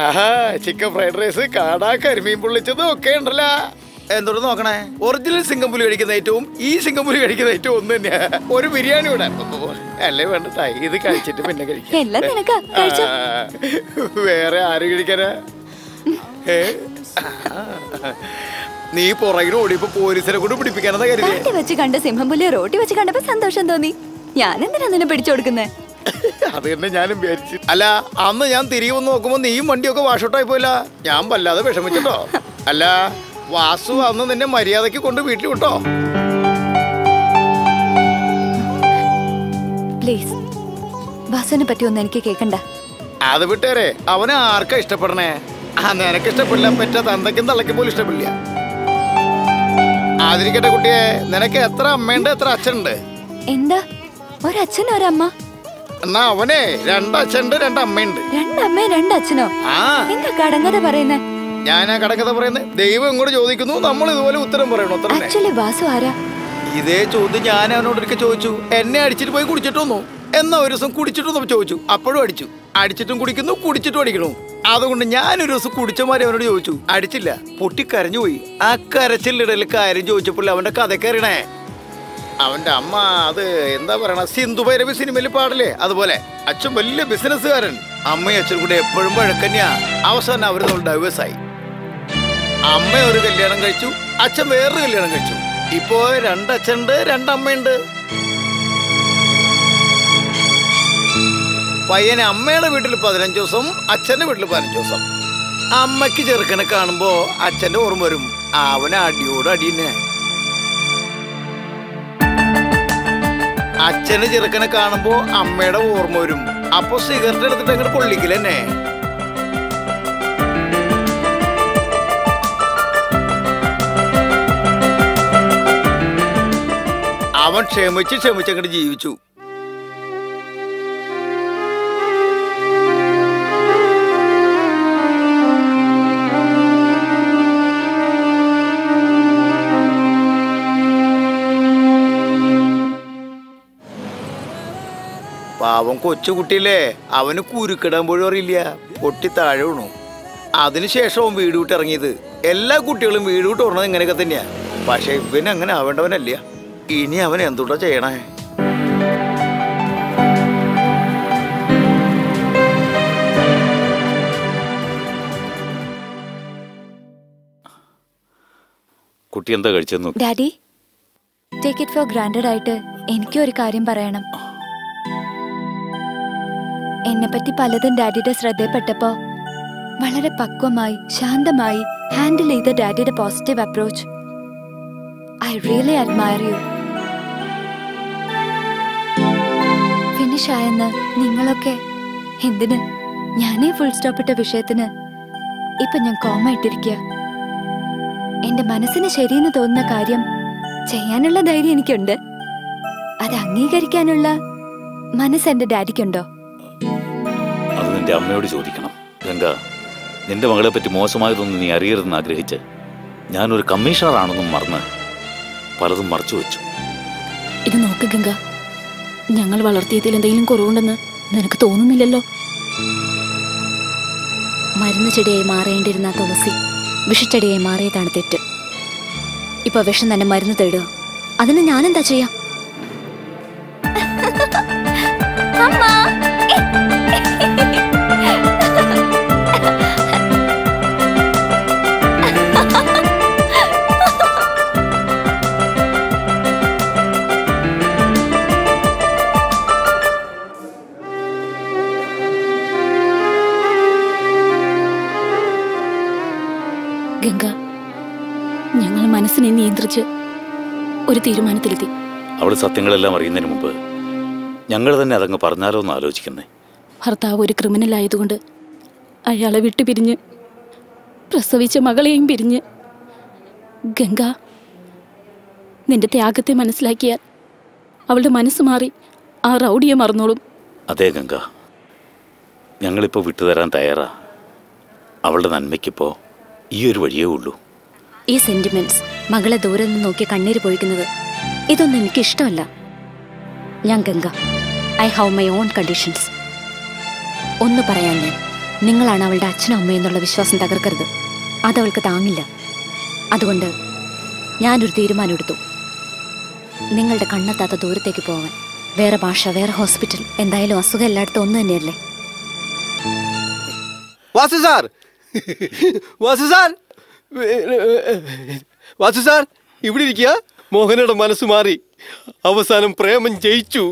ആഹാ, ചിക്കൻ ഫ്രൈഡ് റൈസ്, കാട, കരിമീൻ പൊള്ളിച്ചതും ഒക്കെ ഉണ്ടല്ലോ. എന്തോട് നോക്കണേ, ഒറിജിനൽ സിംഗപ്പുലി കഴിക്കുന്ന ഏറ്റവും ഈ സിംഗപ്പുലി കഴിക്കുന്ന ഏറ്റവും ഒന്ന് തന്നെയാ. ഒരു ബിരിയാണി ഇവിടെ അല്ലേ വേണ്ട, ഇത് കഴിച്ചിട്ട് പിന്നെ കഴിക്കാം. വേറെ ആര് കഴിക്കാനാ? നീ പുറകിൽ ഓടിയപ്പോ പോലീസിനെ കൊണ്ട് പിടിപ്പിക്കാനെന്നാ കരുതി. വെച്ച് കണ്ട സിംഹംപുലിയെ റോട്ടി വെച്ച് കണ്ടപ്പോ സന്തോഷം തോന്നി. ഞാൻ എന്തിനാ നിന്നെ പിടിച്ചു കൊടുക്കുന്നേ? അത് തന്നെ ഞാനും വിചാരിച്ചു. അല്ല, അന്ന് ഞാൻ തിരികെ വന്ന് നോക്കുമ്പോ നീയും വണ്ടിയൊക്കെ വാഷൗട്ടായി പോയില്ല. ഞാൻ വല്ലാതെ വിഷമിച്ചിട്ടോ. അല്ല വാസു, അന്ന് നിന്നെ മര്യാദക്ക് കൊണ്ട് വീട്ടിൽ വിട്ടോ? പ്ലീസ്, വാസുവിനെ പറ്റി ഒന്നും എനിക്ക് കേൾക്കണ്ട. അത് വിട്ടേരെ, അവനെ ആർക്കാ ഇഷ്ടപ്പെടണേ? നിനക്ക് ഇഷ്ടപ്പെടില്ല, പറ്റ തന്തയ്ക്കും തള്ളയ്ക്കും പോലും ഇഷ്ടപ്പെടില്ല. ആതിരിക്കട്ടെ കുട്ടിയെ, നിനക്ക് എത്ര അമ്മയുണ്ട്, എത്ര അച്ഛനുണ്ട്? എന്താ, ഒരച്ഛൻ ഒരമ്മ? എന്നാ അവനെ 2 അച്ഛനുണ്ട് 2 അമ്മയുണ്ട്. 2 അമ്മയും 2 അച്ഛനോ? എന്താ കടങ്കഥ പറയുന്നേ? ഞാനാ കടങ്കഥ പറയുന്നത്? ദൈവം ഇങ്ങോട്ട് ചോദിക്കുന്നു, നമ്മൾ ഇതുപോലെ ഉത്തരം പറയണോ? ആക്ച്വലി വാസു ആരാ? ഇതേ ചോദ്യം ഞാൻ അവനോടൊരിക്കൽ ചോദിച്ചു. എന്നെ അടിച്ചിട്ട് പോയി കുടിച്ചിട്ട് വന്നു എന്നാ, ഒരു ദിവസം കുടിച്ചിട്ടൊന്നും ചോദിച്ചു. അപ്പോഴും അടിച്ചു. അടിച്ചിട്ടും കുടിക്കുന്നു, കുടിച്ചിട്ടും അടിക്കണു. അതുകൊണ്ട് ഞാനൊരു ദിവസം കുടിച്ചമാരി അവനോട് ചോദിച്ചു. അടിച്ചില്ല, പൊട്ടിക്കരഞ്ഞു പോയി. ആ കരച്ചിലിടയിൽ കാര്യം ചോദിച്ചപ്പോൾ അവന്റെ കഥക്കറിയണേ. അവന്റെ അമ്മ അത് എന്താ പറയണ, സിന്ധു ഭൈരവി സിനിമയിൽ പാടില്ലേ, അതുപോലെ അച്ഛൻ വലിയ ബിസിനസ്സുകാരൻ, അമ്മയും അച്ഛനും കൂടെ എപ്പോഴും വഴക്കന്നെയാ. അവസാനം അവർ നമ്മൾ ഡൈവേഴ്സായി. അമ്മ ഒരു കല്യാണം കഴിച്ചു, അച്ഛൻ വേറൊരു കല്യാണം കഴിച്ചു. ഇപ്പോ 2 അച്ഛനുണ്ട് 2 അമ്മയുണ്ട്. പയ്യന് അമ്മയുടെ വീട്ടിൽ 15 ദിവസം, അച്ഛന്റെ വീട്ടിൽ 15 ദിവസം. അമ്മയ്ക്ക് ചെറുക്കനെ കാണുമ്പോ അച്ഛന്റെ ഓർമ്മ വരും. അവന് അടിയോട് അടി തന്നെ. അച്ഛന് ചെറുക്കനെ കാണുമ്പോ അമ്മയുടെ ഓർമ്മ വരും. അപ്പൊ സിഗരറ്റ് എടുത്തിട്ട് അങ്ങോട്ട് പൊള്ളിക്കലെന്നെ. അവൻ ക്ഷമിച്ചങ്ങോട്ട് ജീവിച്ചു. പാവം കൊച്ചുകുട്ടിയില്ലേ, അവന് കുരുക്കിടാൻ പോലും അറിയില്ല. പൊട്ടി താഴെ വീണു. അതിനുശേഷം അവൻ വീട് വിട്ട് ഇറങ്ങിയത്. എല്ലാ കുട്ടികളും വീട് വിട്ട് ഓർണത് ഇങ്ങനെയൊക്കെ തന്നെയാ. പക്ഷെ ഇവന് അങ്ങനെ ആവേണ്ടവനല്ല. ഇനി അവൻ എന്തുട്ടാ ചെയ്യണേ? കുട്ടി എന്താ കഴിച്ചെന്നു? Daddy, take it for granted ആയിട്ട് എനിക്കൊരു കാര്യം പറയണം. എന്നെപ്പറ്റി പലതും ഡാഡിയുടെ ശ്രദ്ധയിൽപ്പെട്ടപ്പോ വളരെ പക്വമായി ശാന്തമായി ഹാൻഡിൽ ചെയ്ത ഡാഡിയുടെ positive approach, I really admire you. Finish ആയെന്ന് നിങ്ങളൊക്കെ എന്തിന്? ഞാനേ ഫുൾ സ്റ്റോപ്പ് ഇട്ട വിഷയത്തിന് ഇപ്പൊ ഞാൻ കോമ ഇട്ടിരിക്കുക. എന്റെ മനസ്സിന് ശരിയെന്ന് തോന്നുന്ന കാര്യം ചെയ്യാനുള്ള ധൈര്യം എനിക്കുണ്ട്. അത് അംഗീകരിക്കാനുള്ള മനസ്സ് എന്റെ ഡാഡിക്കുണ്ടോ? അത് നിന്റെ അമ്മയോട് ചോദിക്കണം. ഗംഗ, നിന്റെ മകളെ പറ്റി മോശമായതൊന്നും നീ അറിയരുതെന്ന് ആഗ്രഹിച്ച് ഞാനൊരു കമ്മീഷണറാണെന്നും മറന്ന് പലതും മറച്ചു വെച്ചു. ഇത് നോക്ക് ഗംഗ, ഞങ്ങൾ വളർത്തിയതിൽ എന്തെങ്കിലും കുറവുണ്ടെന്ന് നിനക്ക് തോന്നുന്നില്ലല്ലോ? മരുന്ന് ചെടിയായി മാറേണ്ടിരുന്ന തുളസി വിഷച്ചെടിയായി മാറിയതാണ് തെറ്റ്. ഇപ്പൊ വിഷം തന്നെ മരുന്ന് തേടുക. അതിന് ഞാനെന്താ ചെയ്യാം? ഗംഗ, ഞങ്ങൾ മനസ്സിനെ നിയന്ത്രിച്ച് ഒരു തീരുമാനത്തിലെത്തി. അവള് സത്യങ്ങളെല്ലാം അറിയുന്നതിന് മുമ്പ് ഞങ്ങൾ തന്നെ അതങ്ങ് പറഞ്ഞാലോ എന്ന് ആലോചിക്കുന്നേ. ഭർത്താവ് ഒരു ക്രിമിനൽ ആയതുകൊണ്ട് അയാളെ വിട്ടുപിരിഞ്ഞ് പ്രസവിച്ച മകളെയും പിരിഞ്ഞ് ഗംഗ, നിന്റെ ത്യാഗത്തെ മനസ്സിലാക്കിയാൽ അവളുടെ മനസ്സ് മാറി ആ റൗഡിയെ മറന്നോളും. അതെ ഗംഗ, ഞങ്ങളിപ്പോൾ വിട്ടുതരാൻ തയ്യാറാ. അവളുടെ നന്മയ്ക്കിപ്പോൾ ഈ ഒരു വഴിയേ ഉള്ളൂ. ഈ സെന്റിമെന്റ്സ്, മകളെ ദൂരെ നിന്ന് നോക്കി കണ്ണീര് പൊഴിക്കുന്നത്, ഇതൊന്നും എനിക്ക് ഇഷ്ടമല്ല. ഞാൻ Ganga, I have my own conditions. ഒന്ന് പറയാൻ ഞാൻ, നിങ്ങളാണ് അവളുടെ അച്ഛനും അമ്മയെന്നുള്ള വിശ്വാസം തകർക്കരുത്. അതവൾക്ക് താങ്ങില്ല. അതുകൊണ്ട് ഞാനൊരു തീരുമാനമെടുത്തു. നിങ്ങളുടെ കണ്ണെത്താത്ത ദൂരത്തേക്ക് പോവാൻ. വേറെ ഭാഷ, വേറെ ഹോസ്പിറ്റൽ, എന്തായാലും അസുഖം എല്ലായിടത്തും ഒന്ന് തന്നെയല്ലേ. Vasu sir, Vasu sir, Vasu sir, ഇവിടെ ഇരിക്കുക. മോഹനയുടെ മനസ്സ് മാറി. അവസാനം പ്രേമം ജയിച്ചു.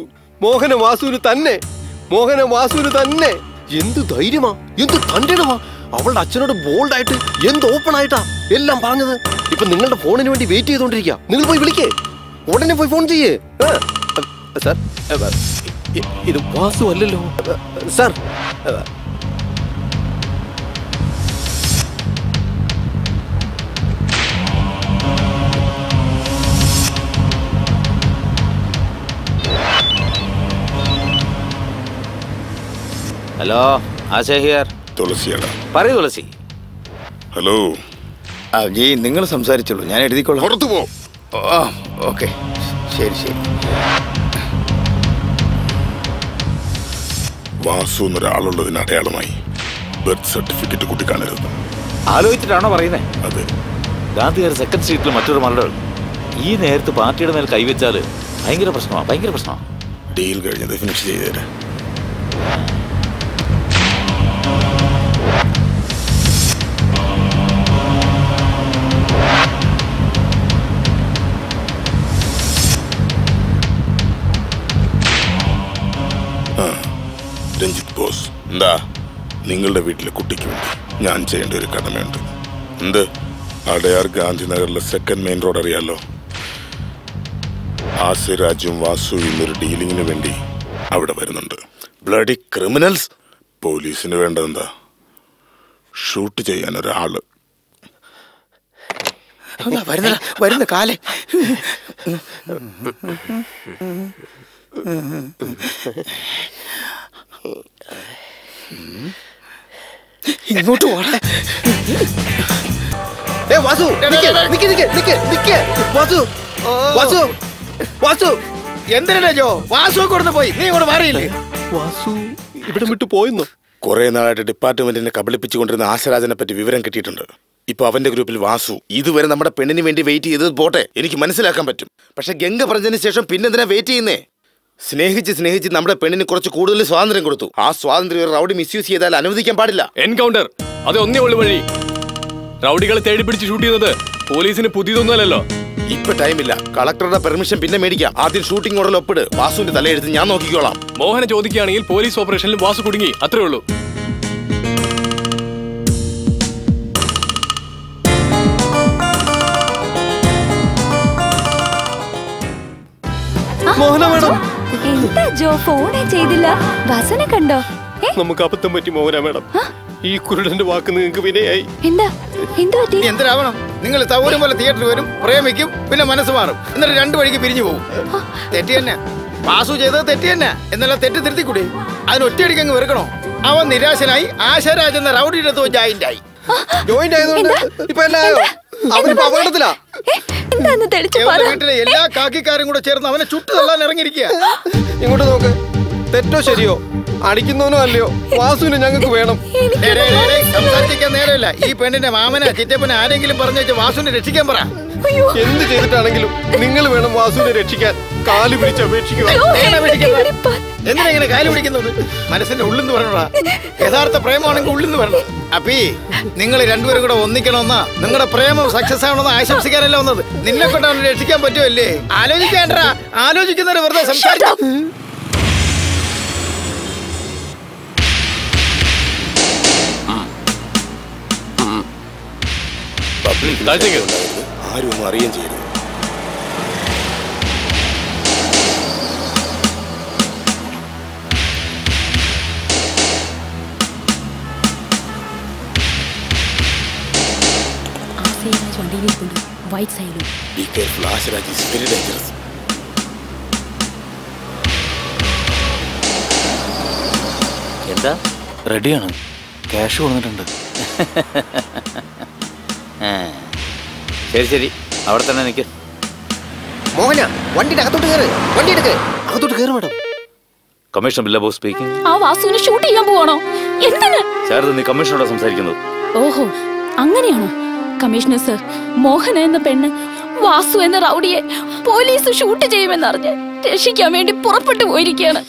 മോഹന വാസുവിന് തന്നെ, മോഹന വാസുവിന് തന്നെ. എന്ത് ധൈര്യമാ, എന്ത് തണ്ടിടമാ. അവളുടെ അച്ഛനോട് ബോൾഡായിട്ട്, എന്ത് ഓപ്പൺ ആയിട്ടാ എല്ലാം പറഞ്ഞത്. ഇപ്പൊ നിങ്ങളുടെ ഫോണിന് വേണ്ടി വെയിറ്റ് ചെയ്തോണ്ടിരിക്കുക. നിങ്ങൾ പോയി വിളിക്കേ, ഉടനെ പോയി ഫോൺ ചെയ്യേ. സാർ, ഇത് വാസു അല്ലല്ലോ സാർ. Hello, Asha here. തുളസിയാണ്. പറയൂ തുളസി. ഹലോ. ജി, നിങ്ങൾ സംസാരിച്ചോളൂ, ഞാൻ എഴുതിക്കോളാം. പുറത്തു പോ. ഓക്കെ, ശരി ശരി. വാസു എന്നൊരാളുള്ളതിന് അടയാളമായി ബർത്ത് സർട്ടിഫിക്കറ്റ് കൂട്ടി കാണരുത്. ആലോചിച്ചിട്ടാണോ പറയുന്നത്? അതെ. ഗാന്ധിഗർ സെക്കൻഡ് സ്ട്രീറ്റിൽ മറ്റൊരു മർഡർ. ഈ നേരത്ത് പാർട്ടിയുടെ മേൽ കൈവച്ചാൽ ഭയങ്കര പ്രശ്നമാണ്, ഭയങ്കര പ്രശ്നമാണ്. ഡീൽ കഴിഞ്ഞത് ഫിനിഷ് ചെയ്തേരെ. രഞ്ജിത്ത് ബോസ്, എന്താ നിങ്ങളുടെ വീട്ടിലെ കുട്ടിക്ക് വേണ്ടി ഞാൻ ചെയ്യേണ്ട ഒരു കടമയുണ്ട്. എന്ത്? അടയാർ ഗാന്ധിനഗറിലെ സെക്കൻഡ് മെയിൻ റോഡ് അറിയാലോ? ആസിരാജും വാസു ഇന്നൊരു ഡീലിങ്ങിന് വേണ്ടി അവിടെ വരുന്നുണ്ട്. Bloody criminals. പോലീസിന് വേണ്ടതെന്താ? ഷൂട്ട് ചെയ്യാൻ ഒരാള്. വരുന്ന കാലേ. ഇങ്ങോട്ട് വാടാ. വാസു, വാസു, വാസു, വാസു. എന്തിനാ ജോ? വാസു കൊടുത്ത് പോയി, നീ ഇങ്ങോട്ട് മാറിയില്ലേ? വാസു ഇവിടെ വിട്ടു പോയെന്നോ? കുറെ നാളായിട്ട് ഡിപ്പാർട്ട്മെന്റിനെ കബളിപ്പിച്ചുകൊണ്ടിരുന്ന ആശരാജനെ പറ്റി വിവരം കിട്ടിയിട്ടുണ്ട്. ഇപ്പൊ അവന്റെ ഗ്രൂപ്പിൽ വാസു. ഇതുവരെ നമ്മുടെ പെണ്ണിന് വേണ്ടി വെയിറ്റ് ചെയ്തത് പോട്ടെ, എനിക്ക് മനസ്സിലാക്കാൻ പറ്റും. പക്ഷെ ഗംഗ പറഞ്ഞതിന് ശേഷം പിന്നെന്തിനാ വെയിറ്റ് ചെയ്യുന്നേ? സ്നേഹിച്ച് നമ്മുടെ പെണ്ണിന് കുറച്ച് കൂടുതൽ സ്വാതന്ത്ര്യം കൊടുത്തു. ആ സ്വാതന്ത്ര്യം റൗഡി മിസ്യൂസ് ചെയ്താൽ അനുവദിക്കാൻ പാടില്ല. എൻകൗണ്ടർ അത് ഒന്നേ ഉള്ളു വഴി. റൗഡികളെ തേടി പിടിച്ച് ഷൂട്ട് ചെയ്യുന്നത് പോലീസിന് പുതിയതൊന്നുമല്ലല്ലോ. ഇപ്പൊ ടൈമില്ല. കളക്ടറുടെ പെർമിഷൻ പിന്നെ മേടിക്കാം. ആദ്യം ഷൂട്ടിംഗ് ഓർഡർ ഒപ്പിട്. വാസുവിന്റെ തലയെടുത്ത് ഞാൻ നോക്കിക്കോളാം. മോഹന ചോദിക്കുകയാണെങ്കിൽ പോലീസ് ഓപ്പറേഷനിൽ വാസു കുടുങ്ങി, അത്രേ ഉള്ളൂ. മോഹന മേഡം, എന്താ ജോ ഫോണേ ചെയ്തില്ല? വാസനെ കണ്ടോ? നമുക്ക് അബദ്ധം പറ്റി മോഹന മേഡം. ഈ കുരുടന്റെ വാക്ക് നിങ്ങൾക്ക് വിനയായി. എന്താ പറ്റി? എന്തിനാവണം? നിങ്ങൾ സൗകര്യം പോലെ തിയേറ്ററിൽ വരും, പ്രേമിക്കും, പിന്നെ മനസ്സ് മാറും, എന്നിട്ട് രണ്ടു വഴിക്ക് പിരിഞ്ഞു പോകും. തെറ്റി തന്നെ വാസു ചെയ്തത്, തെറ്റി തന്നെ. എന്നല്ല തെറ്റ് തിരുത്തിക്കൂടി? അതിന് ഒറ്റയടിക്ക് അങ്ങ് വെറുക്കണോ? അവൻ നിരാശനായി ആശാരാജ് എന്ന റൗഡിയുടെ അടുത്ത് ജോയിന്റ് ആയി. ജോയിന്റ് ആയതുകൊണ്ട് ഇപ്പൊ അവനിപ്പോ അപകടത്തിലാ. വീട്ടിലെ എല്ലാ കാക്കിക്കാരും കൂടെ ചേർന്ന് അവനെ ചുട്ടു തള്ളാൻ ഇറങ്ങിയിരിക്കുക. ഇങ്ങോട്ട് നോക്ക്. തെറ്റോ ശരിയോ, അടിക്കുന്നവനോ അല്ലയോ, വാസുവിനെ ഞങ്ങൾക്ക് വേണം. സംസാരിക്കാൻ നേരമില്ല. ഈ പെണ്ണിന്റെ മാമന ചിറ്റപ്പനെ ആരെങ്കിലും പറഞ്ഞു വെച്ച് വാസുവിനെ രക്ഷിക്കാൻ പറ. എന്ത് ചെയ്തിട്ടാണെങ്കിലും നിങ്ങൾ വേണം വാസുവിനെ രക്ഷിക്കാൻ. കാല് പിടിച്ച് അപേക്ഷിക്കുക. എന്തിനാ ഇങ്ങനെ കാല് പിടിക്കുന്നത്? മനസ്സിന്റെ ഉള്ളിന്ന് പറഞ്ഞോടാ. യഥാർത്ഥ പ്രേമമാണെങ്കിൽ ഉള്ളിന്ന് വരണം. അപ്പീ നിങ്ങൾ രണ്ടുപേരും കൂടെ ഒന്നിക്കണമെന്നാ, നിങ്ങളുടെ പ്രേമം സക്സസ് ആവണമെന്ന് ആശംസിക്കാനല്ല വന്നത്. നിന്നെ കൊണ്ട് അവനെ രക്ഷിക്കാൻ പറ്റുമല്ലേ? ആലോചിക്കേണ്ട. ആലോചിക്കുന്നവരെ വെറുതെ സംസാരിക്കാം. ആരും ഒന്നും അറിയാൻ ചെയ്യരുത്. Be careful, Ashraj is very dangerous. എന്താ? റെഡിയാണ്, ക്യാഷ് കൊടുത്തിട്ടുണ്ട്. ശരി ശരി, അവിടെ തന്നെ നിൽക്ക്. മോഹന, വണ്ടിയുടെ അകത്തോട്ട് കയറ്, വണ്ടി എടുക്ക്, അകത്തോട്ട് കയറ് മാഡം. Commissioner ബില്ലാബോ speaking. ആ വാസുവിനെ ഷൂട്ട് ചെയ്യാൻ പോവാണോ? എന്തിന്? ശാരദ, നീ കമ്മീഷണറോട് സംസാരിക്കുന്നത്. ഓഹോ, അങ്ങനെയാണോ? കമ്മീഷണർ സർ, മോഹന എന്ന പെണ്ണ് വാസു എന്ന റൗഡിയെ പോലീസ് ഷൂട്ട് ചെയ്യുമെന്നറിഞ്ഞ് രക്ഷിക്കാൻ വേണ്ടി പുറപ്പെട്ടു പോയിരിക്കുകയാണ്.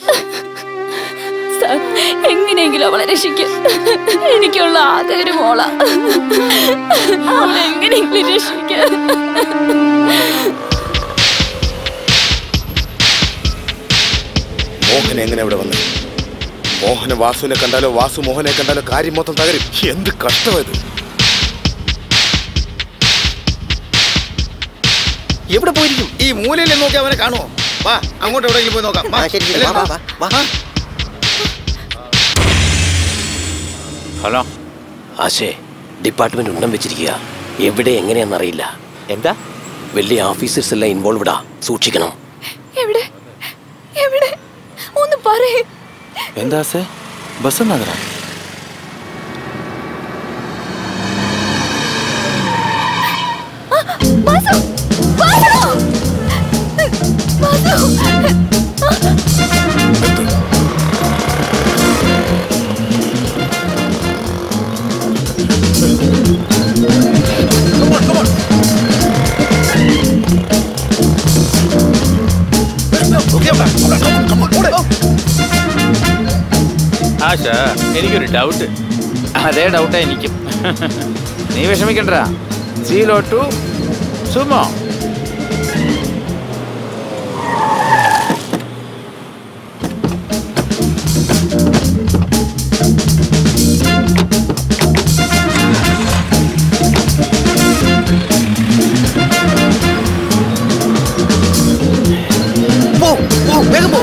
സർ, എങ്ങനെയെങ്കിലും അവളെ രക്ഷിക്കും. എനിക്കുള്ള ആകെ ഒരു മോള, അവളെ എങ്ങനെയെങ്കിലും രക്ഷിക്കാൻ. മോഹൻ എങ്ങനെ ഇവിടെ വന്നു? മോഹന വാസുവിനെ കണ്ടാലോ വാസു മോഹനെ കണ്ടാലോ കാര്യം മൊത്തം തകരും. എന്ത് കഷ്ടമായത്! എവിടെ പോയിരിക്കും? ഈ മൂലയിൽ നോക്കി അവനെ കാണുമോ? വാ, അങ്ങോട്ട് എവിടെയെങ്കിലും പോയി നോക്കാം. ഹലോ ആശേ, ഡിപ്പാർട്ട്മെന്റ് ഉണ്ടം വെച്ചിരിക്കുക. എവിടെ എങ്ങനെയാണെന്നറിയില്ല. എന്താ? വലിയ ഓഫീസേഴ്സ് എല്ലാം ഇൻവോൾവ്ഡാ, സൂക്ഷിക്കണം. എവിടെ എവിടെ ഒന്ന് പറയേ. എന്താ സേ? ബസ് നഗര ആശ, എനിക്കൊരു ഡൗട്ട്. അതേ ഡൗട്ടാ എനിക്കും. നീ വിഷമിക്കണ്ട. സീലോ ടു സുമോ. വേഗം പോ.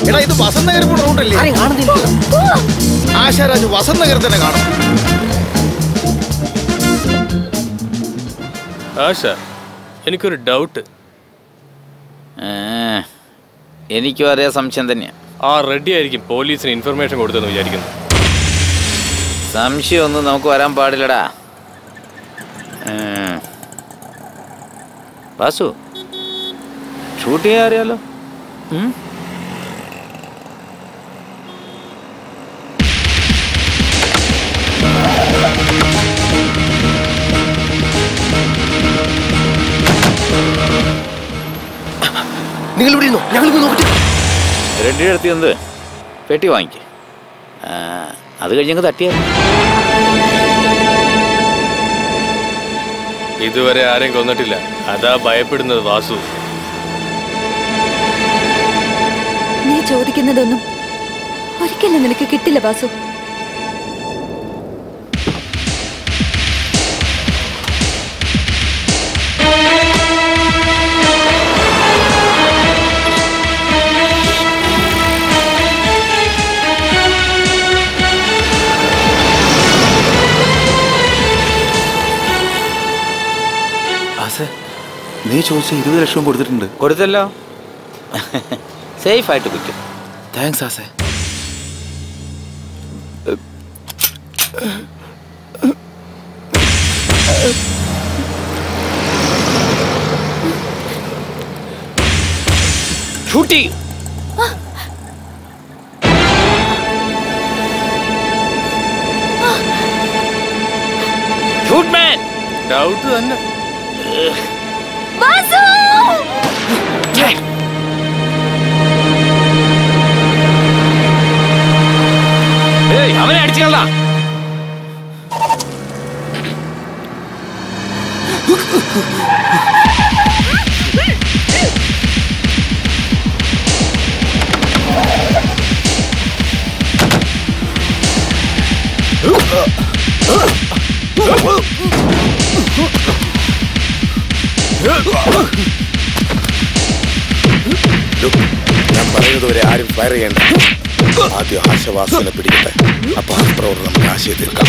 എടാ, ഇത് വസന്ത് നഗർ പോണ റൂട്ടല്ലേ? ആശാരാജ് വസന്ത് നഗർ തന്നെ കാണും. ആശ, എനിക്കൊരു ഡൗട്ട്. എനിക്കും അറിയാ, സംശയം തന്നെയാ. ആ റെഡി ആയിരിക്കും പോലീസിന് ഇൻഫർമേഷൻ കൊടുത്തെന്ന് വിചാരിക്കുന്നു. സംശയമൊന്നും നമുക്ക് വരാൻ പാടില്ലടാ. വാസു, ഷൂട്ട് ചെയ്യാൻ അറിയാലോ. നിങ്ങൾ ഇവിടെ ഇരുന്നോ, ഞങ്ങൾ പോയി നോക്കട്ടെ. റെഡി എടുത്തി എന്ത് പെട്ടി വാങ്ങിക്ക. അത് കഴിഞ്ഞങ്ങ് തട്ടിയ. ഇതുവരെ ആരെയും കൊന്നിട്ടില്ല, അതാ ഭയപ്പെടുന്നത് വാസു. നീ ചോദിക്കുന്നതൊന്നും ഒരിക്കലും നിനക്ക് കിട്ടില്ല വാസു. നീ ചോദിച്ച 20 ലക്ഷം കൊടുത്തിട്ടുണ്ട്. കൊടുത്തല്ലോ. സേഫ് ആയിട്ട് പറ്റും. താങ്ക്സ് ആസേ. ഷൂട്ട് ചെയ്യൂ. ഷൂട്ട് മാൻ. ഡൗട്ട് തന്നെ. അവനെ അടിച്ച് കുത്തിക്കണ്ട. ഞാൻ പറയുന്നത് വരെ ആരും ഫയർ ചെയ്യണ്ട. ആദ്യം ആശവാസനെ പിടിക്കട്ടെ. അപ്പൊ അപ്പുറം നമുക്ക് ആശയം തീർക്കാം.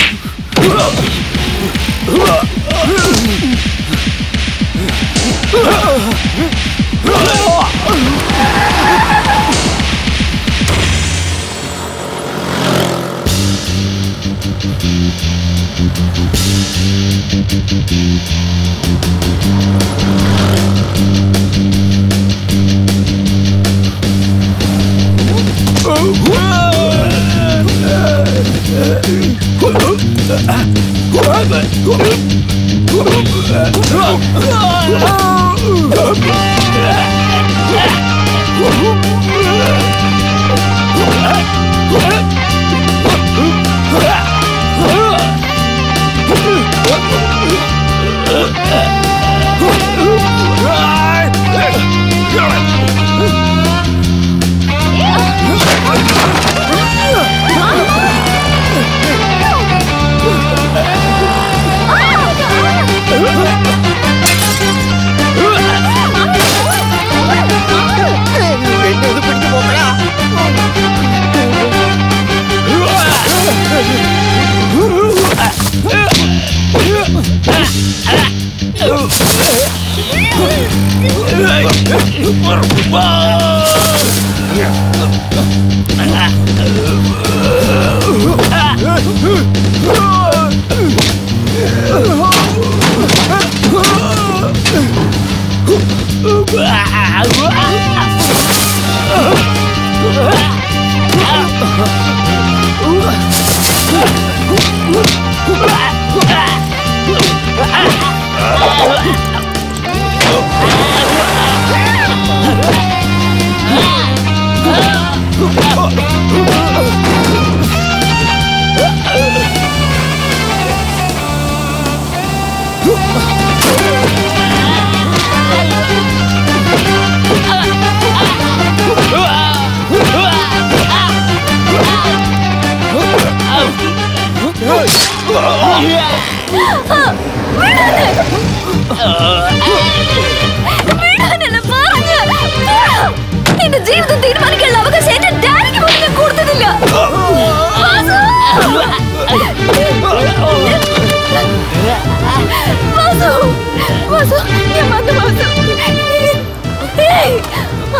എന്റെ ജീവിതം തീരുമാനിക്കാനുള്ള അവകാശം എന്റെ ഡാഡിക്ക് പോലും ഞാൻ കൊടുത്തിട്ടില്ല.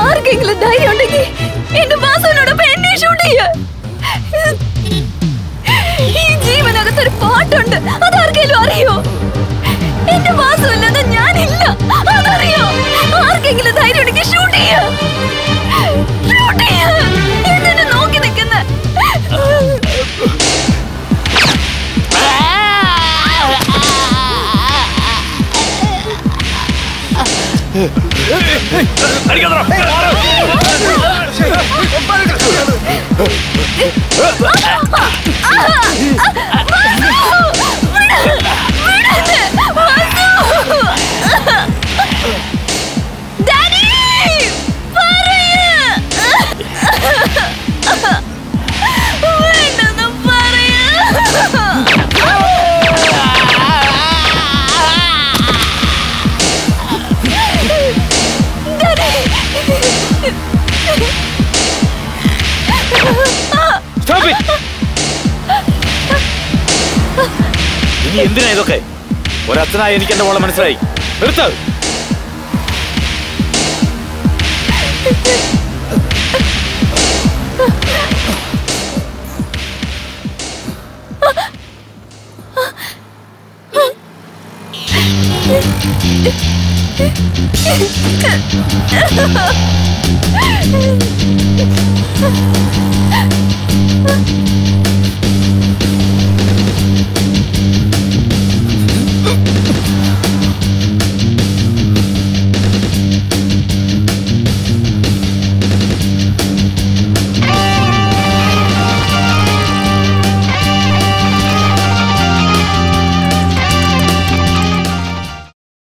ആർക്കെങ്കിലും ധൈര്യം ഉണ്ടെങ്കിൽ എന്റെ വാസുവിനോടൊപ്പം എന്നെ ഷൂട്ട് ചെയ്യ. ഈ ജീവനകത്തൊരു പാട്ടുണ്ട്, അതാർക്കെങ്കിലും അറിയോ? എന്റെ വാസു അല്ലാതെ ഞാനില്ല, അതറിയോ? ആർക്കെങ്കിലും ധൈര്യം ഉണ്ടെങ്കിൽ ഷൂട്ട് ചെയ്യ. ഷൂട്ട് ചെയ്യ. എന്തിനാ നോക്കി നിൽക്കുന്ന? ഇനി എന്തിനാ ഇതൊക്കെ? ഒരച്ഛനായി എനിക്ക് എന്റെ മോളെ മനസ്സിലായി. നിർത്ത്.